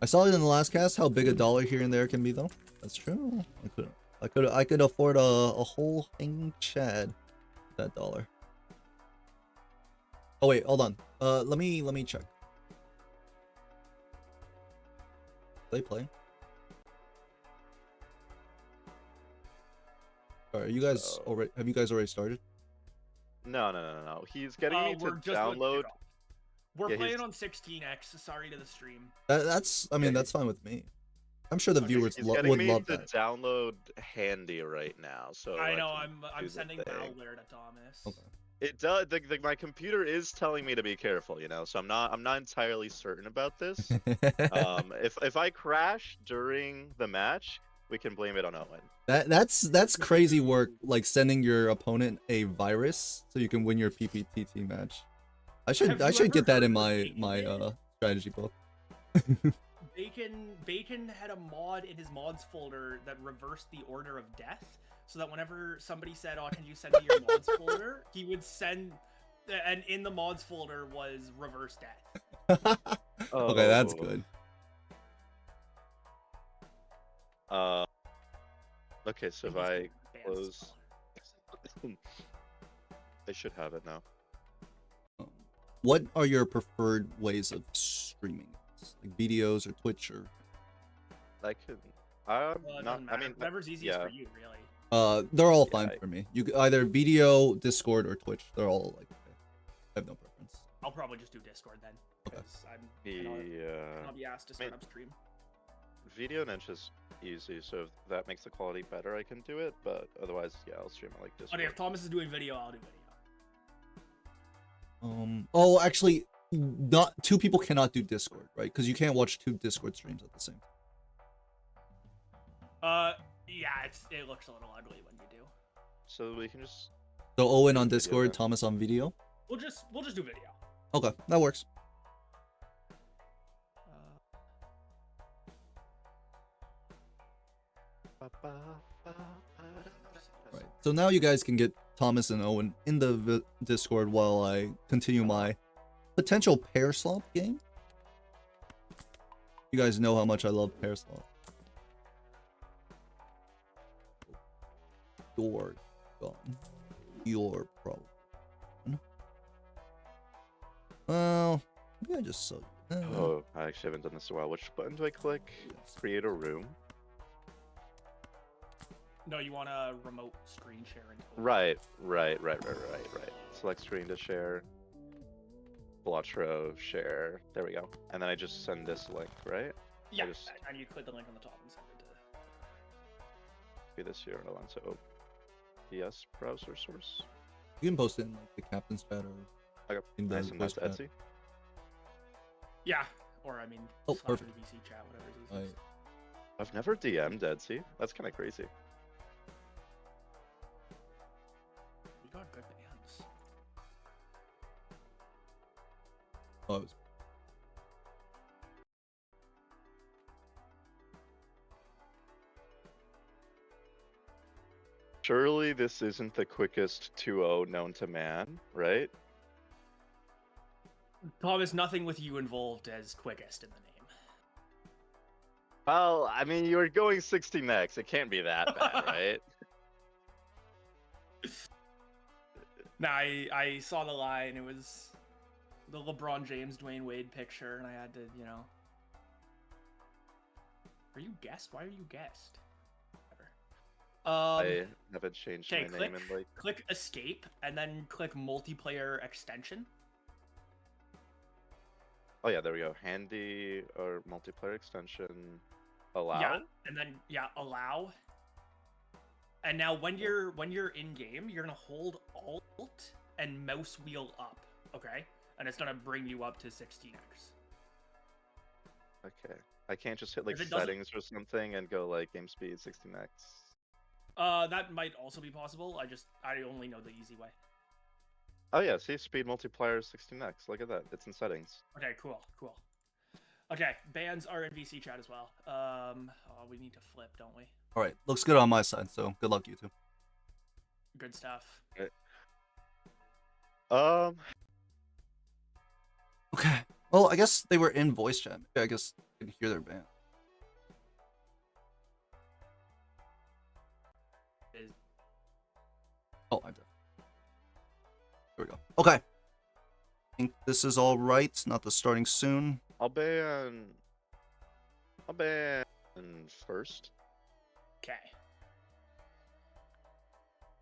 I saw it in the last cast how big a dollar here and there can be though. That's true. I could afford a whole hanging chad with that dollar. Oh wait, hold on. Let me check. Play. Alright, you guys already have you guys already started? No. He's getting me to download. We're playing on 16x. Sorry to the stream. That's I mean that's fine with me. I'm sure the viewers would love that. He's getting me to download Handy right now, so I know I'm sending malware to Thomas. Okay. It does. My computer is telling me to be careful, you know. So I'm not entirely certain about this. If I crash during the match, we can blame it on Owen. That's crazy work. Like sending your opponent a virus so you can win your pptt match. I should get that in my strategy book. Bacon had a mod in his mods folder that reversed the order of death, so that whenever somebody said, "Oh, can you send me your mods folder?" he would send, and in the mods folder was reverse death. Okay, that's good. Okay, so if I close, I should have it now. What are your preferred ways of streaming? Like videos or Twitch or? I could. I mean, whatever's easiest for you, really. They're all fine for me. You either video, Discord, or Twitch. They're all like. Okay. I have no preference. I'll probably just do Discord then, because I'll be asked to start up stream. Video and it's just easy, so if that makes the quality better, I can do it. But otherwise, yeah, I'll stream it like Discord. But if Thomas is doing video, I'll do video. Oh, actually, not 2 people cannot do Discord, right? Because you can't watch 2 Discord streams at the same time. Yeah, it looks a little ugly when you do. So we can just. So Owen on Discord, Thomas on video. We'll just do video. Okay, that works. Right. So now you guys can get Thomas and Owen in the Discord while I continue my potential pair slop game. You guys know how much I love pair slop. You're gone. You're problem. Well, maybe I just saw you. Oh, I actually haven't done this in a while. Which button do I click? Create a room. No, you want a remote screen sharing. Right. Select screen to share. Balatro share. There we go. And then I just send this link, right? Yeah, and you click the link on the top and send it to Be this year onto OBS browser source. You can post it in like the captain's chat or Okay. in the Nice and voice that's chat. Etsy. Yeah, or I mean, Oh, slash perfect. the VC chat, whatever is Alright. easiest. I've never DM'd Etsy. That's kind of crazy. We got good bands. Oh, it was... Surely this isn't the quickest 2-0 known to man, right? Thomas, nothing with you involved as quickest in the name. Well, I mean, you were going 60 next. It can't be that bad, right? Nah, I saw the line. It was the LeBron James, Dwayne Wade picture, and I had to, you know. Are you guest? Why are you guest? Whatever. I haven't changed my Okay, name in like. click escape, and then click multiplayer extension. Oh yeah, there we go. Handy or multiplayer extension. Allow. Yeah, and then allow. And now when you're in game, you're gonna hold Alt and mouse wheel up, okay? And it's gonna bring you up to 16x. Okay. I can't just hit like If it doesn't- settings or something and go like game speed 16x. That might also be possible. I only know the easy way. Oh yeah, see, speed multiplier 16x. Look at that. It's in settings. Okay, cool. Okay, bands are in VC chat as well. Oh, we need to flip, don't we? Alright, looks good on my side, so good luck, you two. Good stuff. Okay. Well, I guess they were in voice chat. Maybe I guess you can hear their band. Oh, I did. Here we go. Okay. I think this is all right. Not the starting soon. I'll ban first. Okay.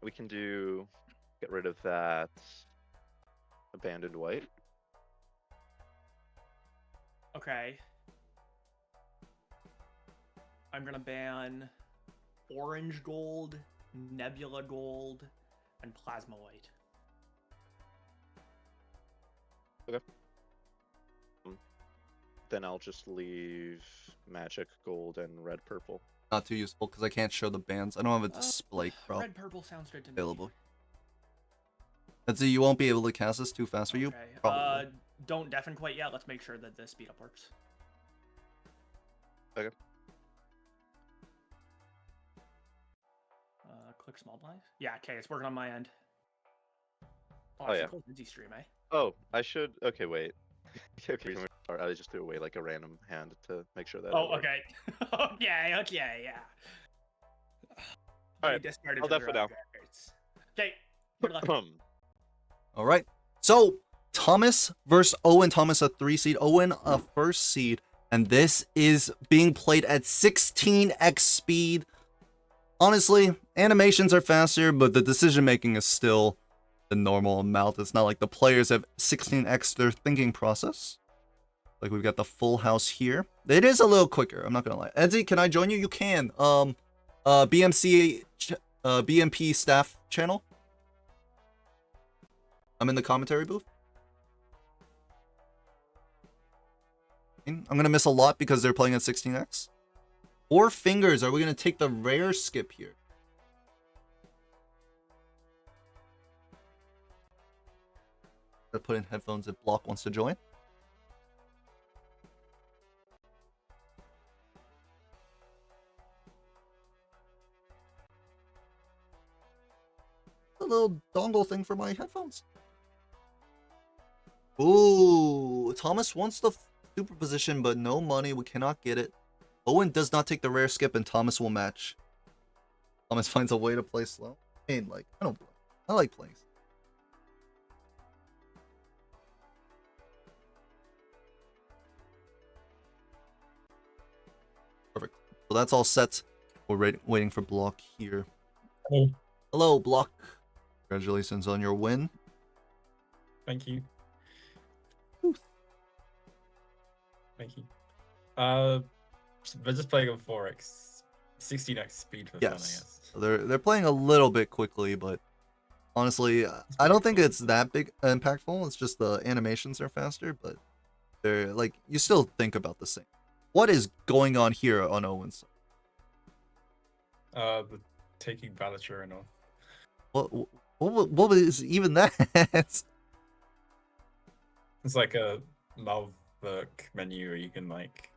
We can get rid of that abandoned white. Okay. I'm gonna ban orange gold, nebula gold, and plasma white. Then I'll just leave magic gold and red purple. Not too useful because I can't show the bands. I don't have a display crop Red purple sounds good to me. available. Castzy, you won't be able to cast this too fast for you. Okay. Probably. Don't deafen quite yet. Let's make sure that the speed up works. Okay. Click small blinds. Yeah. Okay, it's working on my end. Oh, yeah. Cool Lindsay stream, eh? Oh, I should. Okay, wait. Okay, I just threw away like a random hand to make sure that. Oh, okay. okay, yeah. All right, I'll def it now. Okay. Good luck. All right. So Thomas versus Owen. Thomas a 3 seed. Owen a 1st seed. And this is being played at 16x speed. Honestly, animations are faster, but the decision making is still the normal amount. It's not like the players have 16x their thinking process. Like we've got the full house here. It is a little quicker. I'm not gonna lie. Edsy, can I join you? You can. BMP staff channel. I'm in the commentary booth. I'm gonna miss a lot because they're playing at 16x. 4 fingers. Are we gonna take the rare skip here? I put in headphones if Block wants to join. A little dongle thing for my headphones. Ooh, Thomas wants the superposition, but no money. We cannot get it. Owen does not take the rare skip, and Thomas will match. Thomas finds a way to play slow. I mean, like, I like playing. Perfect. So that's all set. We're waiting for Block here. Hello. Hello, Block. Congratulations on your win. Thank you. Oof. Thank you. We're just playing on 4x. 16x speed for fun, I Yes. guess. They're playing a little bit quickly, but honestly, I don't think it's that big impactful. It's just the animations are faster, but they're like you still think about the same. What is going on here on Owen's side? The taking Balatro and off. What is even that? It's like a Malwork menu where you can like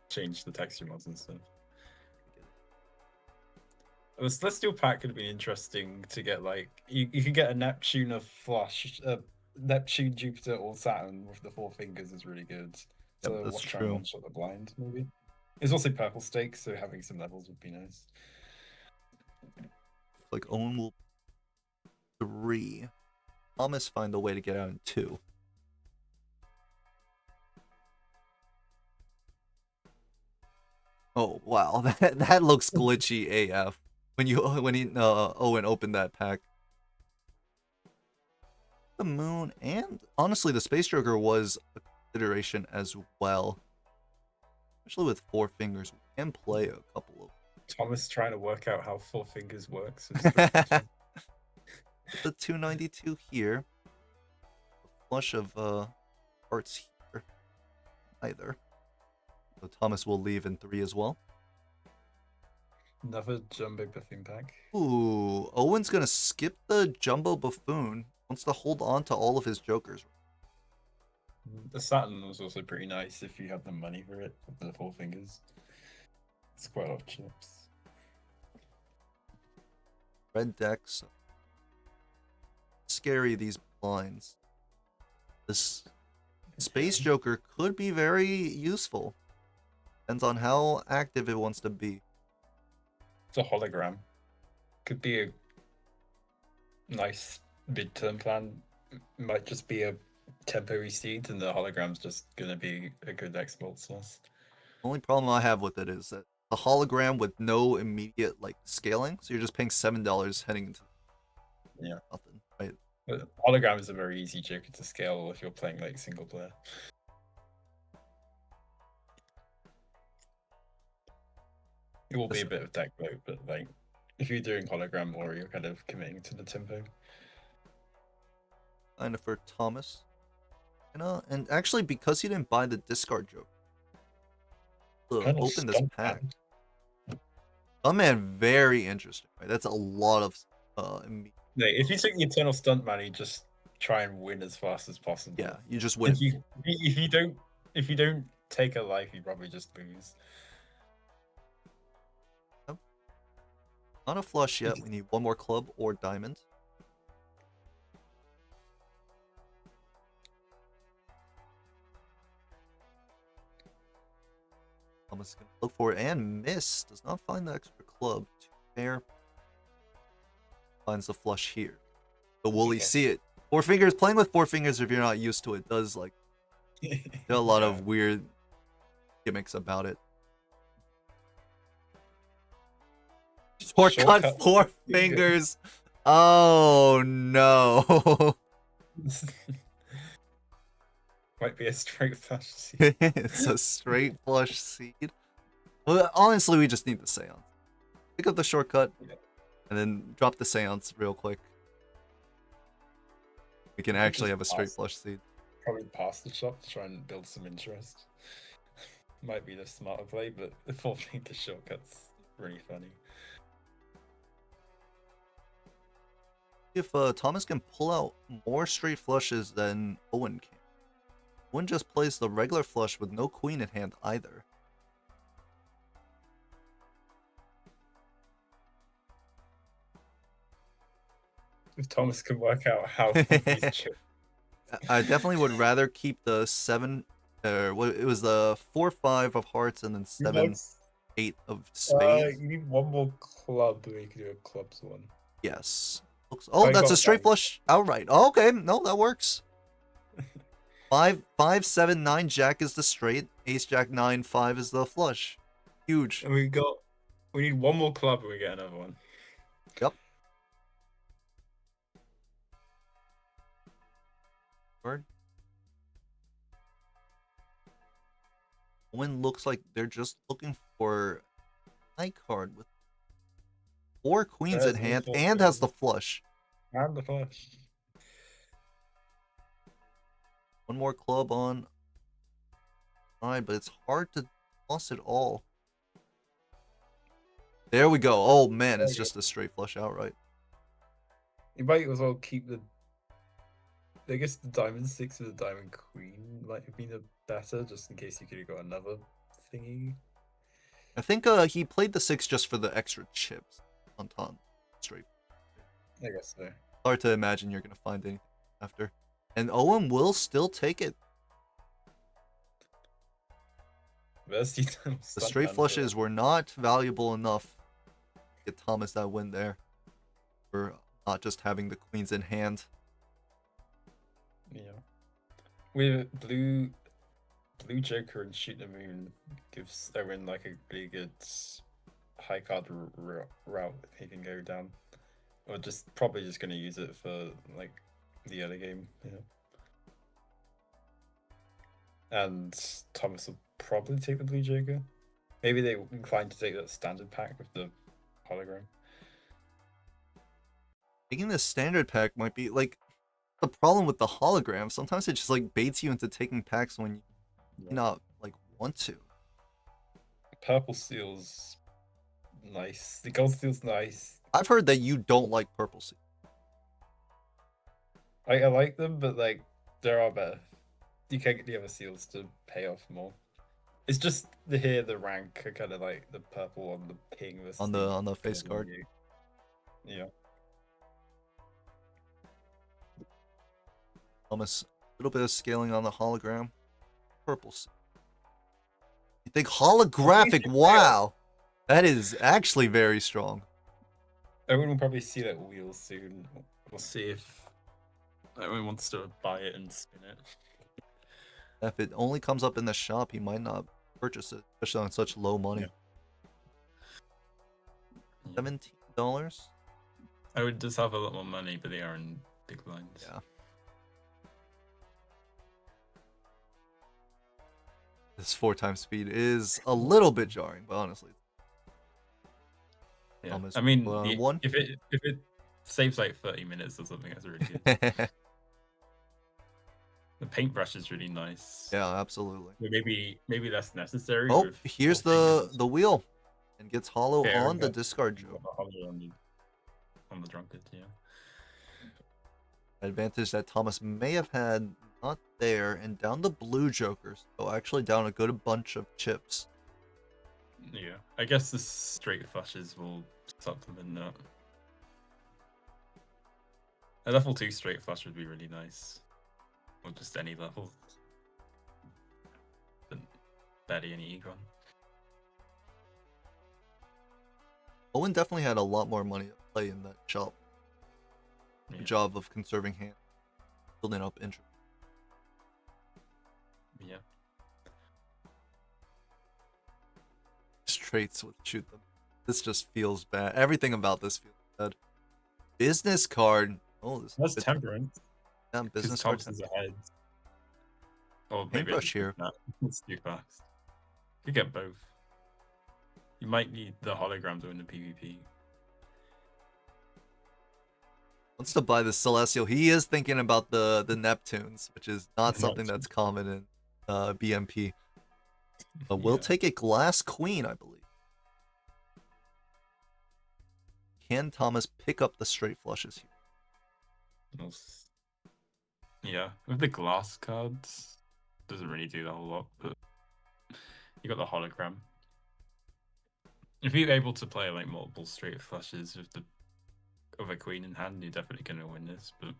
change the texture mods and stuff. The Celestial pack could be interesting to get. Like you could get a Neptune, a Flush, Neptune, Jupiter, or Saturn with the 4 fingers is really good. So Yep, that's try and true. one-shot the blind maybe. There's also purple stakes, so having some levels would be nice. Like Owen will 3. Thomas find a way to get out in 2. Oh wow, that looks glitchy AF when Owen opened that pack. The moon and honestly the Space Joker was a consideration as well, especially with 4 fingers. We can play a couple Thomas trying to work out how 4 fingers works. of the 292 here. A flush of hearts here either. So Thomas will leave in 3 as well. Another Jumbo Buffoon pack. Ooh, Owen's gonna skip the Jumbo Buffoon. Wants to hold on to all of his Jokers. The Saturn was also pretty nice if you have the money for it, with the 4 fingers. It's quite a lot of chips. Red decks. Scary, these blinds. This Space Joker could be very useful. Depends on how active it wants to be. It's a hologram. Could be a nice midterm plan. Might just be a temporary seed, and the hologram's just gonna be a good export source. Only problem I have with it is that the hologram with no immediate like scaling, so you're just paying $7 heading into nothing, right? But hologram is a very easy joker to scale if you're playing like single player. It will be a bit of deck load, but like if you're doing hologram or you're kind of committing to the tempo. Kind of for Thomas. And actually because he didn't buy the discard joke. Open this pack. Oh man, very interesting. Right? That's a lot of if you take the Eternal Stunt Man, you just try and win as fast as possible. Yeah, you just win. If you don't take a life, you probably just lose. Not a flush yet. We need one more club or diamond. Thomas is gonna look for it and miss. Does not find the extra club. 2 pair. Finds the flush here. The Woolly see it. 4 fingers. Playing with 4 fingers, if you're not used to it, does like there are a lot of weird gimmicks about it. Shortcut 4 fingers. Oh no. Might be a straight flush seed. It's a straight flush seed. Well, honestly, we just need the seance. Pick up the shortcut and then drop the seance real quick. We can actually have a straight flush seed. Probably pass the shop to try and build some interest. Might be the smarter play, but the 4 finger shortcut's really funny. If Thomas can pull out more straight flushes than Owen can. Owen just plays the regular flush with no queen in hand either. If Thomas can work out how I definitely would rather keep the 7 it was the 4-5 of hearts and then 7-8 of spades. You need one more club where you can do a clubs one. Yes. Oh, that's a straight flush outright. Oh, okay, no, that works. 5, 7, 9 jack is the straight. Ace jack 9, 5 is the flush. Huge. And we need one more club and we get another one. Yep. Word. Owen looks like they're just looking for high card with 4 queens There's in the hand four and has the queens. flush. And the flush. One more club on side, but it's hard to toss it all. There we go. Oh man, it's just a straight flush outright. You might as well keep the. I guess the diamond 6 with the diamond queen might have been a better, just in case you could have got another thingy. I think he played the 6 just for the extra chips on top. Straight. I guess so. Hard to imagine you're gonna find anything after. And Owen will still take it. The straight flushes were not valuable enough to get Thomas that win there. For not just having the queens in hand. Yeah. With blue Joker and Shoot the Moon gives Owen like a really good high card route he can go down. Or just probably just gonna use it for like the early game, And Thomas will probably take the blue Joker. Maybe they inclined to take that standard pack with the hologram. Taking the standard pack might be like the problem with the hologram. Sometimes it just like baits you into taking packs when you not like want to. Purple Seal's nice. The gold Seal's nice. I've heard that you don't like purple seal. I like them, but like there are better. You can get the other seals to pay off more. It's just the rank are kind of like the purple on the ping versus on the face card. Yeah. Thomas, a little bit of scaling on the hologram. Purple seal. You think holographic? Wow, that is actually very strong. Everyone will probably see that wheel soon. We'll see if everyone wants to buy it and spin it. If it only comes up in the shop, he might not purchase it, especially on such low money. Yeah. $17? I would just have a lot more money, but they are in big lines. Yeah. This 4x speed is a little bit jarring, but honestly. Yeah. Thomas I mean, one. if it saves like 30 minutes or something, that's really good. The paintbrush is really nice. Yeah, absolutely. Maybe that's necessary. Oh, here's the wheel, and gets hollow on the discard joke. On the drunkard, yeah. Advantage that Thomas may have had not there, and down the blue jokers. So actually down a good bunch of chips. Yeah, I guess the straight flushes will supplement that. A level 2 straight flush would be really nice. Or just any level. Barely any econ. Owen definitely had a lot more money to play in that shop. Yeah. Good job of conserving hand, building up interest. Yeah. Straights would shoot them. This just feels bad. Everything about this feels bad. Business card. Oh, this That's is temperance. yeah, business card. Thompson's ahead. Oh, maybe Paintbrush here. It's too fast. You get both. You might need the hologram to win the PvP. Wants to buy the Celestial. He is thinking about the Neptunes, which is not something that's common in BMP. But we'll take a glass queen, I believe. Can Thomas pick up the straight flushes here? Yeah, with the glass cards, doesn't really do that a lot, but you got the hologram. If you're able to play like multiple straight flushes with the other queen in hand, you're definitely going to win this. But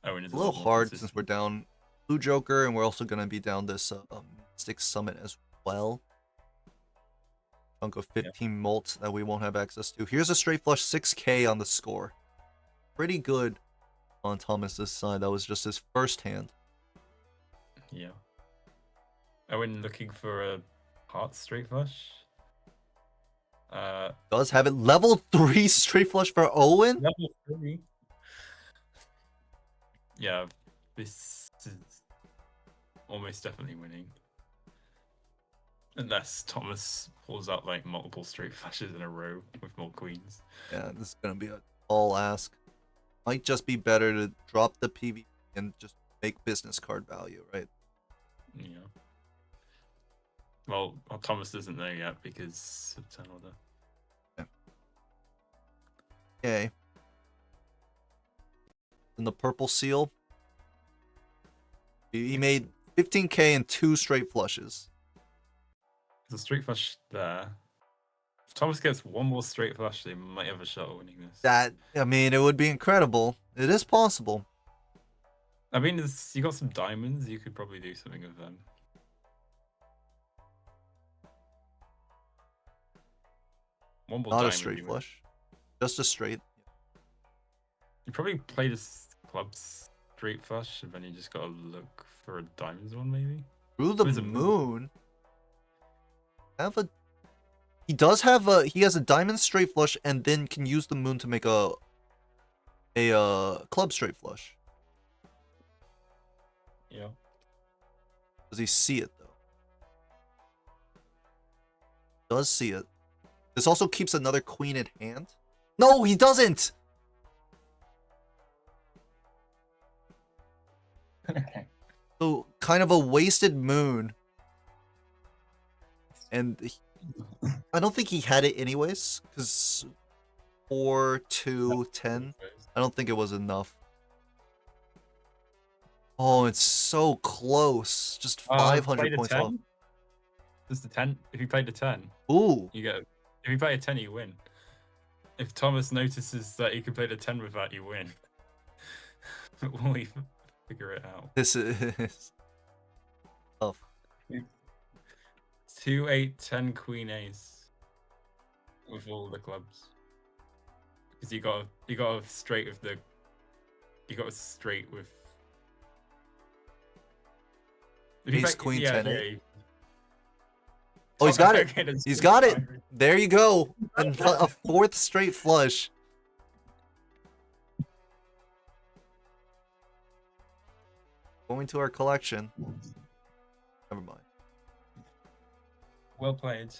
Owen is a little hard since we're down blue joker, and we're also going to be down this Mystic Summit as well. Chunk of 15 molt that we won't have access to. Here's a straight flush 6k on the score. Pretty good on Thomas's side. That was just his first hand. Yeah. Owen looking for a heart straight flush. Does have it. Level 3 straight flush for Owen? Level 3. Yeah, this is almost definitely winning. Unless Thomas pulls out like multiple straight flushes in a row with more queens. Yeah, this is gonna be a tall ask. Might just be better to drop the PvP and just make business card value, right? Yeah. Well, Thomas isn't there yet because of Turn Order. Okay. And the purple seal. He made 15k and 2 straight flushes. There's a straight flush there. If Thomas gets one more straight flush, they might have a shot at winning this. That, I mean, it would be incredible. It is possible. I mean, you got some diamonds. You could probably do something with them. One more Not diamond. a straight you flush. Just a straight. You probably play this club straight flush, and then you just gotta look for a diamonds one, maybe. Through the There's a moon. Have a. He does have a. He has a diamond straight flush, and then can use the moon to make a club straight flush. Yeah. Does he see it though? Does see it. This also keeps another queen in hand. No, he doesn't. So kind of a wasted moon. And I don't think he had it anyways, because 4, 2, 10. I don't think it was enough. Oh, it's so close. Just 500 points off. Just the 10. If you played the 10, Ooh. you get. If you play a 10, you win. If Thomas notices that you can play the 10 with that, you win. We'll figure it out. This is tough. 2, 8, 10, Queen Ace with all the clubs. Because you got a straight with the. You got a straight with. Ace, Queen, 10, yeah. 8. Oh, he's got it. Okay, He's got it. There you go. A 4th straight flush. Going to our collection. Never mind. Well played.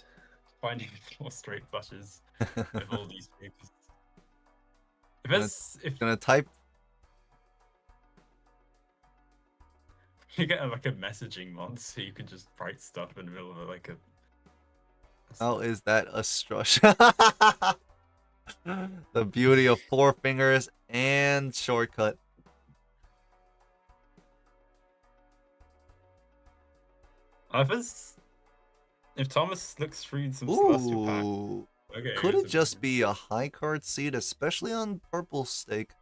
Finding 4 straight flushes with all these papers. If Gonna type. you get like a messaging mod, so you can just write stuff in the middle of like a. How is that a strush? The beauty of 4 fingers and shortcut. If Thomas looks through some celestial pack, Ooh. okay, Could it just be a high card seed, especially on purple stake?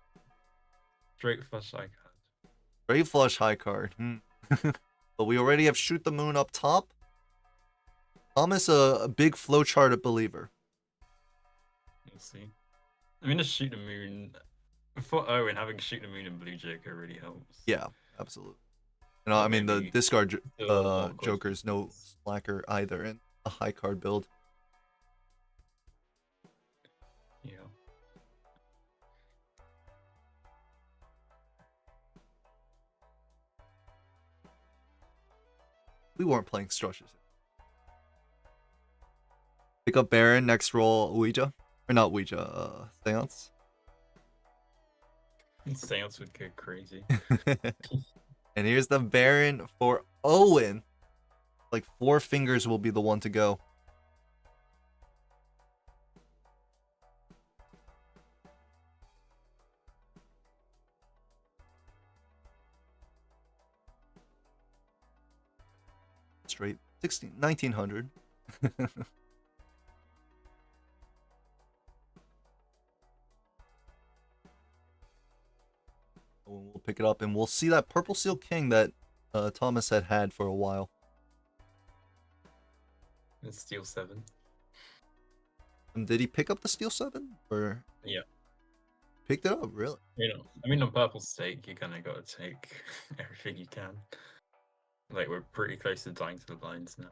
straight flush icon? Straight flush high card. But we already have shoot the moon up top. Thomas, a big flowchart believer. We'll see. I mean, just shoot the moon. For Owen, having shoot the moon and blue joker really helps. Yeah, absolutely. You know, I mean, the Maybe discard more joker is no slacker either in a high card build. Yeah. We weren't playing Strushes. Pick up Baron, next roll Ouija. Or not Ouija, Seance. Seance would go crazy. And here's the Baron for Owen. Like 4 fingers will be the one to go. Straight 1900. We'll pick it up and we'll see that purple seal king that Thomas had for a while. And Steel 7. And did he pick up the steel 7? Or Yeah. picked it up, really? You know, I mean, on purple stake, you kind of got to take everything you can. Like, we're pretty close to dying to the blinds now.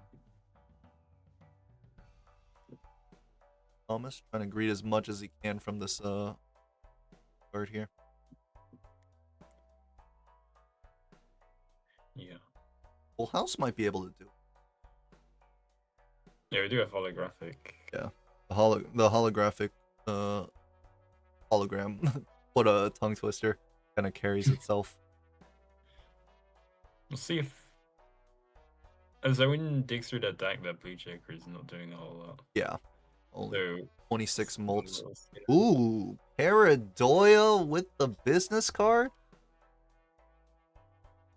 Thomas trying to greet as much as he can from this card here. Yeah. Full house might be able to do. Yeah, we do have holographic. Yeah, the holographic hologram. What a tongue twister! Kind of carries itself. We'll see if as Owen digs through that deck, that blue joker is not doing a whole lot. Yeah, only So 26 molts. we'll see. Ooh, Paradoya with the business card.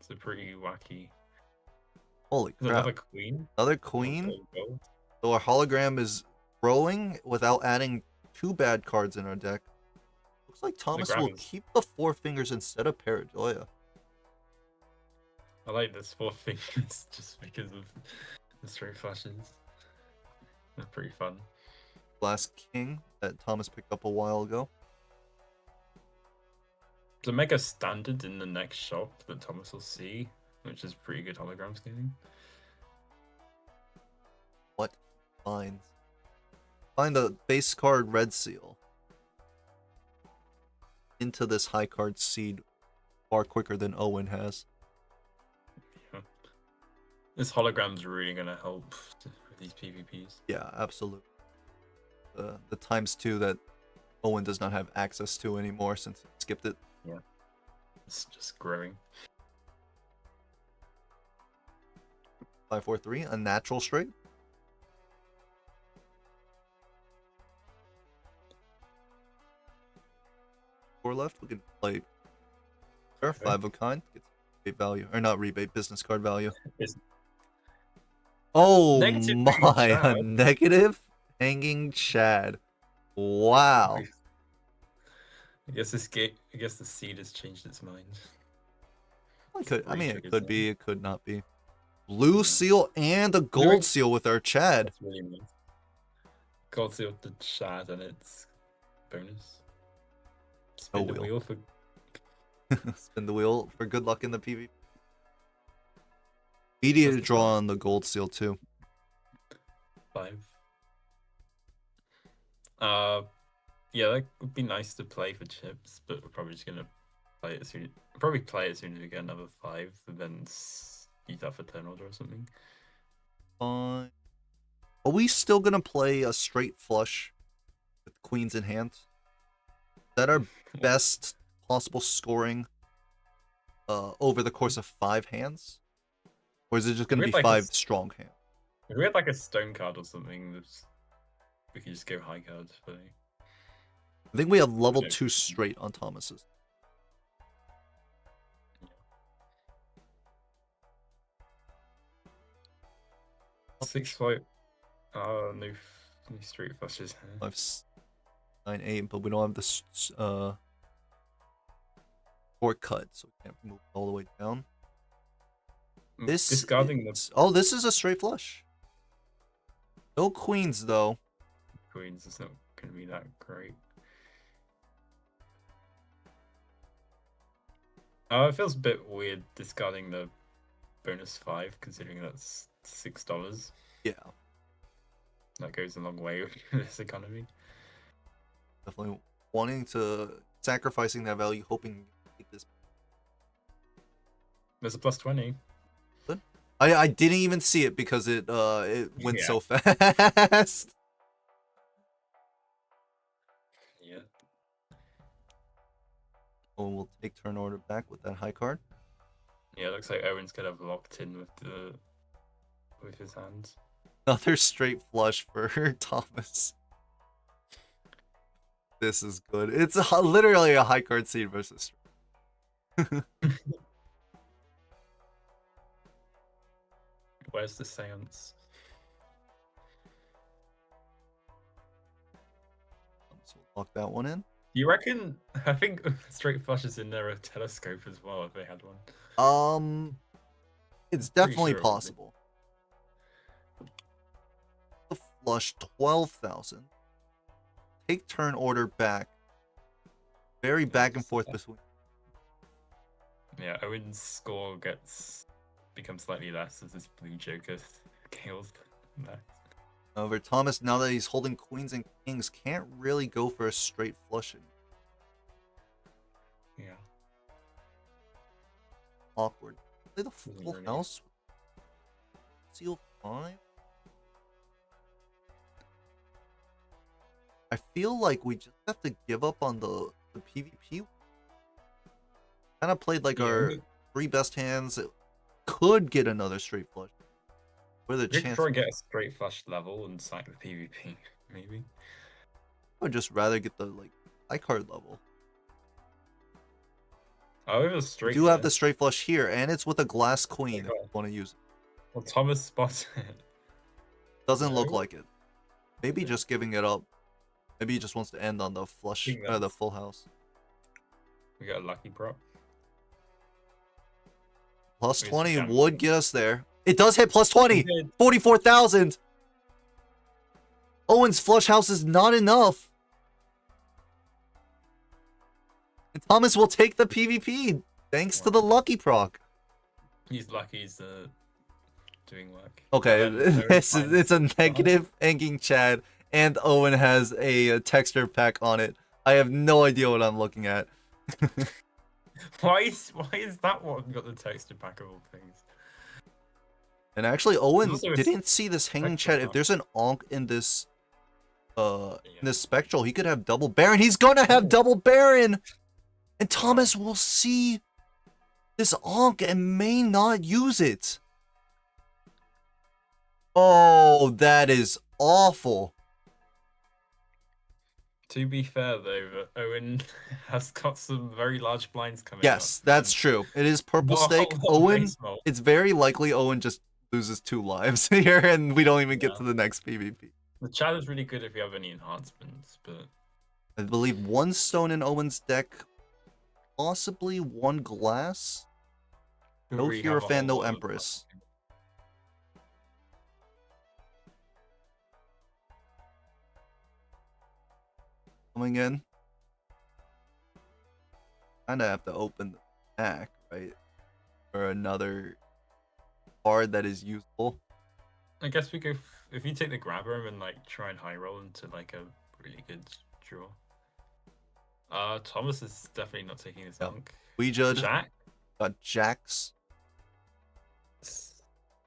It's a pretty wacky. Holy There's crap! another queen. Another queen. Gold. So our hologram is growing without adding 2 bad cards in our deck. Looks like Thomas will grab is- keep the 4 fingers instead of Paradoya. I like this 4 fingers just because of the straight flashes. They're pretty fun. Last king that Thomas picked up a while ago. To make a standard in the next shop that Thomas will see, which is pretty good hologram scaling. What finds? Find the base card red seal into this high card seed far quicker than Owen has. Yeah. This hologram's really gonna help with these PvPs. Yeah, absolutely. The times 2 that Owen does not have access to anymore since he skipped it. Yeah. It's just growing. 5-4-3, a natural straight. 4 left. We can play sure, Okay. 5 of kind. Get rebate value. Or not rebate, business card value. It's Oh Negative my, hanging a Chad. negative hanging Chad. Wow. I guess this game. I guess the seed has changed its mind. It could, I mean, it Retriggers could now. be, it could not be. Blue Yeah. seal and a gold Doing- seal with our Chad. That's really nice. Gold seal the Chad and its bonus. Spin the wheel. wheel for Spin the wheel for good luck in the PvP. Media to That's draw fine. on the gold seal too. 5. Yeah, that would be nice to play for chips, but we're probably just gonna play it soon. Probably play it as soon as we get another 5, and then use that for turn order or something. Fine. Are we still gonna play a straight flush with queens in hand? Is that our best possible scoring over the course of 5 hands? Or is it just gonna We'd be like 5 a- strong hands? If we had like a stone card or something, we could just go high cards. But I think we have level Yeah. 2 straight on Thomas's. six fight. No straight flushes. 5, 9, 8, but we don't have the shortcut, so we can't move all the way down. This Discarding the oh, this is a straight flush. No queens though. queens is not going to be that great. It feels a bit weird discarding the bonus 5, considering that's $6. Yeah, That goes a long way with this economy. definitely wanting to sacrificing that value, hoping to take this. There's a plus 20. I didn't even see it because it went Yeah. so fast. Yeah. Oh, we'll take turn order back with that high card. Yeah, it looks like Owen's kind of locked in with his hands. Another straight flush for Thomas. This is good. It's literally a high card seed versus. Where's the seance? So we'll lock that one in. You reckon? I think straight flushes in there a telescope as well if they had one. It's Pretty definitely sure it would be. possible. The flush 12,000. Take turn order back. Very back and forth between. Yeah, Owen's score becomes slightly less as this blue joker scales less. However, Thomas, now that he's holding queens and kings, can't really go for a straight flush. Yeah. Awkward. Play the full Really? house. Seal 5. I feel like we just have to give up on the PvP. Kind of played like Yeah, our 3 best hands. It could get another straight flush. What are the we could chances? probably get a straight flush level and sack the PvP, maybe. I would just rather get the like high card level. Oh, it was We straight. do have the straight flush here, and it's with a glass queen if God. you want to use it. Well, Thomas spotted it. Doesn't look No? like it. Maybe just giving it up. Maybe he just wants to end on the flush, Think the that's- full house. We got a lucky prop. Plus Maybe 20 some would get us there. It does hit plus 20. We did. 44,000. Owen's flush house is not enough. And Thomas will take the PvP thanks to the lucky proc. He's lucky he's doing work. Okay, And then it's a negative hanging Chad, and Owen has a texture pack on it. I have no idea what I'm looking at. Why is that one got the texture pack of all things? And actually, Owen also a didn't see this hanging spectral Chad. If proc. there's an Onk in this spectral, he could have double Baron. He's gonna have double Baron, and Thomas will see this Onk and may not use it. Oh, that is awful. To be fair though, Owen has got some very large blinds coming Yes, up. that's and true. It is purple not a stake. whole lot of Owen, base mold. it's very likely Owen just loses 2 lives here, and we don't even get Yeah. to the next PvP. The chat is really good if you have any enhancements, but I believe 1 stone in Owen's deck, possibly 1 glass. No we have a Hierophant, no whole lot of Empress. Coming in. Kinda have to open the pack, right? For another card that is useful. I guess we go if you take the grabber and like try and high roll into like a really good draw. Thomas is definitely not taking his Yep. dunk. We judge Jack, got Jacks.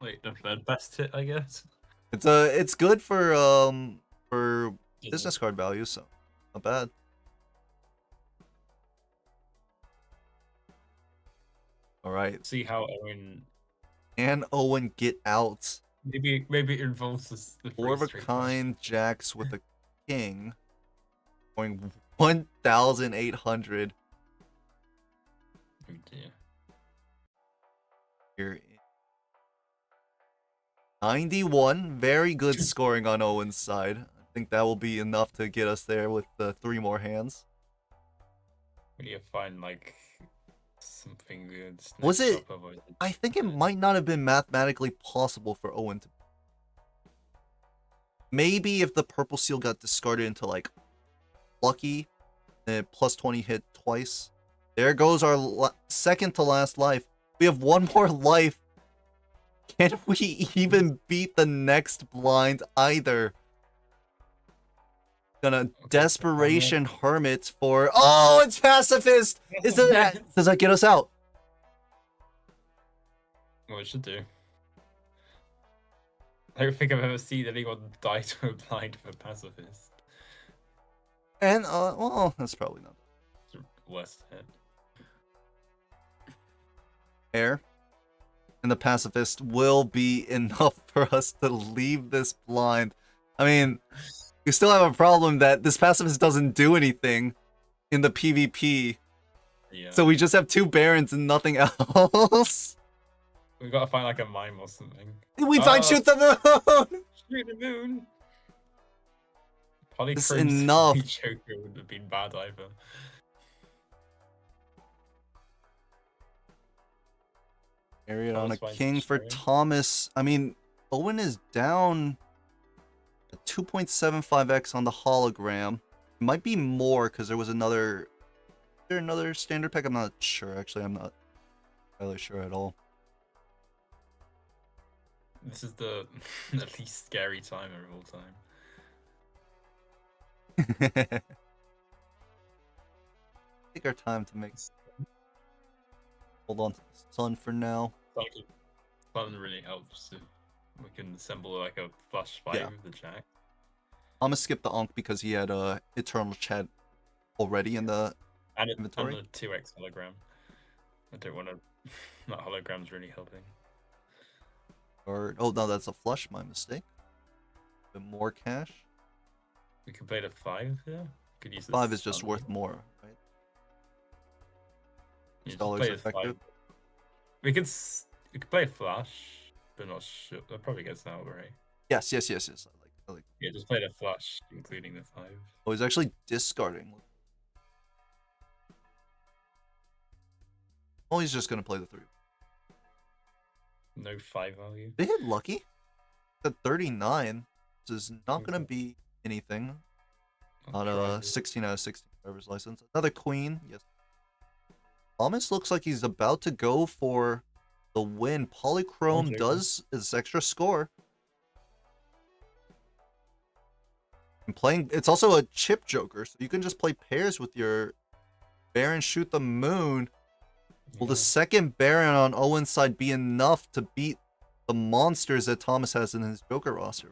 like the third best hit, I guess. It's good for business card value, so not bad. All right, See how Owen and Owen get out. maybe it involves the 4 of a straight kind Jacks with a king, going 1,800 flush. Oh dear. here. 91, very good scoring on Owen's side. I think that will be enough to get us there with the 3 more hands. We need to find like something good. Was next it- up, otherwise it's I think it bad. might not have been mathematically possible for Owen to. Maybe if the purple seal got discarded into like lucky, and plus 20 hit twice. There goes our second to last life. We have 1 more life. Can we even beat the next blind either? Gonna desperation hermit for. Oh, it's pacifist. Is that does that get us out? Well, it should do. I don't think I've ever seen anyone die to a blind for pacifist. And well, that's probably not It's the worst hit. fair. And the pacifist will be enough for us to leave this blind. I mean, we still have a problem that this pacifist doesn't do anything in the PvP. Yeah. So we just have 2 barons and nothing else. We've got to find like a mime or something. We find shoot the moon. Shoot the moon. It's Polychrome's enough. Joker wouldn't have been bad either. Carry on a Thomas finds king for destroyer. Thomas. I mean, Owen is down a 2.75x on the hologram. It might be more because there was another. Is there another standard pack? I'm not sure. Actually, I'm not really sure at all. This is the the least scary timer of all time. Take our time to make. Hold on to the sun for now. Fun really helps if we can assemble like a flush fight Yeah. with the jack. Thomas skipped the Ankh because he had Eternal Chat already in the And inventory. the 2x hologram. I don't want to. That hologram's really helping. Or oh no, that's a flush. My mistake. Bit more cash. We could play the 5 here. Could use 5 this is just Sunday. worth more, right? Yeah, just Dollars play the effective. 5. We could play a flash, but not sure. That probably gets out, right? Yes. I like. Yeah, just play the flash, including the 5. Oh, he's actually discarding. Oh, he's just gonna play the 3. No 5 value. They hit lucky. The 39. This is not gonna Okay. be anything. I'll Not try a this. 16 out of 16 driver's license. Another queen. Yes. Thomas looks like he's about to go for the win. Polychrome Joker. does his extra score. And playing, it's also a chip joker, so you can just play pairs with your Baron shoot the moon. Will the Yeah. second Baron on Owen's side be enough to beat the monsters that Thomas has in his joker roster?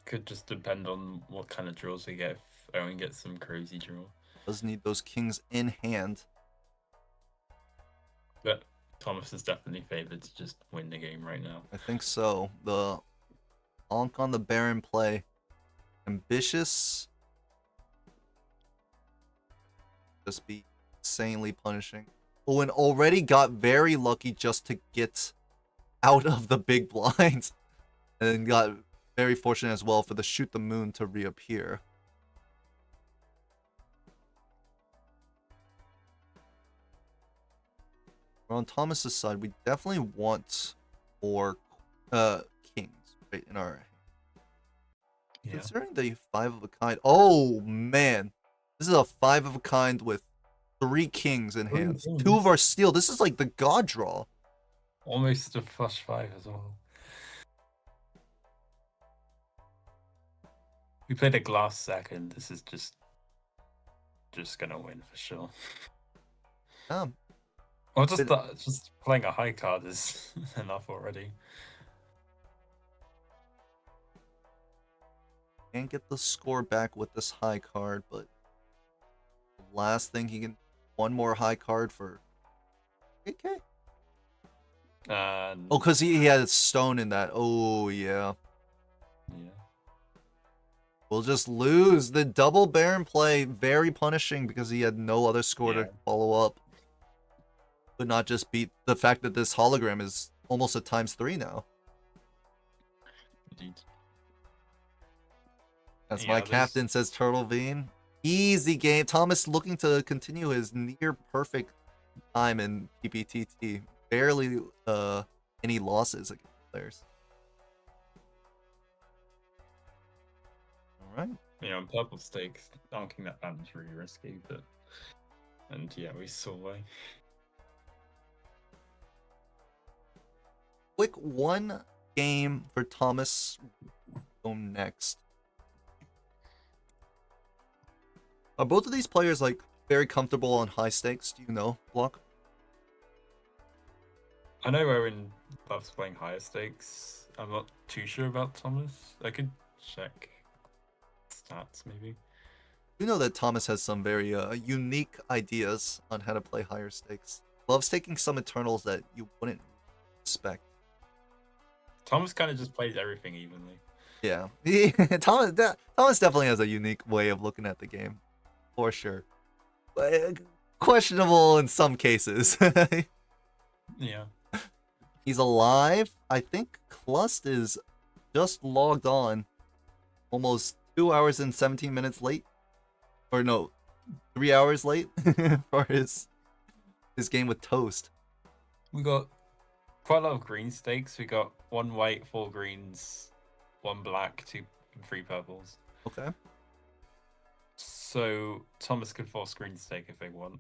Could just depend on what kind of draws we get. If Owen gets some crazy draw. Does need those kings in hand. But Thomas is definitely favored to just win the game right now. I think so. The Ankh on the Baron play. Ambitious. Just be insanely punishing. Owen already got very lucky just to get out of the big blinds. And then got very fortunate as well for the shoot the moon to reappear. On Thomas's side, we definitely want more kings right in our hand. Yeah. Considering the 5 of a kind. Oh man. This is a 5 of a kind with 3 kings in hands. 2 of our steel. This is like the god draw. Almost a flush 5 as well. We played a glass second. This is just gonna win for sure. Or just playing a high card is enough already. Can't get the score back with this high card, but the last thing he can, one more high card for AK. Oh, because he had stone in that. Oh yeah. Yeah. We'll just lose. The double Baron play, very punishing because he had no other score Yeah. to follow up. But not just beat the fact that this hologram is almost a ×3 now. Indeed. That's Yeah, my this- captain, says Turtle Bean. Easy game. Thomas looking to continue his near perfect time in pptt. Barely any losses against players. All right. You know, purple stakes, donking that down is really risky, but and yeah, we saw why. Quick one game for Thomas. Go next. Are both of these players like very comfortable on high stakes? Do you know, Block? I know Owen loves playing higher stakes. I'm not too sure about Thomas. I could check stats maybe. You know that Thomas has some very unique ideas on how to play higher stakes. Loves taking some Eternals that you wouldn't expect. Thomas kind of just plays everything evenly. Yeah, Thomas definitely has a unique way of looking at the game, for sure. But, questionable in some cases. Yeah. He's alive. I think Clust is just logged on, almost 2 hours and 17 minutes late, or no, 3 hours late for his game with Toast. We got quite a lot of green stakes. We got 1 white, 4 greens, 1 black, 2 and 3 purples. Okay. So Thomas could force green stake if they want.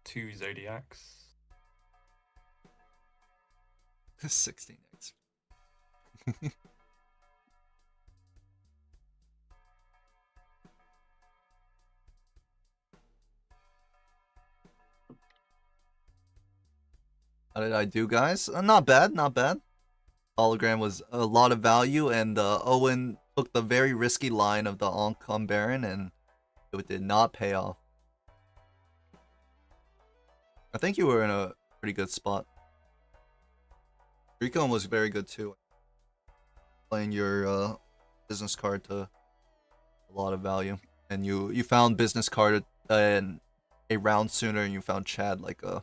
2 zodiacs. 16x. How did I do, guys? Not bad, not bad. Hologram was a lot of value, and Owen took the very risky line of the Oncom Baron, and it did not pay off. I think you were in a pretty good spot. Recon was very good too. Playing your business card to a lot of value, and you found business card and a round sooner, and you found Chad like a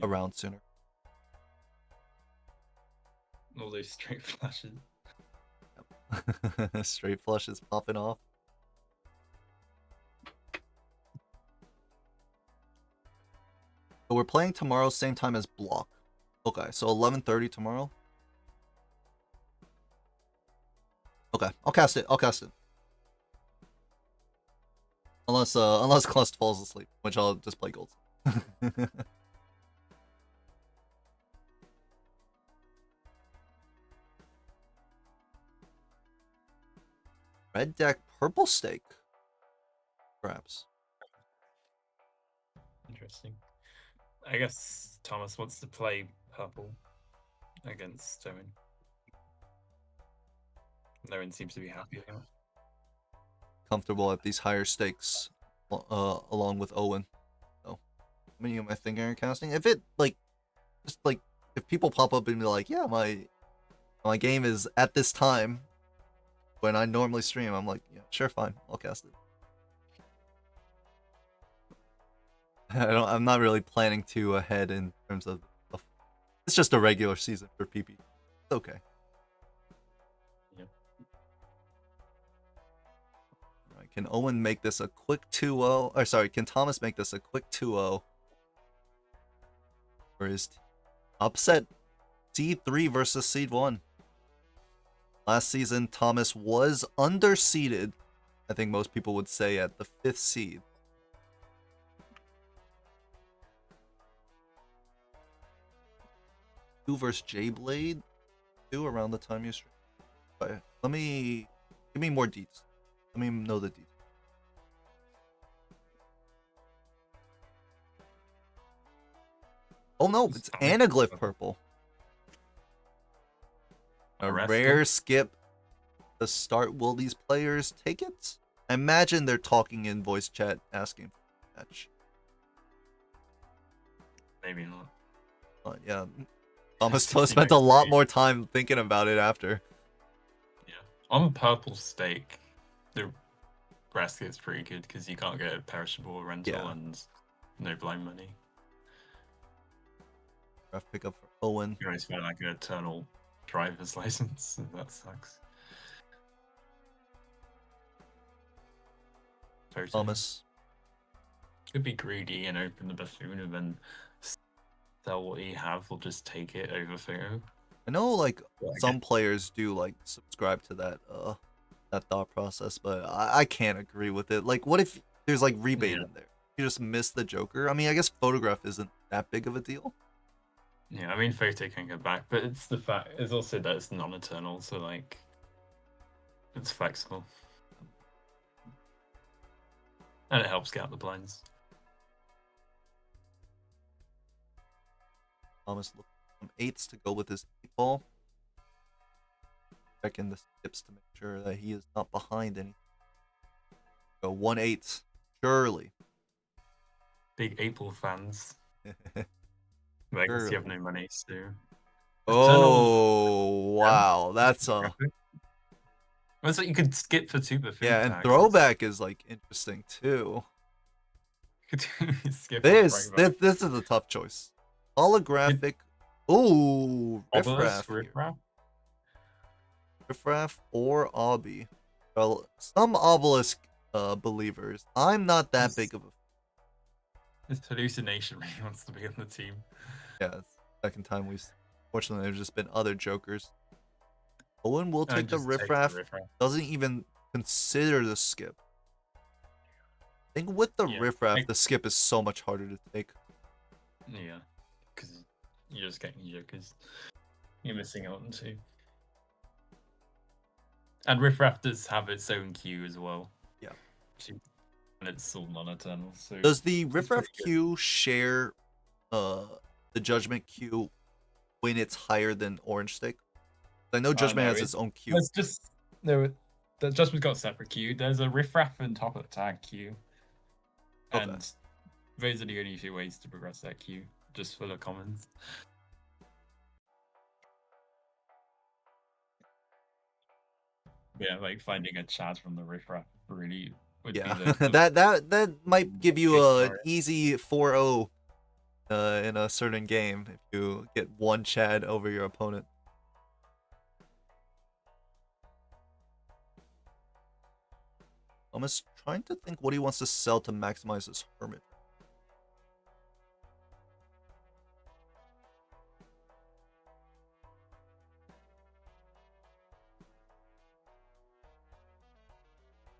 round sooner. All those straight flashes. Straight flushes popping off. So we're playing tomorrow, same time as Block. Okay, so 11:30 tomorrow. Okay, I'll cast it. I'll cast it. Unless Clust falls asleep, which I'll just play gold. Red deck, purple stake. Perhaps. Interesting. I guess Thomas wants to play purple against Owen. No one seems to be happy with him. Comfortable at these higher stakes, along with Owen. So, how many am I thinking of casting? If it just if people pop up and be like, yeah, my game is at this time when I normally stream, I'm like, yeah, sure, fine, I'll cast it. I'm not really planning to ahead in terms of. It's just a regular season for PP. It's okay. Can Owen make this a quick 2-0? Or sorry, can Thomas make this a quick 2-0? For his upset Seed 3 versus Seed 1. Last season, Thomas was underseeded. I think most people would say at the 5th seed. Two versus J-Blade. 2 around the time you stream. Right. Give me more deets. Let me know the deets. Oh no, it's Anaglyph purple. A rare skip to start. Will these players take it? I imagine they're talking in voice chat asking for a match. Maybe not. Yeah. Thomas spent a lot more time thinking about it after. Yeah. On purple stake, the rest gets pretty good because you can't get a perishable rental and no blind money. Rough pickup for Owen. You always find like an eternal driver's license, and that sucks. Thomas could be greedy and open the buffoon and then sell what you have or just take it over Pharaoh. I know like some players do like subscribe to that thought process, but I can't agree with it. Like what if there's like rebate in there? You just miss the Joker. I mean, I guess photograph isn't that big of a deal. Yeah, I mean photo can go back, but it's the fact it's also that it's non-eternal, so like it's flexible. And it helps get out the blinds. Thomas looking from 8s to go with his 8-ball. Checking the skips to make sure that he is not behind anything. Go 1-8. Surely. Big 8-ball fans. But I guess you have no money, so... Oh, wow. That's a... That's like you could skip for 2 buffoon yeah, and taxes. throwback is like interesting too. Skip this is a tough choice. Holographic. Ooh, Riffraff. Riffraff or Obby. Well, some Obelisk believers. I'm not that big of a... This hallucination really wants to be on the team. Yeah, it's the second time we've... Fortunately, there's just been other jokers. Owen will take the Riffraff. Doesn't even consider the skip. I think with the Riffraff, the skip is so much harder to take. Yeah, because you're just getting jokers. You're missing out on 2. And Riffraff does have its own queue as well. Yeah. And it's all non-eternal. So does the Riffraff queue share the the judgment queue when it's higher than orange stake? I know judgment no, has its own queue. It's just no. The judgment's got a separate queue. There's a riffraff and top attack queue, Okay. and those are the only two ways to progress that queue, just for the commons. Yeah, like finding a Chad from the riffraff really would Yeah, be the that might give you an part. easy 4-0 in a certain game if you get one Chad over your opponent. I'm just trying to think what he wants to sell to maximize his hermit.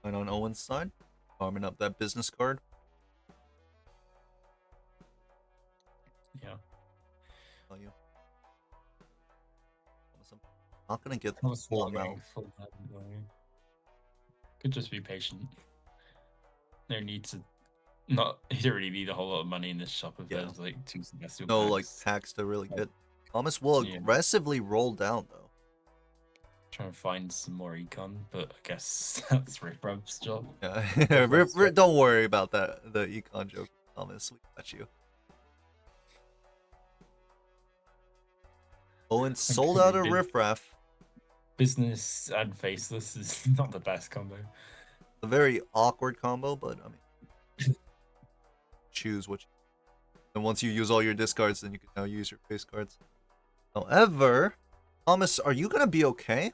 And on Owen's side, farming up that business card. Yeah. Tell you. I'm not gonna get the full amount. Could just be patient. No need to. Not. You don't really need a whole lot of money in this shop if there's like 2 celestial No, packs. like packs to really get. Thomas will aggressively roll down though. Trying to find some more econ, but I guess that's Riffraff's job. Yeah, don't worry about that. The econ joke, Thomas. We got you. Owen sold out a riffraff. Business and faceless is not the best combo. A very awkward combo, but I mean, choose which. And once you use all your discards, then you can now use your face cards. However, Thomas, are you gonna be okay?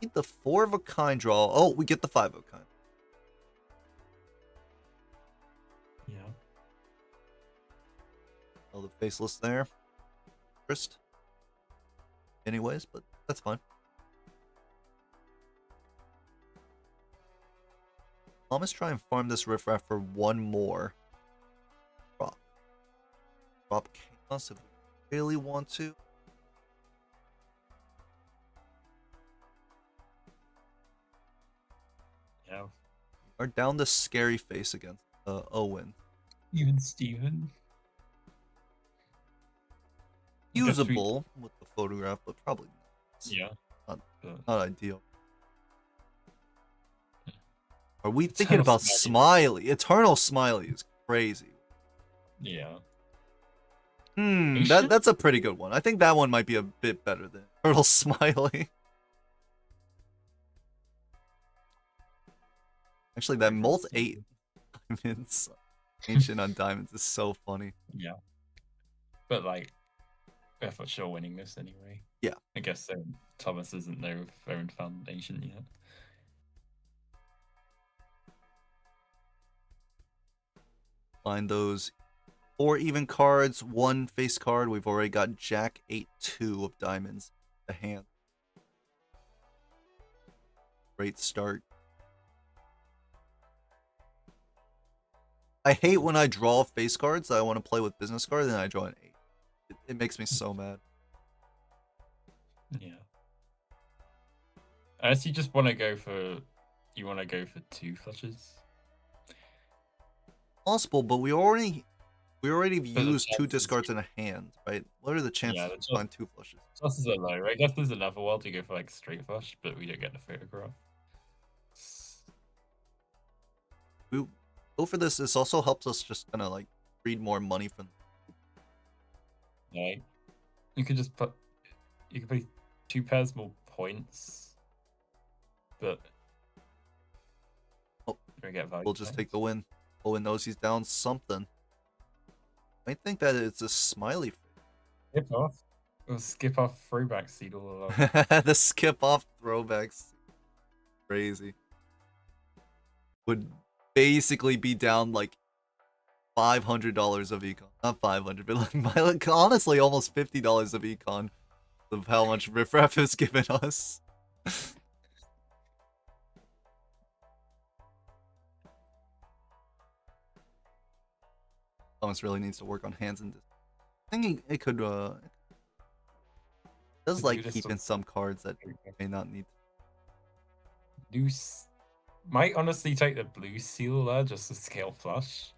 Need the 4 of a kind draw. Oh, we get the 5 of a kind. Yeah. Oh, the faceless there. First. Anyways, but that's fine. Thomas try and farm this riffraff for 1 more. Drop chaos if we really want to. Yeah. Are down the scary face against Owen. Even Steven. Usable with the photograph, but probably not ideal. Are we thinking about Smiley? Eternal Smiley is crazy. Yeah. That's a pretty good one. I think that one might be a bit better than Eternal Smiley. Actually, that Molt 8 diamonds, Ancient on diamonds, is so funny. Yeah. But like, we're for sure winning this anyway. Yeah. I guess Thomas isn't there with Owen found Ancient yet. Find those 4 even cards, 1 face card. We've already got Jack 8-2 of diamonds. The hand. Great start. I hate when I draw face cards that I want to play with business cards and I draw an 8. It makes me so mad. Yeah. Unless you just want to go for 2 flushes. Possible, but we already used 2 discards in a hand, right? What are the chances to find 2 flushes? Chances are low, right? I guess there's another one to go for like straight flush, but we don't get the photograph. We go for this. This also helps us just kind of like read more money from. Right. You could just put 2 pairs more points, but We'll just take the win. Owen knows he's down something. I think that it's a smiley face. Skip off. We'll skip off throwback seed all along. The skip off throwbacks. Crazy. Would basically be down like $500 of econ. Not 500, but like honestly almost $50 of econ of how much Riffraff has given us. Thomas really needs to work on hands and I think it could does like keeping some cards that may not need. Might honestly take the blue seal there just to scale flush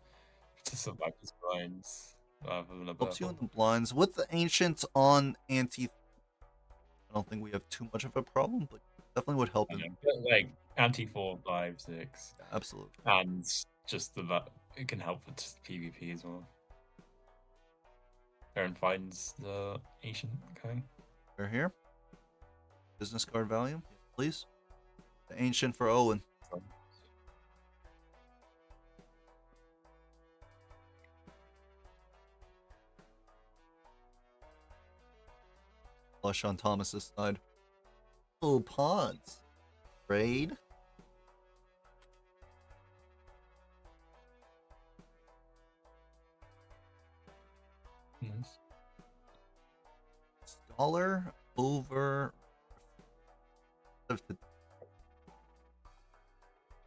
to survive his blinds. rather than a Helps you in purple. the blinds. With the Ancient on anti, I don't think we have too much of a problem, but definitely would help. I In, know, but like anti 4, 5, 6, absolutely. and just that it can help with just PvP as well. Aaron finds the ancient guy. We're here. Business card value, please. The Ancient for Owen. Flush on Thomas's side. Oh, pods. Raid. Nice. Scholar over. To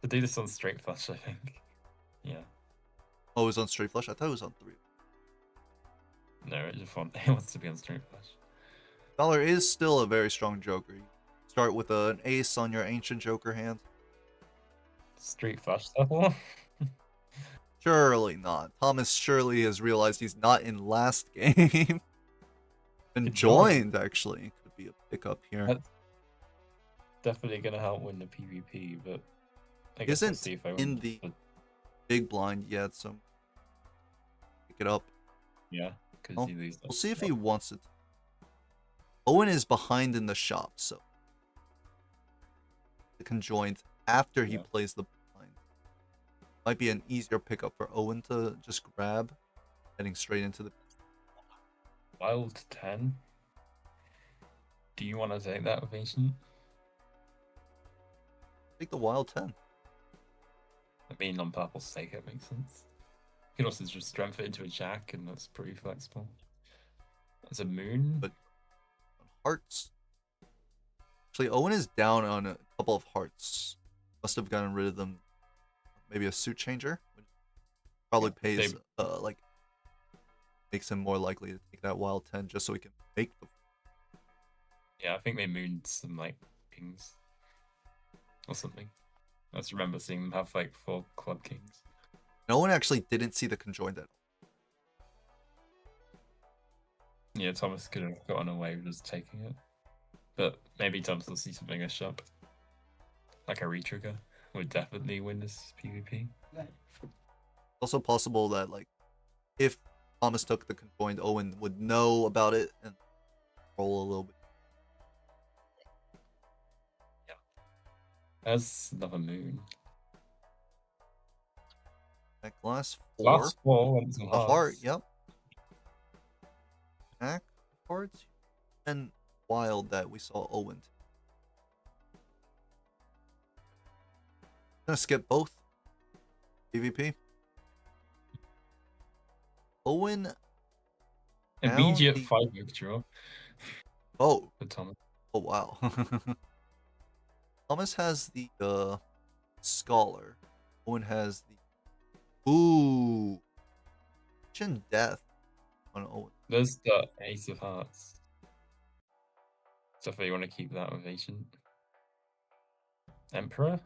do this on straight flush, I think. Yeah. Oh, it was on straight flush? I thought it was on 3. No, it just it wants to be on straight flush. Scholar is still a very strong joker. You start with an ace on your Ancient Joker hand. Straight flush level? Surely not. Thomas surely has realized he's not in last game. Been Good joined, actually. Could be a pickup here. That's definitely gonna help win the PvP, but I guess we'll Isn't see if I in win. the big blind yet, so pick it up. Yeah, because Oh, he loses. we'll see if he wants it. Owen is behind in the shop, so the conjoined after he plays the blind. Might be an easier pickup for Owen to just grab, heading straight into the Wild 10. Do you want to take that with Ancient? take the wild 10. I mean, on purple's sake, it makes sense. You can also just strength it into a jack, and that's pretty flexible. That's a moon. But hearts. Actually, Owen is down on a couple of hearts. Must have gotten rid of them. Maybe a suit changer. Which probably pays, like, makes him more likely to take that wild 10 just so he can make the. Yeah, I think they mooned some, like, kings. Or something. I just remember seeing them have, like, 4 club kings. No one actually didn't see the conjoined at all. Yeah, Thomas could have gotten away with just taking it. But maybe Thomas will see something as sharp. Like a retrigger would definitely win this PvP. It's also possible that, like, if Thomas took the conjoined, Owen would know about it and roll a little bit. Yeah. That's another moon. That glass 4. Last 4 went some The heart, hearts. yep. Back hearts. And wild that we saw Owen. Gonna skip both. PvP. Owen. Immediate the... 5 draw. Oh. For Thomas. Oh wow. Thomas has the scholar. Owen has the ooh. Ancient Death on Owen. There's the Ace of Hearts. So if you want to keep that with Ancient. Emperor?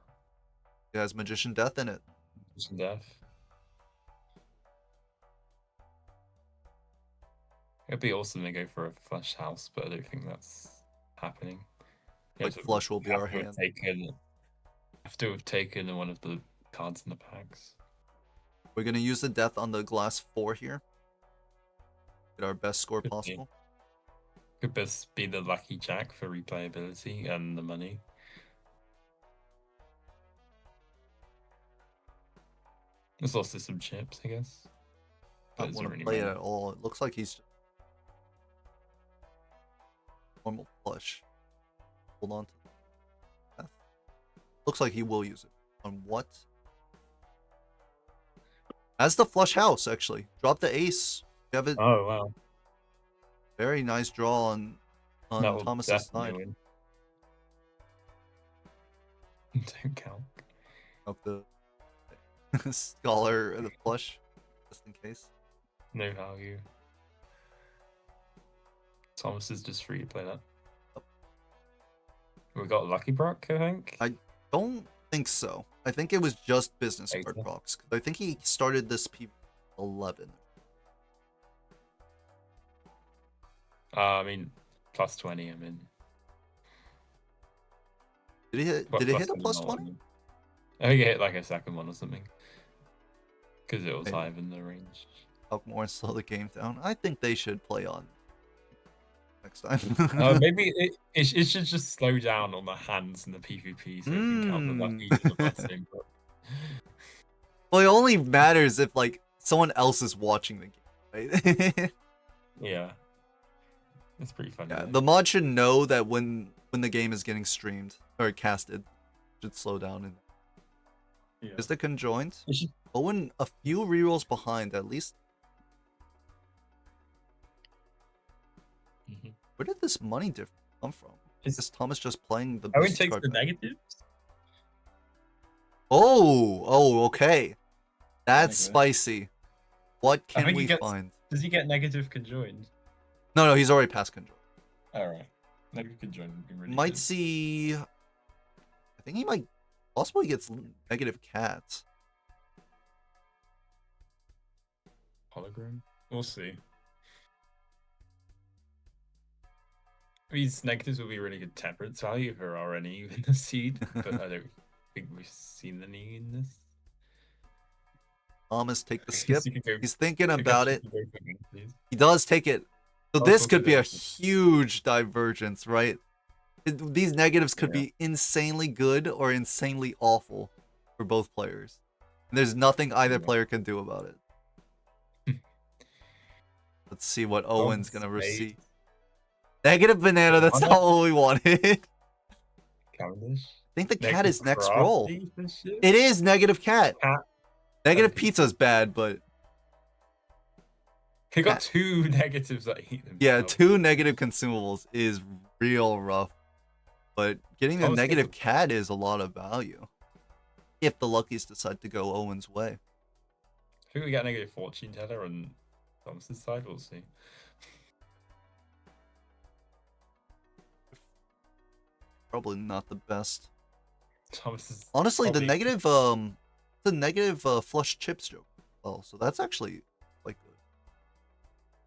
It has Magician Death in it. Magician Death. It'd be awesome to go for a flush house, but I don't think that's happening. Like flush will be our hand. Have to have taken one of the cards in the packs. We're gonna use the death on the glass 4 here. Get our best score possible. Could best be the lucky jack for replayability and the money. There's also some chips, I guess. I don't want to play it at all. It looks like he's normal flush. Hold on to death. Looks like he will use it. On what? As the flush house, actually. Drop the ace. You have it. Oh wow. Very nice draw on Thomas's side. Win. Don't count. Of the scholar or the flush, just in case. No value. Thomas is just free to play that. We got Lucky Brock, I think. I don't think so. I think it was just business card procs. I think he started this P11. I mean, plus 20. I mean, Did he hit? what, Did it plus hit a 20 plus more, 20? I think it hit like a second one or something. Because it was Maybe. higher than the range. Talk more and slow the game down. I think they should play on next time. Maybe it should just slow down on the hands and the PvP so it can count the luckies and the blessing. But... Well, it only matters if like someone else is watching the game, right? Yeah. It's pretty funny. Yeah, though. the mod should know that when the game is getting streamed or casted, it should slow down. And Yeah. is the conjoined? It should... Owen a few rerolls behind at least. Mhm. Where did this money difference come from? Is Thomas just playing the Owen business takes card the back? negatives? Oh, okay. That's Okay. spicy. What I can think he we gets- find? Does he get negative conjoined? No, he's already past control. Alright. Negative conjoined would be really Might good. see. I think he might possibly gets negative cats. Hologram? We'll see. These negatives will be really good temperance value if there are any in the seed, but I don't think we've seen any in this. Thomas, take the Guess skip. you could go- He's thinking I guess about you it. could go for me, please. He does take it. So Oh, this so could be a good. huge divergence, right? These negatives could Yeah. be insanely good or insanely awful for both players. And there's nothing either Yeah. player can do about it. Let's see what Owen's gonna Spade. receive. Negative banana, that's Banana? not what we wanted. Cavendish. I think the cat Negative is next roll. crafty and shit? It is negative cat. Cat. Negative and pizza's bad, but He got cat. 2 negatives that eat them. yeah, 2 negative consumables is real rough. But getting the Thomas gets negative a- cat is a lot of value. If the luckies decide to go Owen's way. I think we got negative fortune teller on Thomas's side. We'll see. Probably not the best. Thomas is Honestly, probably- the negative flush chips joke. Oh, so that's actually quite good.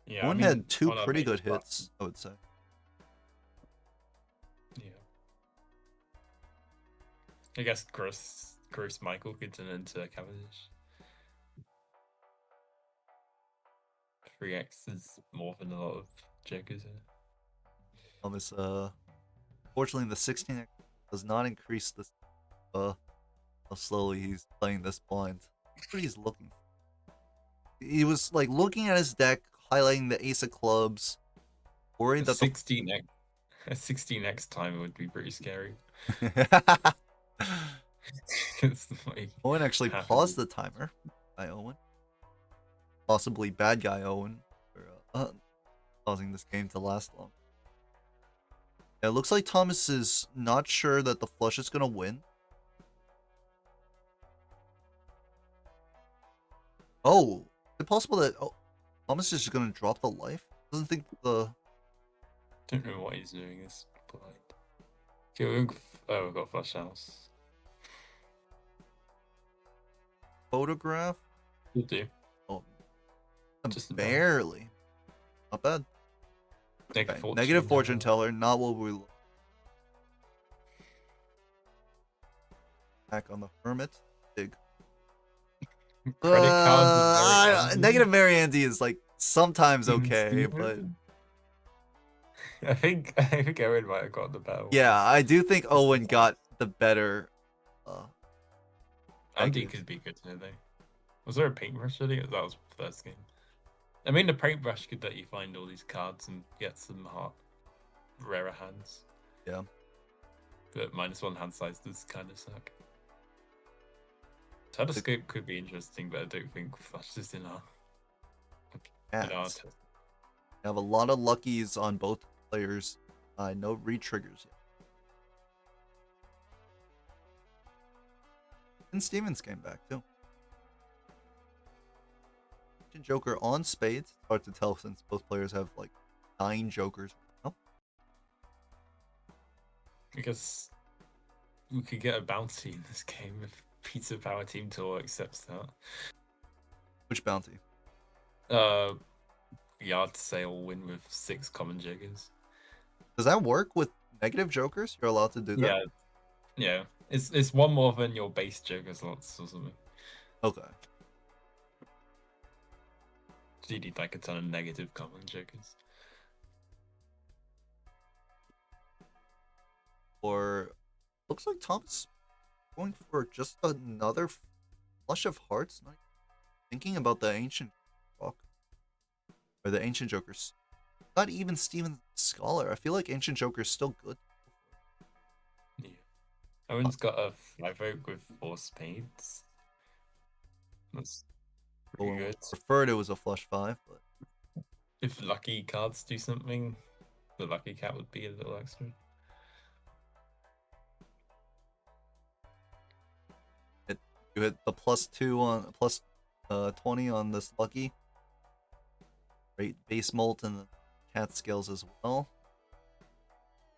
Yeah, I Owen mean, had 2 on a pretty good mixed hits, I would say. Yeah. I guess Gross Michael could turn into Cavendish. 3x is more than a lot of jokers here. Thomas, fortunately, the 16x does not increase this. How slowly he's playing this blind. That's what he's looking for. He was like looking at his deck, highlighting the ace of clubs, worried A that the 16x, a 16x timer would be pretty scary. It's like Owen actually half of paused it. the timer. By Owen, possibly bad guy Owen, for causing this game to last long. Yeah, it looks like Thomas is not sure that the flush is gonna win. Oh, is it possible that Thomas is just gonna drop the life? Doesn't think the don't know what he's doing. It's blind. Okay, we've got flash house. photograph. We'll do. Oh, Just about. barely. Not bad. Negative Okay, negative fortune teller. teller, not what we. Back on the hermit. Big. Credit cards with Mary Andy. Negative Mary Andy is like sometimes okay, but I think Owen might have got the battle. yeah, I do think Owen got the better. Andy negative. could be good here though. Was there a paintbrush? I think that was the first game. I mean, the paintbrush could let you find all these cards and get some rarer hands. Yeah. But -1 hand size does kind of suck. Telescope could be interesting, but I don't think flash is in our Cats. test. I have a lot of luckies on both players. No re-triggers yet. And Stevens came back too. Joker on spades. It's hard to tell since both players have like 9 jokers. Oh, I guess we could get a bounty in this game if Pizza Power Team Tour accepts that. which bounty? yard sale win with 6 common jokers. Does that work with negative jokers? You're allowed to do that? Yeah, yeah. It's one more than your base joker slots or something. Okay. So you need like a ton of negative common jokers. Or looks like Tom's going for just another flush of hearts. Not thinking about the ancient rock or the ancient jokers. Not even Steven Scholar. I feel like ancient joker's still good. Yeah. Owen's got a 5-oak with 4 spades. That's pretty Owen good. preferred it was a flush 5, but If lucky cards do something, the lucky cat would be a little extra. you hit the +2 on plus 20 on this lucky. Great base molt and the cat scales as well.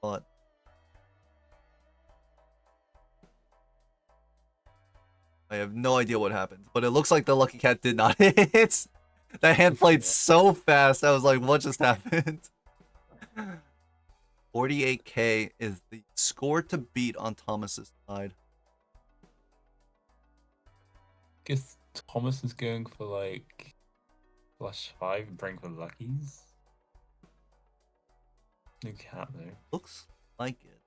But I have no idea what happened. But it looks like the lucky cat did not hit. That hand played so fast. I was like, what just happened? 48k is the score to beat on Thomas's side. Guess Thomas is going for like flush 5 and bring for luckies. No cat though. Looks like it.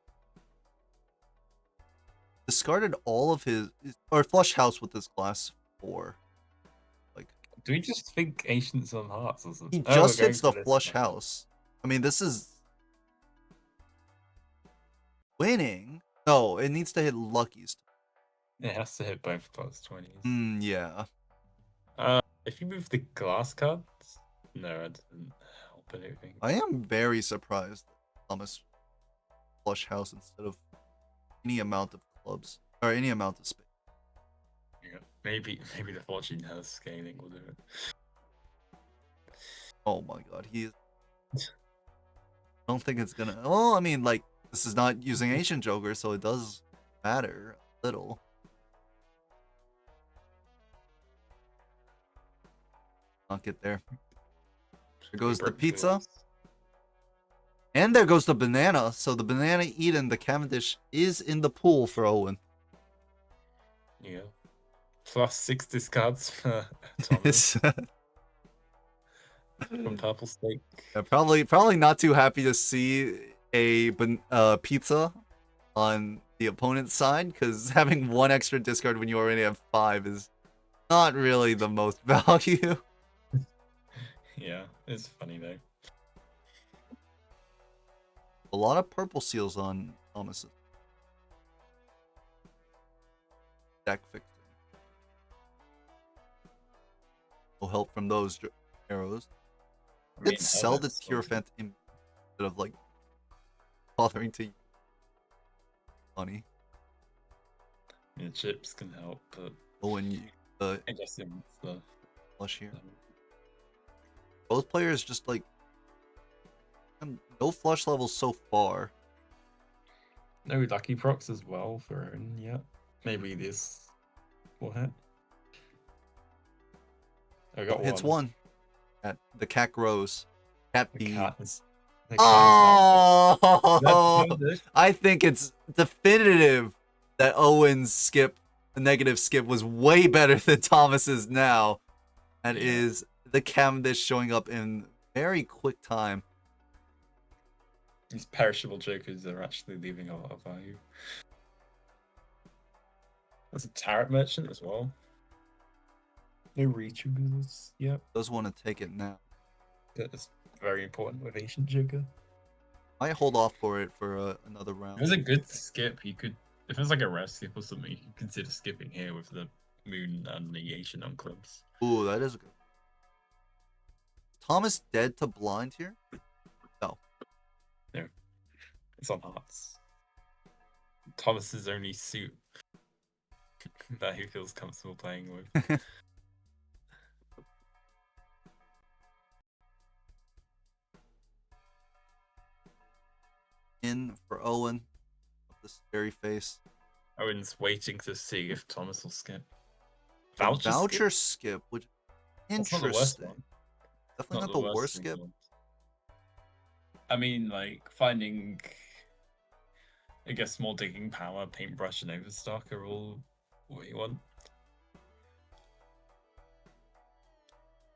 Discarded all of his or flush house with his glass 4. Like, Do we just think ancients on hearts or something? he Oh, we're just going hits the for this flush one. house. I mean, this is winning. No, it needs to hit luckies. It has to hit both +20s. Yeah. If you move the glass cards, no, it doesn't help anything. I am very surprised that Thomas flush house instead of any amount of clubs or any amount of space. Yeah, maybe the fortune house scaling will do it. Oh my god, he is. I don't think it's gonna. Well, I mean, like, this is not using ancient joker, so it does matter a little. Not get there. There goes the Broke pizza. tools. And there goes the banana. So the banana eaten, the Cavendish is in the pool for Owen. Yeah. +6 discards for Thomas from Purple Steak. Yeah, probably not too happy to see a pizza on the opponent's side, because having 1 extra discard when you already have 5 is not really the most value. Yeah, it's funny though. A lot of purple seals on Thomas's deck fixing. No help from those arrows. I mean, Did sell the Helmet's Hierophant instead of like bothering to money. I mean, chips can help, but Oh, and you, the I guess it's the flush here. Both players just like no flush levels so far. no lucky procs as well for Owen. Yeah, maybe this will hit. I got Hits one. At the cat grows. Cat The cat beans. The cat is Oh, not good. I think it's definitive that Owen's skip, the negative skip, was way better than Thomas's now. That Yeah. is the Cavendish showing up in very quick time. These perishable jokers are actually leaving a lot of value. There's a Tarot Merchant as well. No retriggers. Yep. Does want to take it now. That's very important with Ancient Joker. Might hold off for it for another If round. it was a good skip, you could. If it was like a rare skip or something, you could consider skipping here with the Moon and the Ancient on clubs. Ooh, that is good. Thomas dead to blind here? No. No. It's on hearts. Thomas's only suit that he feels comfortable playing with. In for Owen. With the scary face. Owen's waiting to see if Thomas will skip. A Voucher, voucher skip, which That's not the worst interesting. one. Definitely not the worst skip. one. I mean, like, finding, I guess, more digging power, paintbrush, and overstock are all what you want.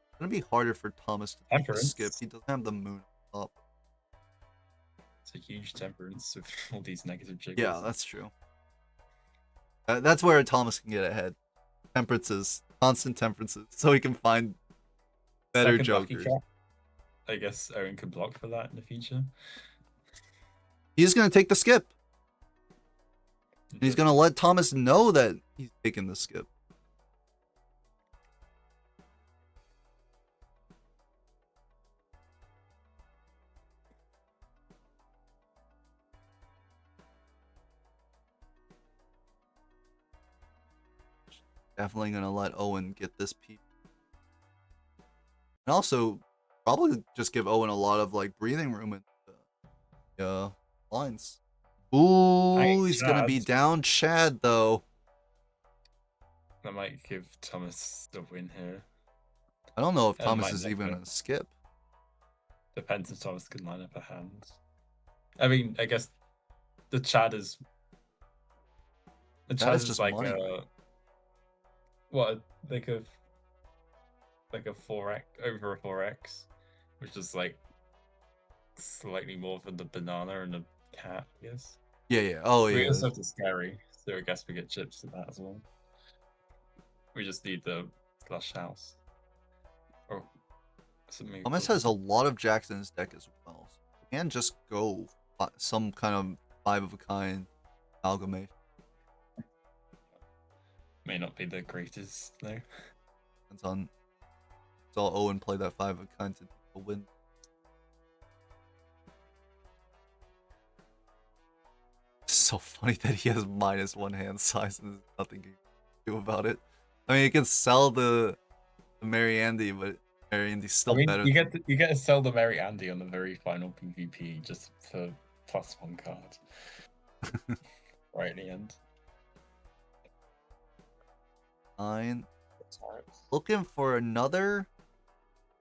It's gonna be harder for Thomas to take the Temperance. skip. He doesn't have the moon up. It's a huge temperance with all these negative jiggers. Yeah, that's true. That's where Thomas can get ahead. Temperances, constant temperances, so he can find better Second lucky jokers. trap. I guess Owen could block for that in the future. He's gonna take the skip. And he's gonna let Thomas know that he's taking the skip. Definitely gonna let Owen get this piece. And also, probably just give Owen a lot of like breathing room in the lines. Ooh, he's gonna be down Chad though. That might give Thomas the win here. I don't know if That Thomas might is make even it. a skip. Depends if Thomas can line up a hand. I mean, I guess the Chad is. The That Chad is is just like money. what, like a 4x over a 4x, which is like slightly more than the banana and the cat, I guess. Yeah. Oh We yeah. also have the scary, so I guess we get chips to that as well. We just need the flush house. Or something. Thomas has a lot of jacks in his deck as well. So he can just go some kind of 5 of a kind amalgamation. May not be the greatest though. Depends on. Saw Owen play that 5 of a kind to win. It's so funny that he has -1 hand size and there's nothing he can do about it. I mean, he can sell the Mary Andy, but Mary Andy's still better. You get to sell the Mary Andy on the very final PvP just for +1 card. Right at the end. Fine. Looking for another.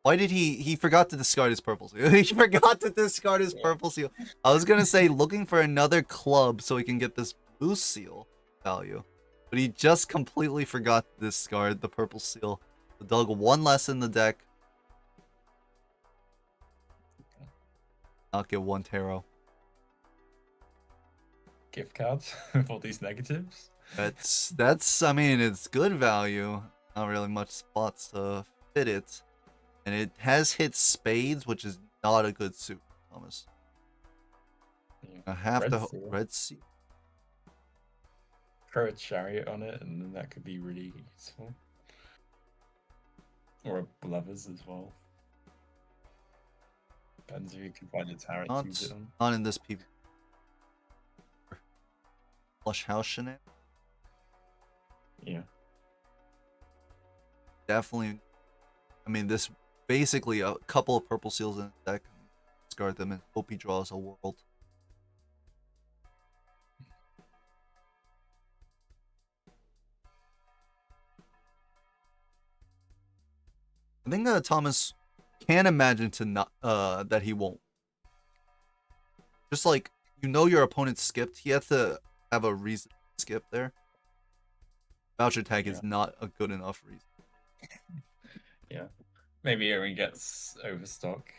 Why did he forgot to discard his purple seal? He forgot to discard his purple seal. I was gonna say looking for another club so he can get this blue seal value, but he just completely forgot to discard the purple seal. So dug 1 less in the deck. Not get 1 tarot. Gift cards with all these negatives. That's I mean it's good value. Not really much spots to fit it. And it has hit spades, which is not a good suit, Thomas. Yeah. I have Red to seal. red seal. Throw a chariot on it, and then that could be really useful. Or a lovers as well. Depends if you can find a tarot to use it on. Not in this PvP. Flush house shenanigans. Yeah. Definitely. I mean, this basically a couple of purple seals in the deck. Discard them and hope he draws a world. I think Thomas can imagine to not that he won't. Just like your opponent skipped, he has to have a reason to skip there. Voucher tag is not a good enough reason. Yeah. Maybe Owen gets overstock.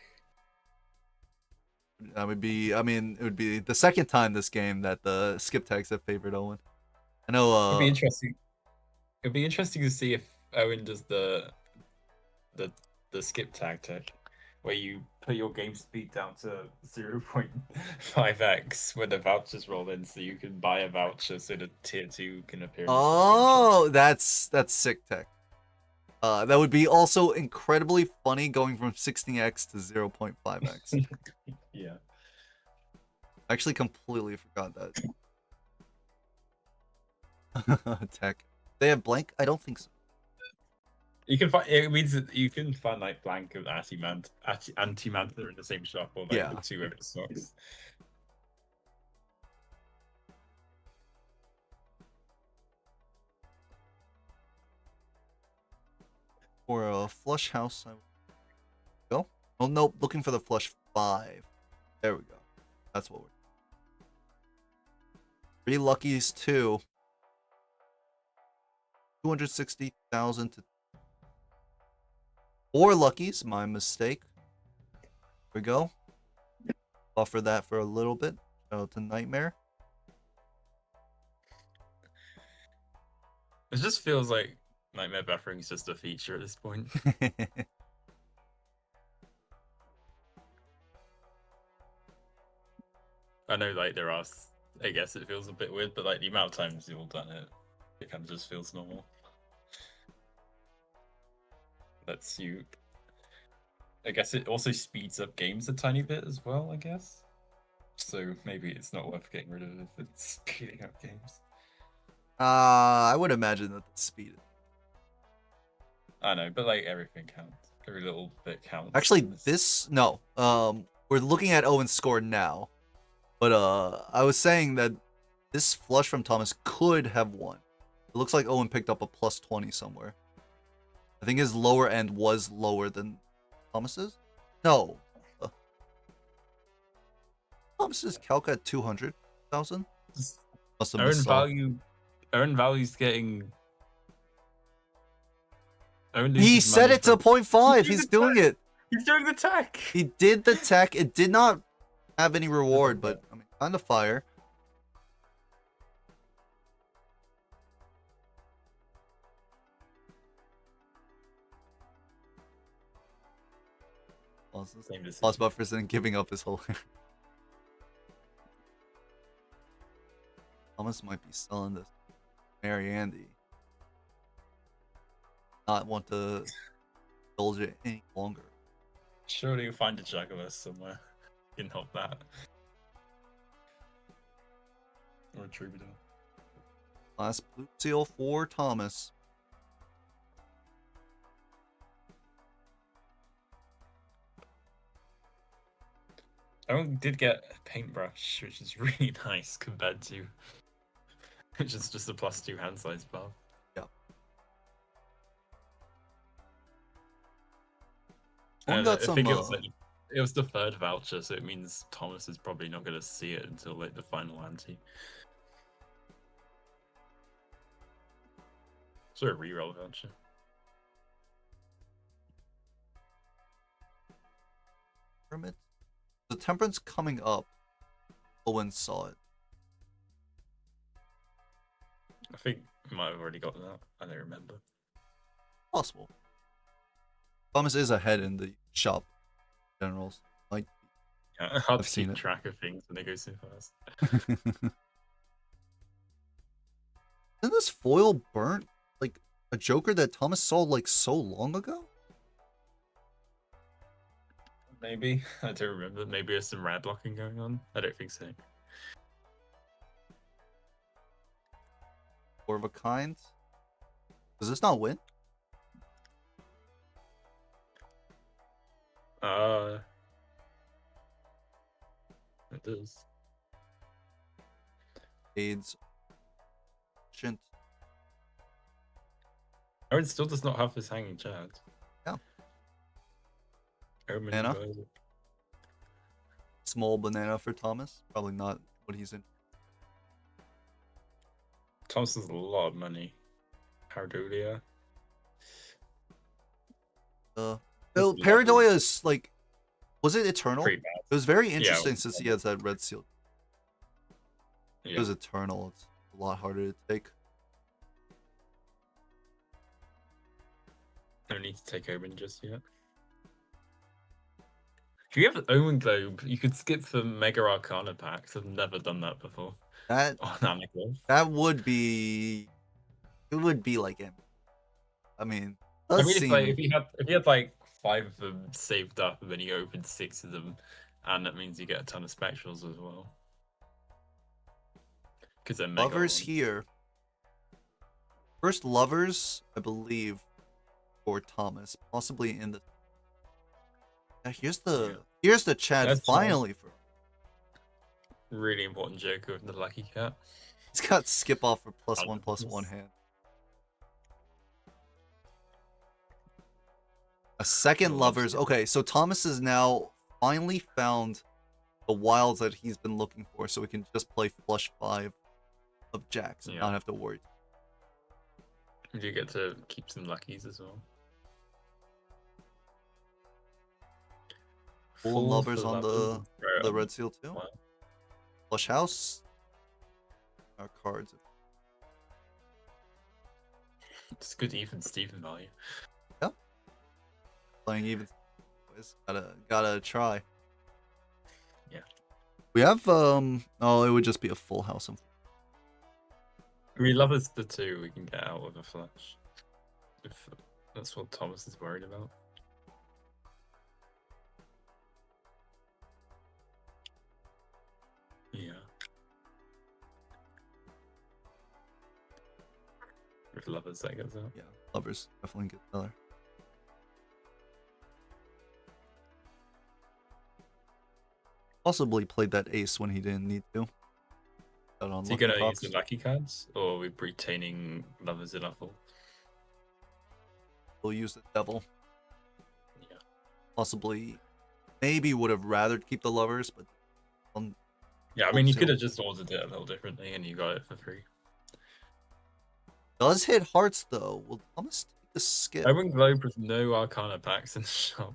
That would be, I mean, it would be the second time this game that the skip tags have favored Owen. I know. It'd be interesting. It'd be interesting to see if Owen does the skip tactic, where you put your game speed down to 0.5x when the vouchers roll in, so you can buy a voucher so the tier 2 can appear. Oh, that's sick tech. That would be also incredibly funny going from 16x to 0.5x. Yeah. I actually completely forgot that. Tech. They have blank? I don't think so. You can find. It means that you can find like blank of anti-mantha in the same shop, or like the 2 overstocks. For a flush house, I would Oh, nope. Looking for the flush 5. There we go. That's what we're... 3 luckies, 2. 260,000 to 4 luckies. My mistake. There we go. Buffer that for a little bit. Shout out to Nightmare. It just feels like Nightmare buffering is just a feature at this point. I know, like, there are... I guess it feels a bit weird, but, like, the amount of times you've all done it, it kind of just feels normal. Lets you... I guess it also speeds up games a tiny bit as well, I guess. So maybe it's not worth getting rid of if it's speeding up games. I would imagine that the speed. I know, but like everything counts. Every little bit counts. Actually, this no. We're looking at Owen's score now, but I was saying that this flush from Thomas could have won. It looks like Owen picked up a plus 20 somewhere. I think his lower end was lower than Thomas's. No, Thomas's calc at 200,000. Must have missed some. Earn value's getting. He set it to 0.5. He's doing it. He's doing the tech. He did the tech. It did not have any reward, but I mean, kind of fire. Lost buffers and giving up his whole. Thomas might be selling this. Mary Andy. Not want to indulge it any longer. Surely you'll find a Jaguar somewhere. Can help that. Or a Troubadour. Last blue seal for Thomas. Owen did get a paintbrush, which is really nice compared to which is just a +2 hand size buff. Yeah. I think it was the 3rd voucher, so it means Thomas is probably not going to see it until like the final ante. So a reroll voucher. Hermit. The Temperance coming up. Owen saw it. I think we might have already gotten that. I don't remember. Possible. Thomas is ahead in the shop generals. Like, yeah, hard I've to seen keep it. track of things when they go so fast. Isn't this foil burnt like a Joker that Thomas saw like so long ago? Maybe. I don't remember. Maybe there's some rad blocking going on. I don't think so. Four of a kind. Does this not win? It does. AIDS. Shint. Owen still does not have his hanging chad. Yeah. Owen Banana? goes- Small banana for Thomas. Probably not what he's in. Thomas has a lot of money. Paradolia. Paradoia is like, was it eternal? Pretty bad. It was very interesting it was since he has that red seal. It Yeah. was eternal. It's a lot harder to take. No need to take Owen just yet. If you have Owen Globe, you could skip the Mega Arcana packs. I've never done that before. That On Amicable. that would be, it would be like him. I mean, I does mean, seem, if you had like 5 of them saved up, and then you opened 6 of them, and that means you get a ton of spectrals as well. Because they're mega lovers ones. here. First lovers, I believe, for Thomas, possibly in the. Yeah, here's the Chad That's finally for. Really important Joker with the Lucky Cat. He's got skip off for Oh, +1/+1 hand. A second Well, lovers. that's- Okay, so Thomas has now finally found the wilds that he's been looking for, so we can just play flush 5 of jacks and Yeah. not have to worry. You get to keep some luckies as well. Full lovers for on lovers and the red seal too. Wow. Flush house. Our cards. It's good even Steven value. Playing even. Gotta try. Yeah. We have oh, it would just be a full house. I mean, lovers the 2 we can get out with a flush. If that's what Thomas is worried about. Yeah. With lovers that goes out. Yeah, lovers definitely get better. Possibly played that ace when he didn't need to. Got on Is he lucky gonna use pops. the lucky cards, or are we retaining lovers enough? We'll use the devil. Yeah. Possibly, maybe would have rather keep the lovers, but Yeah, I mean, you Seal. could have just ordered it a little differently, and you got it for free. does hit hearts though. Will Thomas take the skip? Owen Globe with no Arcana packs in the shop.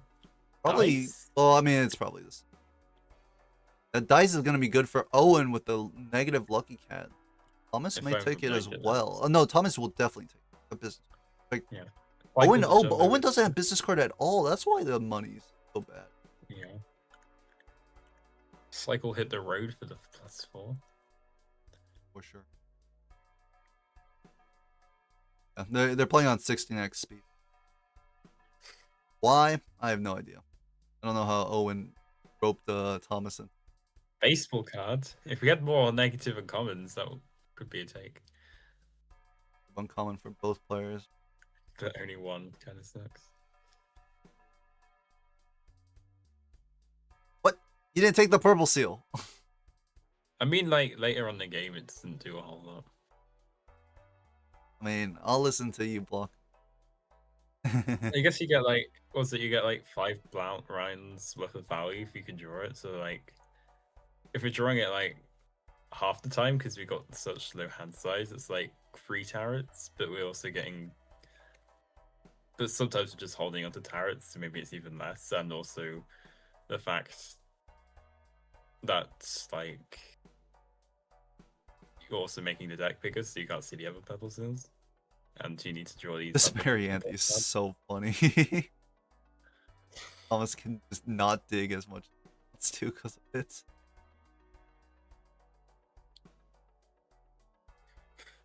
Probably. Dice. Well, I mean, it's probably this. That dice is gonna be good for Owen with the negative lucky cat. Thomas If may Owen take it might as get that. well. Oh, no, Thomas will definitely take a business. Yeah. Owen, Michael's but Jumbo Owen is- doesn't have business card at all. That's why the money's so bad. Yeah. Cycle hit the road for the +4. For sure. Yeah, they're playing on 16x speed. Why? I have no idea. I don't know how Owen roped Thomas in. Baseball card. If we had more negative and commons, could be a take. Uncommon for both players. But only one kind of sucks. What? You didn't take the purple seal. I mean, like later on in the game, it doesn't do a whole lot. I mean, I'll listen to you, Block. I guess you get like, what's it? You get like 5 blount rounds worth of value if you can draw it. So like, if we're drawing it like half the time because we got such low hand size, it's like 3 turrets, but we're also getting. But sometimes we're just holding onto turrets, so maybe it's even less, and also the fact that like you're also making the deck bigger, so you can't see the other purple seals, and you need to draw these. This up with Marianne the is top. so funny. Thomas can just not dig as much. It's too because of it.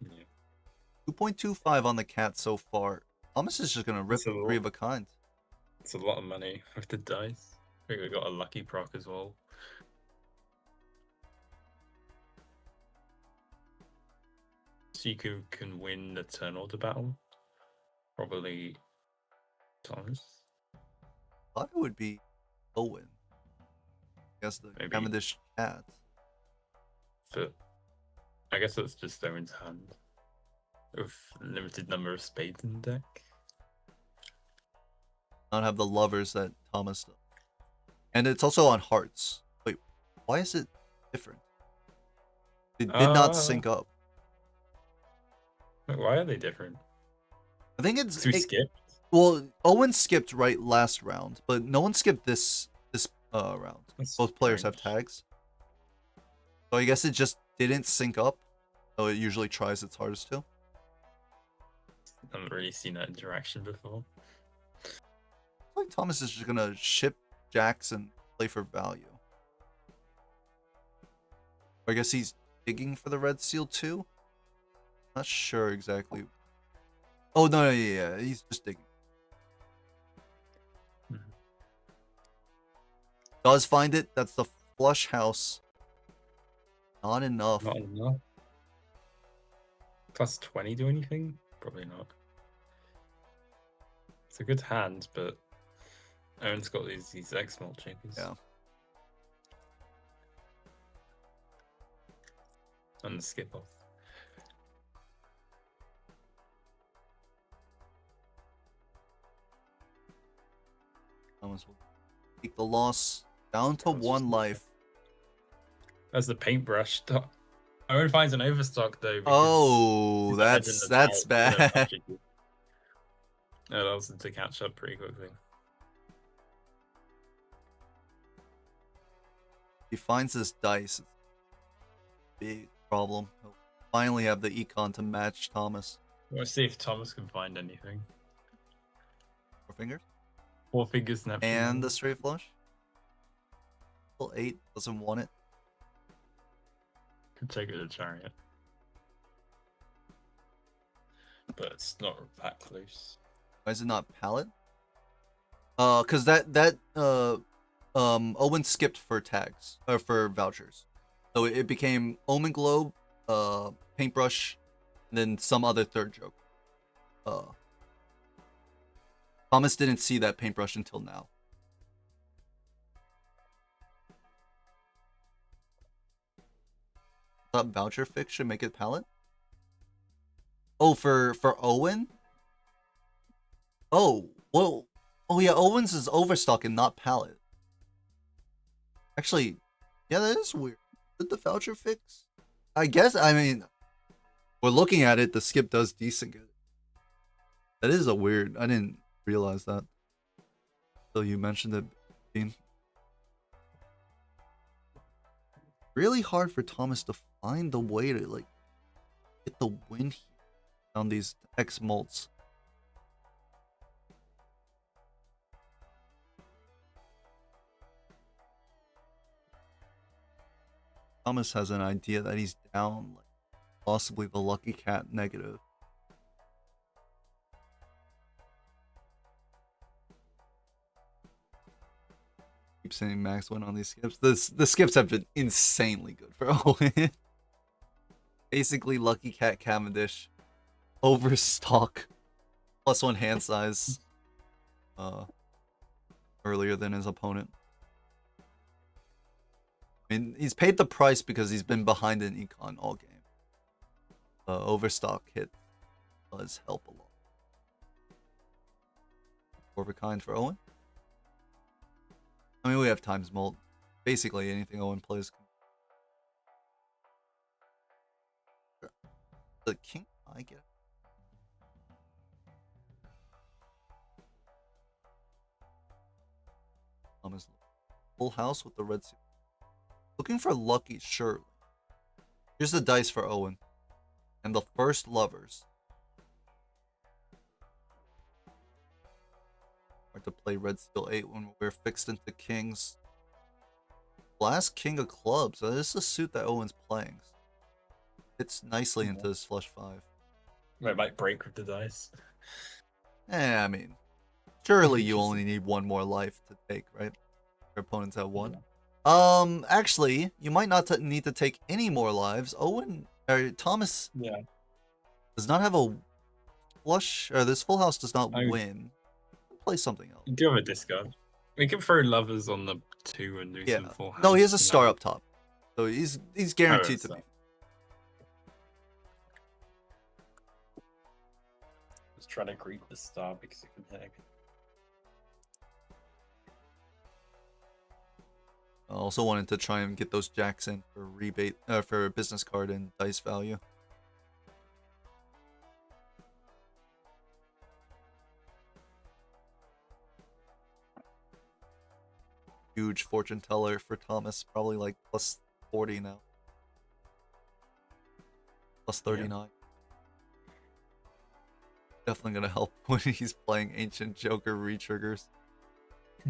Yeah. 2.25 on the cat so far. Thomas is just gonna rip That's a 3 lot. of a kind. It's a lot of money with the dice. I think we got a lucky proc as well. Siku can win the turn order battle. Probably Thomas. Thought it would be Owen. I guess the Maybe. Cavendish cat. But I guess that's just Owen's hand. With limited number of spades in the deck. Not have the lovers that Thomas does. And it's also on hearts. Wait, why is it different? It did not sync up. Wait, why are they different? I think it's So we skipped? well, Owen skipped right last round, but no one skipped this round. That's Both players have strange. tags. So I guess it just didn't sync up. So it usually tries its hardest to. I haven't really seen that interaction before. I feel like Thomas is just gonna ship jacks and play for value. Or I guess he's digging for the red seal too. Not sure exactly. Oh no, yeah, he's just digging. Mhm. Does find it. That's the flush house. Not enough. Not enough. Plus 20 do anything? Probably not. It's a good hand, but Owen's got these X-Malt shakers. Yeah. And the skip off. Thomas will take the loss down to 1 life. As the paintbrush. Owen finds an overstock though. Oh, He's ahead in that's the tower, bad. It allows him to catch up pretty quickly. He finds this dice. Big problem. He'll finally have the econ to match Thomas. We'll see if Thomas can find anything. 4 fingers. 4 fingers snapshot. And the straight flush. Still 8. Doesn't want it. Could take it to chariot. But it's not that close. Why is it not pallet? Cause Owen skipped for tags or for vouchers, so it became Omen Globe, paintbrush, and then some other third joke. Thomas didn't see that paintbrush until now. Thought voucher fix should make it pallet. Oh, for Owen. Oh, well, oh yeah, Owens is overstock and not pallet. Actually, yeah, that is weird. Did the voucher fix? I guess, I mean, we're looking at it, the skip does decent good. That is a weird, I didn't realize that. So you mentioned it, Dean. Really hard for Thomas to find the way to, like, get the win here on these X mults. Thomas has an idea that he's down, like, possibly the lucky cat negative. Keep saying max win on these skips. The skips have been insanely good for Owen. Basically, lucky cat Cavendish, overstock, +1 hand size, earlier than his opponent. I mean, he's paid the price because he's been behind in econ all game. Overstock hit does help a lot. 4 of a kind for Owen. I mean, we have times mult. Basically, anything Owen plays. The king, I get. Thomas, full house with the red suit. Looking for lucky, surely. Here's the dice for Owen. And the first lovers. Hard to play red steel 8 when we're fixed into kings. Last king of clubs. This is a suit that Owen's playing. Fits nicely into his flush 5. It might break with the dice. I mean, surely you only need 1 more life to take, right? Your opponents have 1. Actually, you might not need to take any more lives. Owen, or Thomas, does not have a flush, or this full house does not win. Play something else. You do have a discard. We can throw lovers on the 2 and do some full house. No, he has a star up top, so he's guaranteed to be. Just trying to greet the star because it can hit. I also wanted to try and get those jacks in for rebate, for business card and dice value. Huge fortune teller for Thomas, probably like +40 now. +39. Definitely gonna help when he's playing Ancient Joker re-triggers.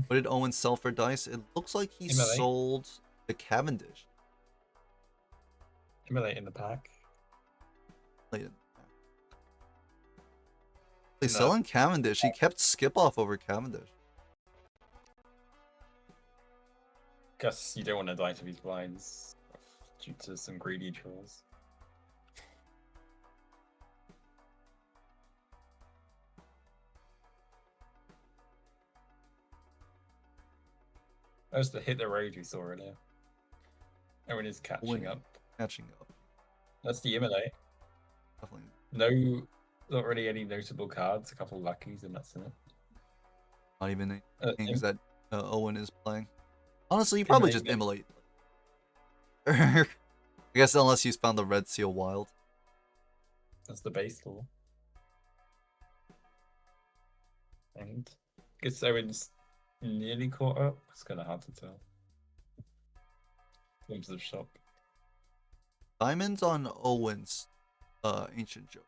What did Owen sell for dice? It looks like he sold the Cavendish. Immolate in the pack. He's selling Cavendish. He kept skip off over Cavendish. Guess you don't want to die to these blinds due to some greedy trolls. That was the hit the rage we saw earlier. Owen is catching up. Catching up. That's the immolate. Definitely. No, not really any notable cards. A couple luckies and that's in it. Not even Uh, things that Owen is playing. Honestly, you Can probably I just get- immolate. I guess unless you found the red seal wild. That's the base law. And I guess Owen's nearly caught up. It's kind of hard to tell. In terms of shop. Diamonds on Owen's ancient joke.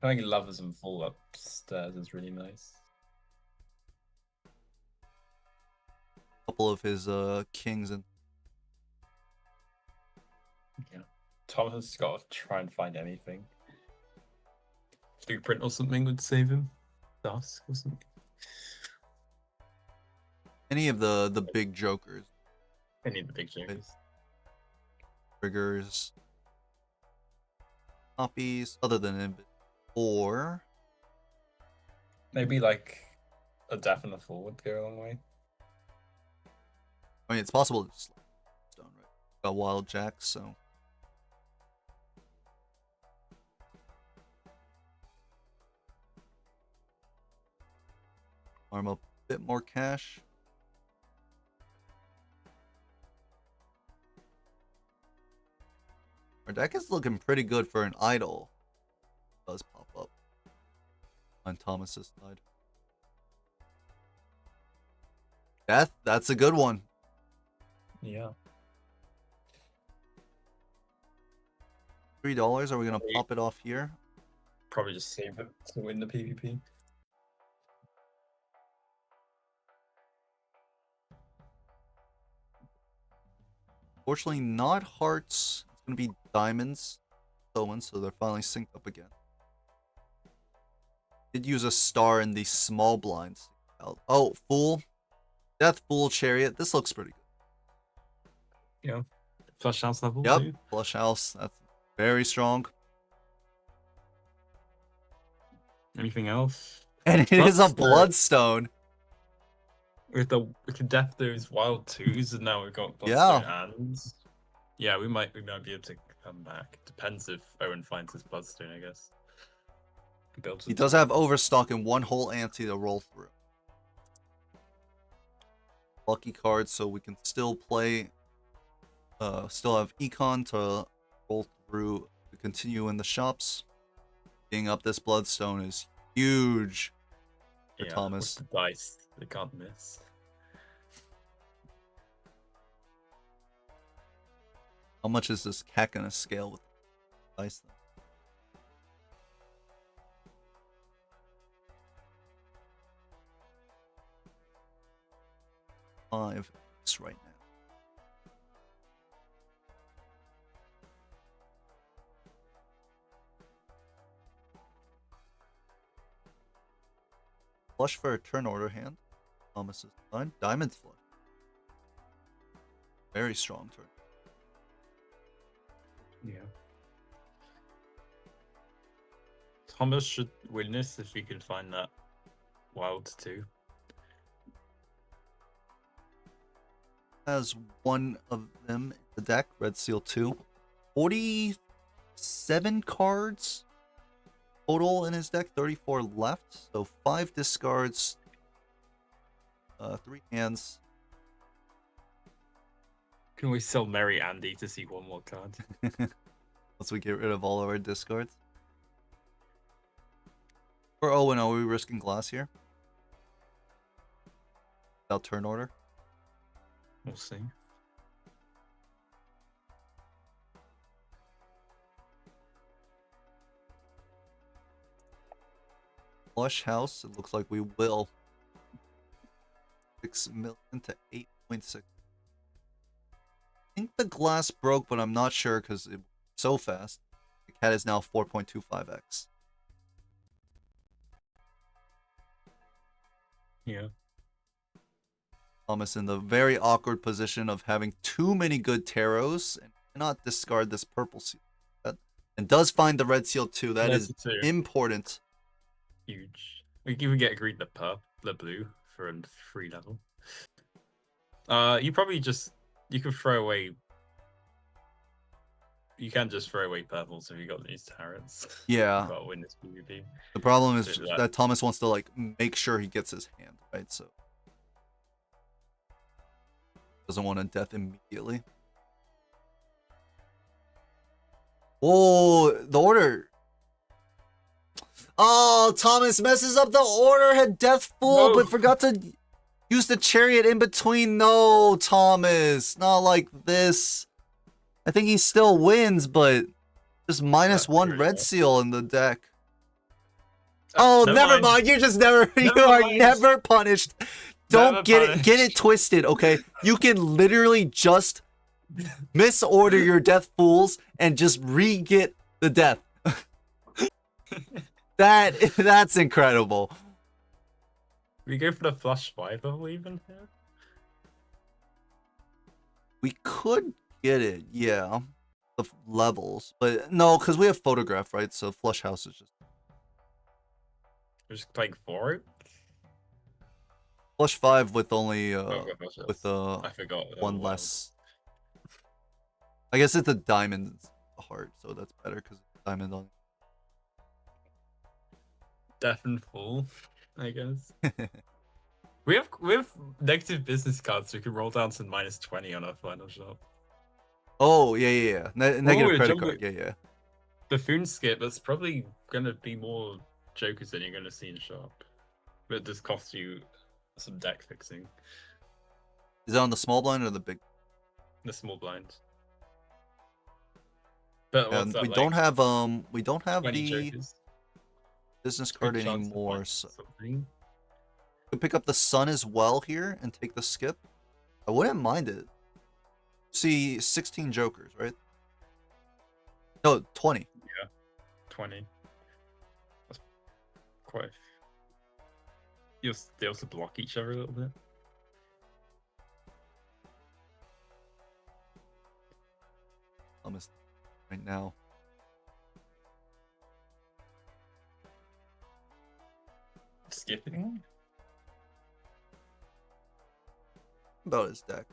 Having lovers and fall upstairs is really nice. Couple of his kings and Yeah. Thomas got to try and find anything. Blueprint or something would save him. Dusk or something. any of the big jokers, Any of the big jokers. triggers, copies, other than Invis, or Maybe like a death and a fall would go a long way. I mean, it's possible to just stone, right? Got wild jacks, so farm up a bit more cash. Our deck is looking pretty good for an idol. Does pop up on Thomas's side. Death, that's a good one. Yeah. $3. Are we gonna pop it off here? Probably just save it to win the PvP. Fortunately, not hearts. It's gonna be diamonds. Owen, so they're finally synced up again. Did use a star in the small blinds. Oh, fool. Death, fool, chariot. This looks pretty good. Yeah. Flush house level Yep, too. flush house. That's very strong. Anything else? And it is a That's the- bloodstone. We can def those wild twos, and now we've got Yeah. bloodstone and yeah, we might be able to come back. Depends if Owen finds his bloodstone, I guess. Builds He it does to- have overstock and one whole ante to roll through. Lucky card, so we can still play. Still have econ to roll through to continue in the shops. Being up this bloodstone is huge for yeah, Thomas. with the dice, they can't miss. How much is this cat gonna scale with dice? Then? $5 right now. Flush for a turn order hand. Thomas's line. Diamond's flush. Very strong turn. Yeah. Thomas should win this if he can find that wild too. Has one of them in the deck. Red Seal 2. 47 cards total in his deck. 34 left. So 5 discards. 3 hands. Can we sell Merry Andy to see one more card? Once we get rid of all of our discards. For Owen, are we risking glass here? Without turn order? We'll see. Flush house, it looks like we will. 6 million to 8.6. I think the glass broke, but I'm not sure because it's so fast. The cat is now 4.25x. Yeah. Thomas in the very awkward position of having too many good tarots and cannot discard this purple seal. And does find the red seal too. That That's is the two. important. Huge. We can even get agreed the blue for a 3 level. You probably just you can throw away. You can just throw away purples if you got these tarots. Yeah. You gotta win this PvP. The problem is That- that Thomas wants to like make sure he gets his hand. right? So doesn't want a death immediately. Oh, the order. Oh, Thomas messes up the order. Had death full, No. but forgot to use the chariot in between. No, Thomas, not like this. I think he still wins, but just minus That's one true, red yeah. seal in the deck. Oh, Never never mind. mind. You're just never. You Never are mind. never punished. Don't Never get it punished. twisted, okay? You can literally just misorder your death fools and just re-get the death. That's incredible. We go for the flush 5 level even here? We could get it, yeah. The levels, but no, because we have photograph, right? So flush house is just We're just playing for it? flush 5 with only Oh, flush with house. I forgot. one wow. less. I guess it's a diamond heart, so that's better because it's diamond on. Death and full, I guess. we have negative business cards, so we can roll down to -20 on our final shot. Oh yeah. Negative Ooh, credit jumbo- card, yeah. Buffoon skip, that's probably gonna be more jokers than you're gonna see in shop. But it does cost you some deck fixing. Is it on the small blind or the big? The small blind. But what's And that, we like, don't have the 20 jokers? business Good card chance to anymore, find so something. you can pick up the sun as well here and take the skip. I wouldn't mind it. See, 16 jokers, right? No, 20. 20. That's quite. They also block each other a little bit. Almost right now. Skipping? About his deck.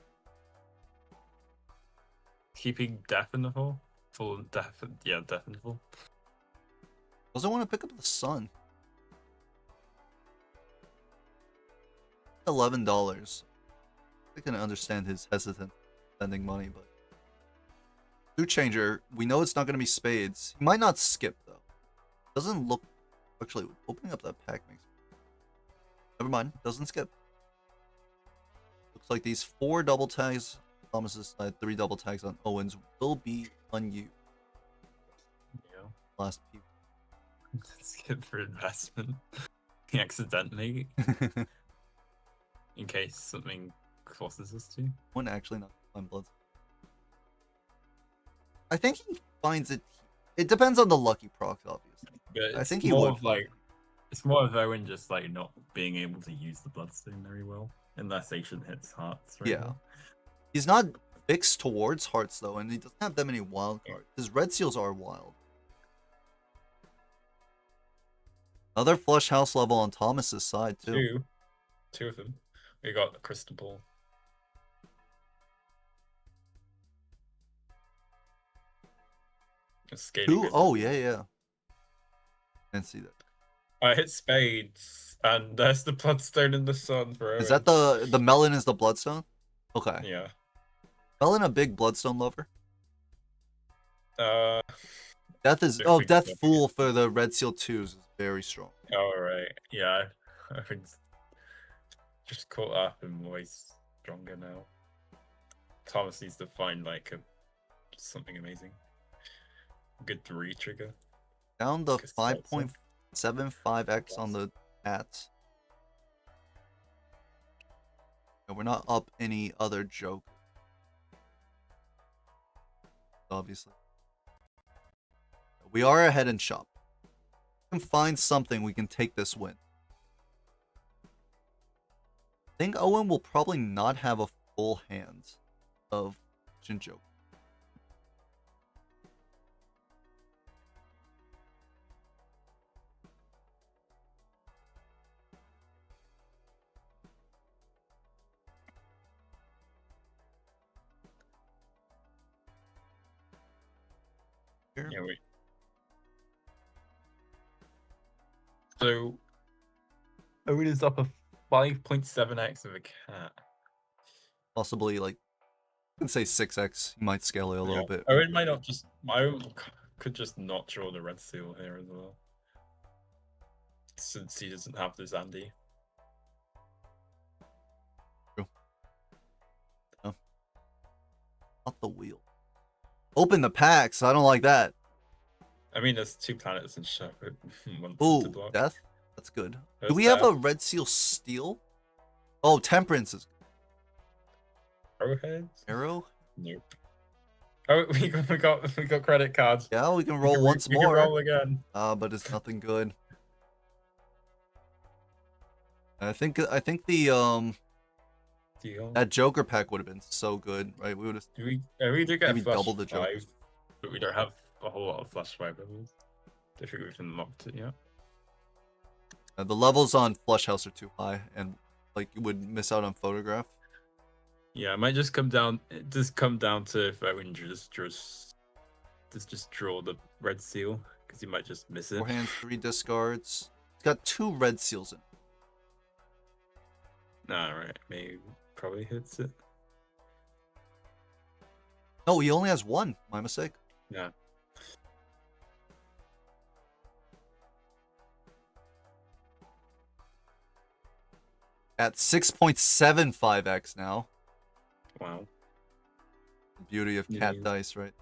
Keeping death in the hole? Full death, yeah, death in the hole. Doesn't want to pick up the sun. $11. I can understand his hesitant spending money, but Loot Changer, we know it's not going to be spades. He might not skip though. Doesn't look. Actually, opening up that pack makes. Never mind. Doesn't skip. Looks like these 4 double tags, Thomas's side, 3 double tags on Owen's will be unused. Yeah. Last piece. Skip for investment. Accidentally. In case something forces us to. Wouldn't actually not find blood. I think he finds it. It depends on the lucky procs, obviously. But I think he more would of like, it's more of Owen just like not being able to use the bloodstone very well, unless Asian hits hearts. Right Yeah. now. He's not fixed towards hearts though, and he doesn't have that many wild cards. His red seals are wild. Another flush house level on Thomas's side too. Two of them. We got the crystal ball. A scaly Two? crystal Oh ball. yeah. Can't see that. I hit spades, and there's the bloodstone in the sun for Owen. Is that the melon is the bloodstone? Okay. Yeah. Melon a big bloodstone lover? Death is Big Death stuff. Fool for the red seal 2s is very strong. Alright. Yeah. I think just caught up and way stronger now. Thomas needs to find like something amazing. Good re-trigger. Down to Because that's 5.75x on the hats. And we're not up any other joke. Obviously. We are ahead in shop. We can find something, we can take this win. I think Owen will probably not have a full hand of Jinjo. Yeah, wait. So, Owen is up a 5.7x of a cat. Possibly like, I can say 6x. You might scale it a little bit. Owen might not just. Owen could just not draw the red seal here as well, since he doesn't have this Andy. True. No. Not the wheel. Open the packs. I don't like that. I mean, there's 2 planets in Shepherd. Ooh, death. That's good. Do we have a red seal steel? Oh, temperance is Arrowheads? arrow. Nope. Oh, we got credit cards. Yeah, we can roll once we more. can roll again. But it's nothing good. I think the Deal. that Joker pack would have been so good, right? We would have We do get maybe flash double the 5, Jokers. but we don't have a whole lot of flash 5 levels. I think we've unlocked it yet. the levels on Flush House are too high, and like you would miss out on photograph. Yeah, it might just come down. It does come down to if Owen just draw the red seal, because he might just miss it. 4 hands, 3 discards. It's got 2 red seals in it. Alright, maybe probably hits it. No, he only has 1. My mistake. Yeah. At 6.75x now. Wow. The beauty of Yeah, cat yeah. dice, right?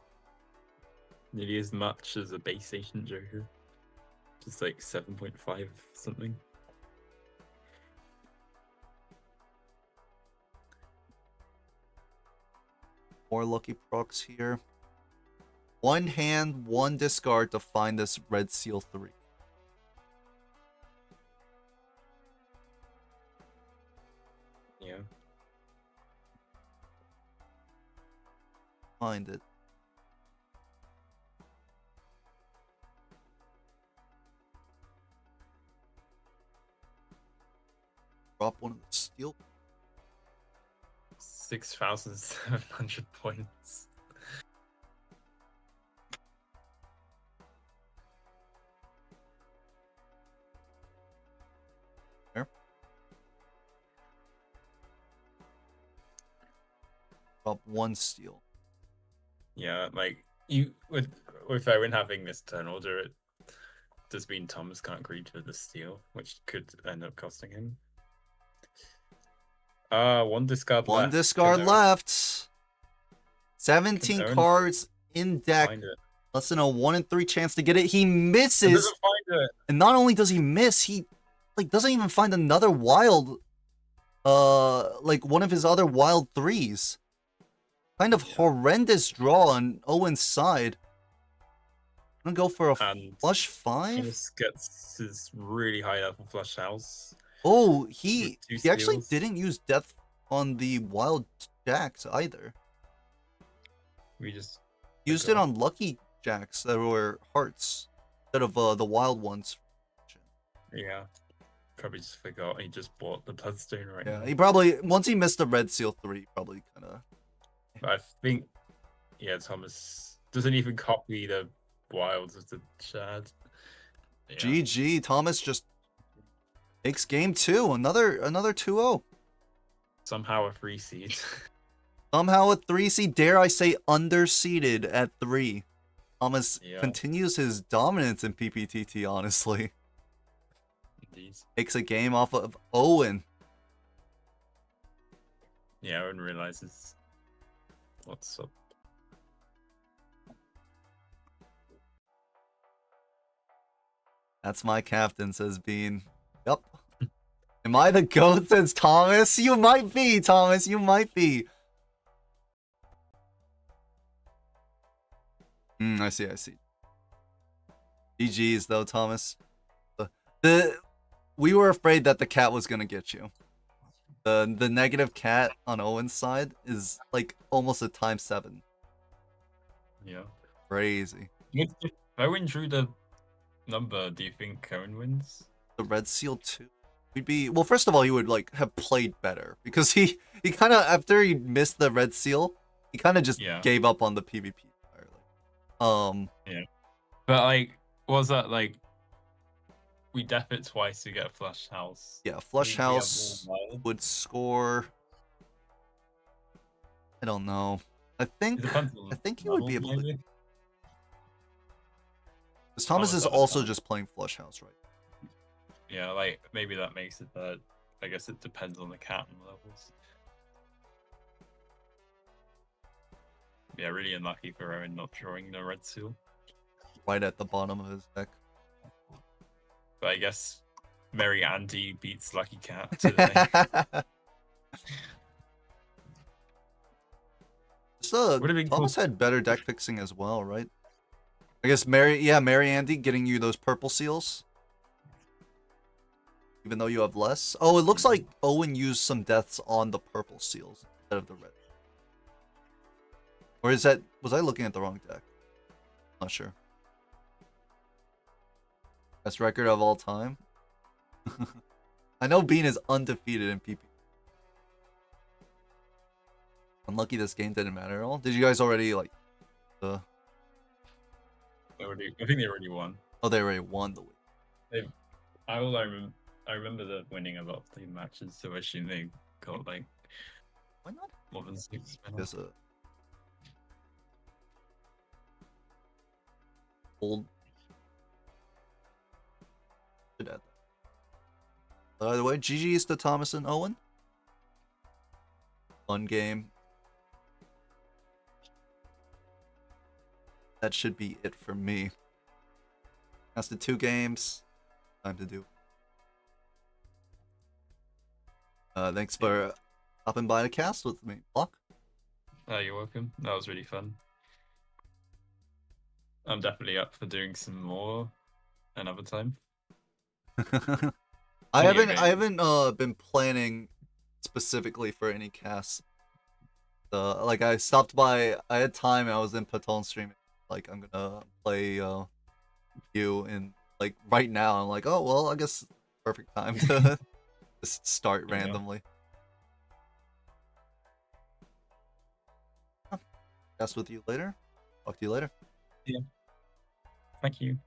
Nearly as much as a base agent Joker. Just like 7.5 something. More lucky procs here. 1 hand, 1 discard to find this red seal 3. Yeah. Find it. Drop one of the steel. 6,700 points. There. Drop 1 steel. Yeah, like you with Owen having this turn order, it does mean Thomas can't agree to the steal, which could end up costing him. 1 discard left. 1 discard Can left. 17 Owen cards in deck. find it? Less than a 1 in 3 chance to get it. He He misses. doesn't find it. And not only does he miss, he like doesn't even find another wild like one of his other wild 3s. Kind of horrendous draw on Owen's side. I'm gonna go for a And flush 5. Thomas gets his really high level flush house. Oh, with he 2 actually steals. didn't use death on the wild jacks either. We just Used it on lucky jacks that were hearts instead of the wild ones. probably just forgot he just bought the bloodstone right Yeah, now. he probably once he missed the red seal 3, probably kind of. But I think Thomas doesn't even copy the wilds of the Shad. Yeah. GG, Thomas just takes game 2. Another 2-0. Somehow a free seed. Somehow a 3 seed, dare I say underseeded at 3. Thomas Yeah. continues his dominance in PPTT, honestly. Indeed. Takes a game off of Owen. Yeah, Owen realizes what's up. That's my captain, says Bean. Yup. Am I the GOAT, says Thomas? You might be, Thomas. You might be. I see. GG's, though, Thomas. We were afraid that the cat was going to get you. The negative cat on Owen's side is like almost a ×7. Yeah. Crazy. If Owen drew the number, do you think Owen wins? The red seal 2. We'd be well. First of all, he would like have played better because he kind of after he missed the red seal, he kind of just gave up on the PvP entirely. Yeah. But like, was that like? we def it twice to get a flush house. Yeah, flush We have house one. would score. I don't know. I It think depends on he would be levels, able to. maybe. Because Thomas is Thomas also Thomas. just playing flush house, right? Yeah, like maybe that makes it that. I guess it depends on the cat and levels. Yeah, really unlucky for Owen not drawing the red seal. Right at the bottom of his deck. But I guess Merry Andy beats Lucky Cat today. So Would have been Thomas cool. had better deck fixing as well, right? I guess Mary Andy getting you those purple seals. Even though you have less. Oh, it looks like Owen used some deaths on the purple seals instead of the red. Or was I looking at the wrong deck? Not sure. Best record of all time. I know Bean is undefeated in PP. Unlucky this game didn't matter at all. Did you guys already like I think they already won. Oh, they already won the week. I remember the winning a lot of the matches, so I assume they got like Why not? more than 6 There's a old. Should add that. By the way, GG's to Thomas and Owen. Fun game. That should be it for me. That's the 2 games. Time to do. Thanks for stopping by the cast with me, Block. Oh, you're welcome. That was really fun. I'm definitely up for doing some more another time. I haven't been planning specifically for any casts. Like I stopped by. I had time. And I was in Piton streaming. Like I'm gonna play you in like right now. I'm like, oh well, I guess perfect time to just start randomly. Cast with you later. Talk to you later. Yeah. Thank you.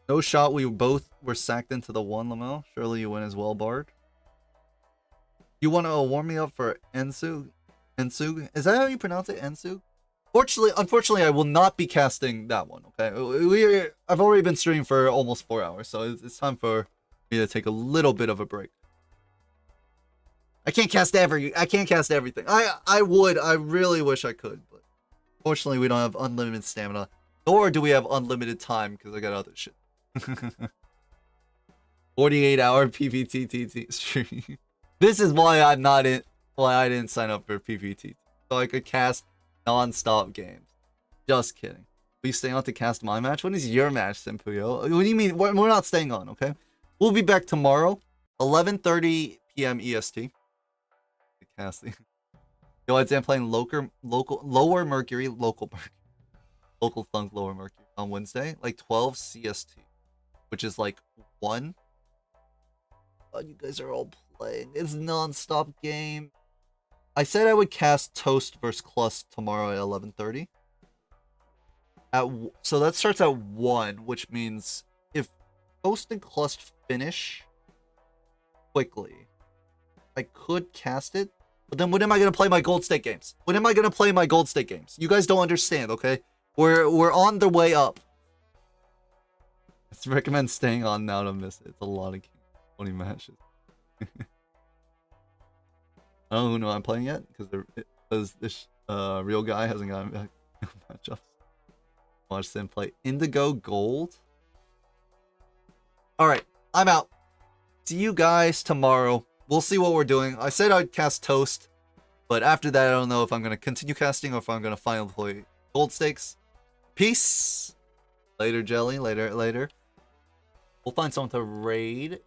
No shot. We both were sacked into the 1, Lamel. Surely you win as well, Bard. You want to warm me up for Ensu? Ensu? Is that how you pronounce it? Ensu? Unfortunately, I will not be casting that one. Okay, I've already been streaming for almost 4 hours, so it's time for me to take a little bit of a break. I can't cast everything. I really wish I could, but fortunately, we don't have unlimited stamina, nor do we have unlimited time because I got other shit. 48-hour PPTT stream. This is why I'm not in. Why I didn't sign up for PPT, so I could cast non-stop games. Just kidding. We stay on to cast my match? When is your match, Simpuyo? What do you mean? We're not staying on, okay? We'll be back tomorrow, 11:30 p.m. EST. Casting. Yo, I'm playing Lower Mercury, Local Thunk Lower Mercury on Wednesday, like 12 CST, which is like 1. Oh, you guys are all playing. It's non-stop game. I said I would cast Toast versus Clust tomorrow at 11:30. So that starts at 1, which means if Toast and Clust finish quickly, I could cast it. But then when am I going to play my Gold Stake games? You guys don't understand, okay? We're on the way up. I recommend staying on now to miss it. It's a lot of 20 matches. I don't know who I'm playing yet because this real guy hasn't gotten back matchups. Watch them play Indigo Gold. Alright, I'm out. See you guys tomorrow. We'll see what we're doing. I said I'd cast Toast, but after that I don't know if I'm going to continue casting or if I'm going to finally play Gold Stakes. Peace. Later, Jelly. Later. We'll find someone to raid.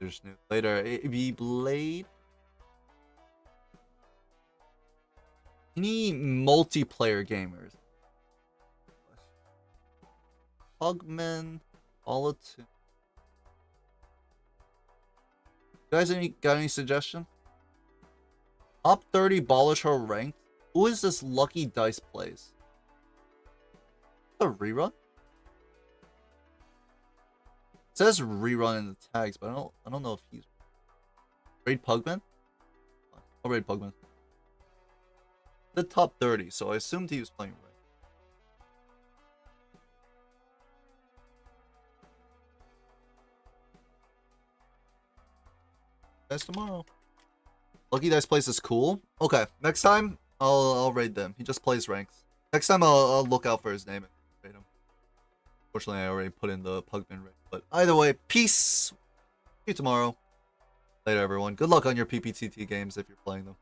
There's new. Later, AB Blade. Any multiplayer gamers? Pugman. Balatro. You guys got any suggestions? Top 30 Balatro ranked Who is this Lucky Dice Plays? A rerun? It says rerun in the tags, but I don't know if he's raid Pugman. I'll raid Pugman. The top 30, so I assumed he was playing right. Guys, tomorrow. Lucky Dice Plays is cool. Okay, next time I'll raid them. He just plays ranks. Next time I'll look out for his name and raid him. Fortunately, I already put in the Pugman raid. But either way, peace. See you tomorrow. Later, everyone. Good luck on your PPTT games if you're playing them.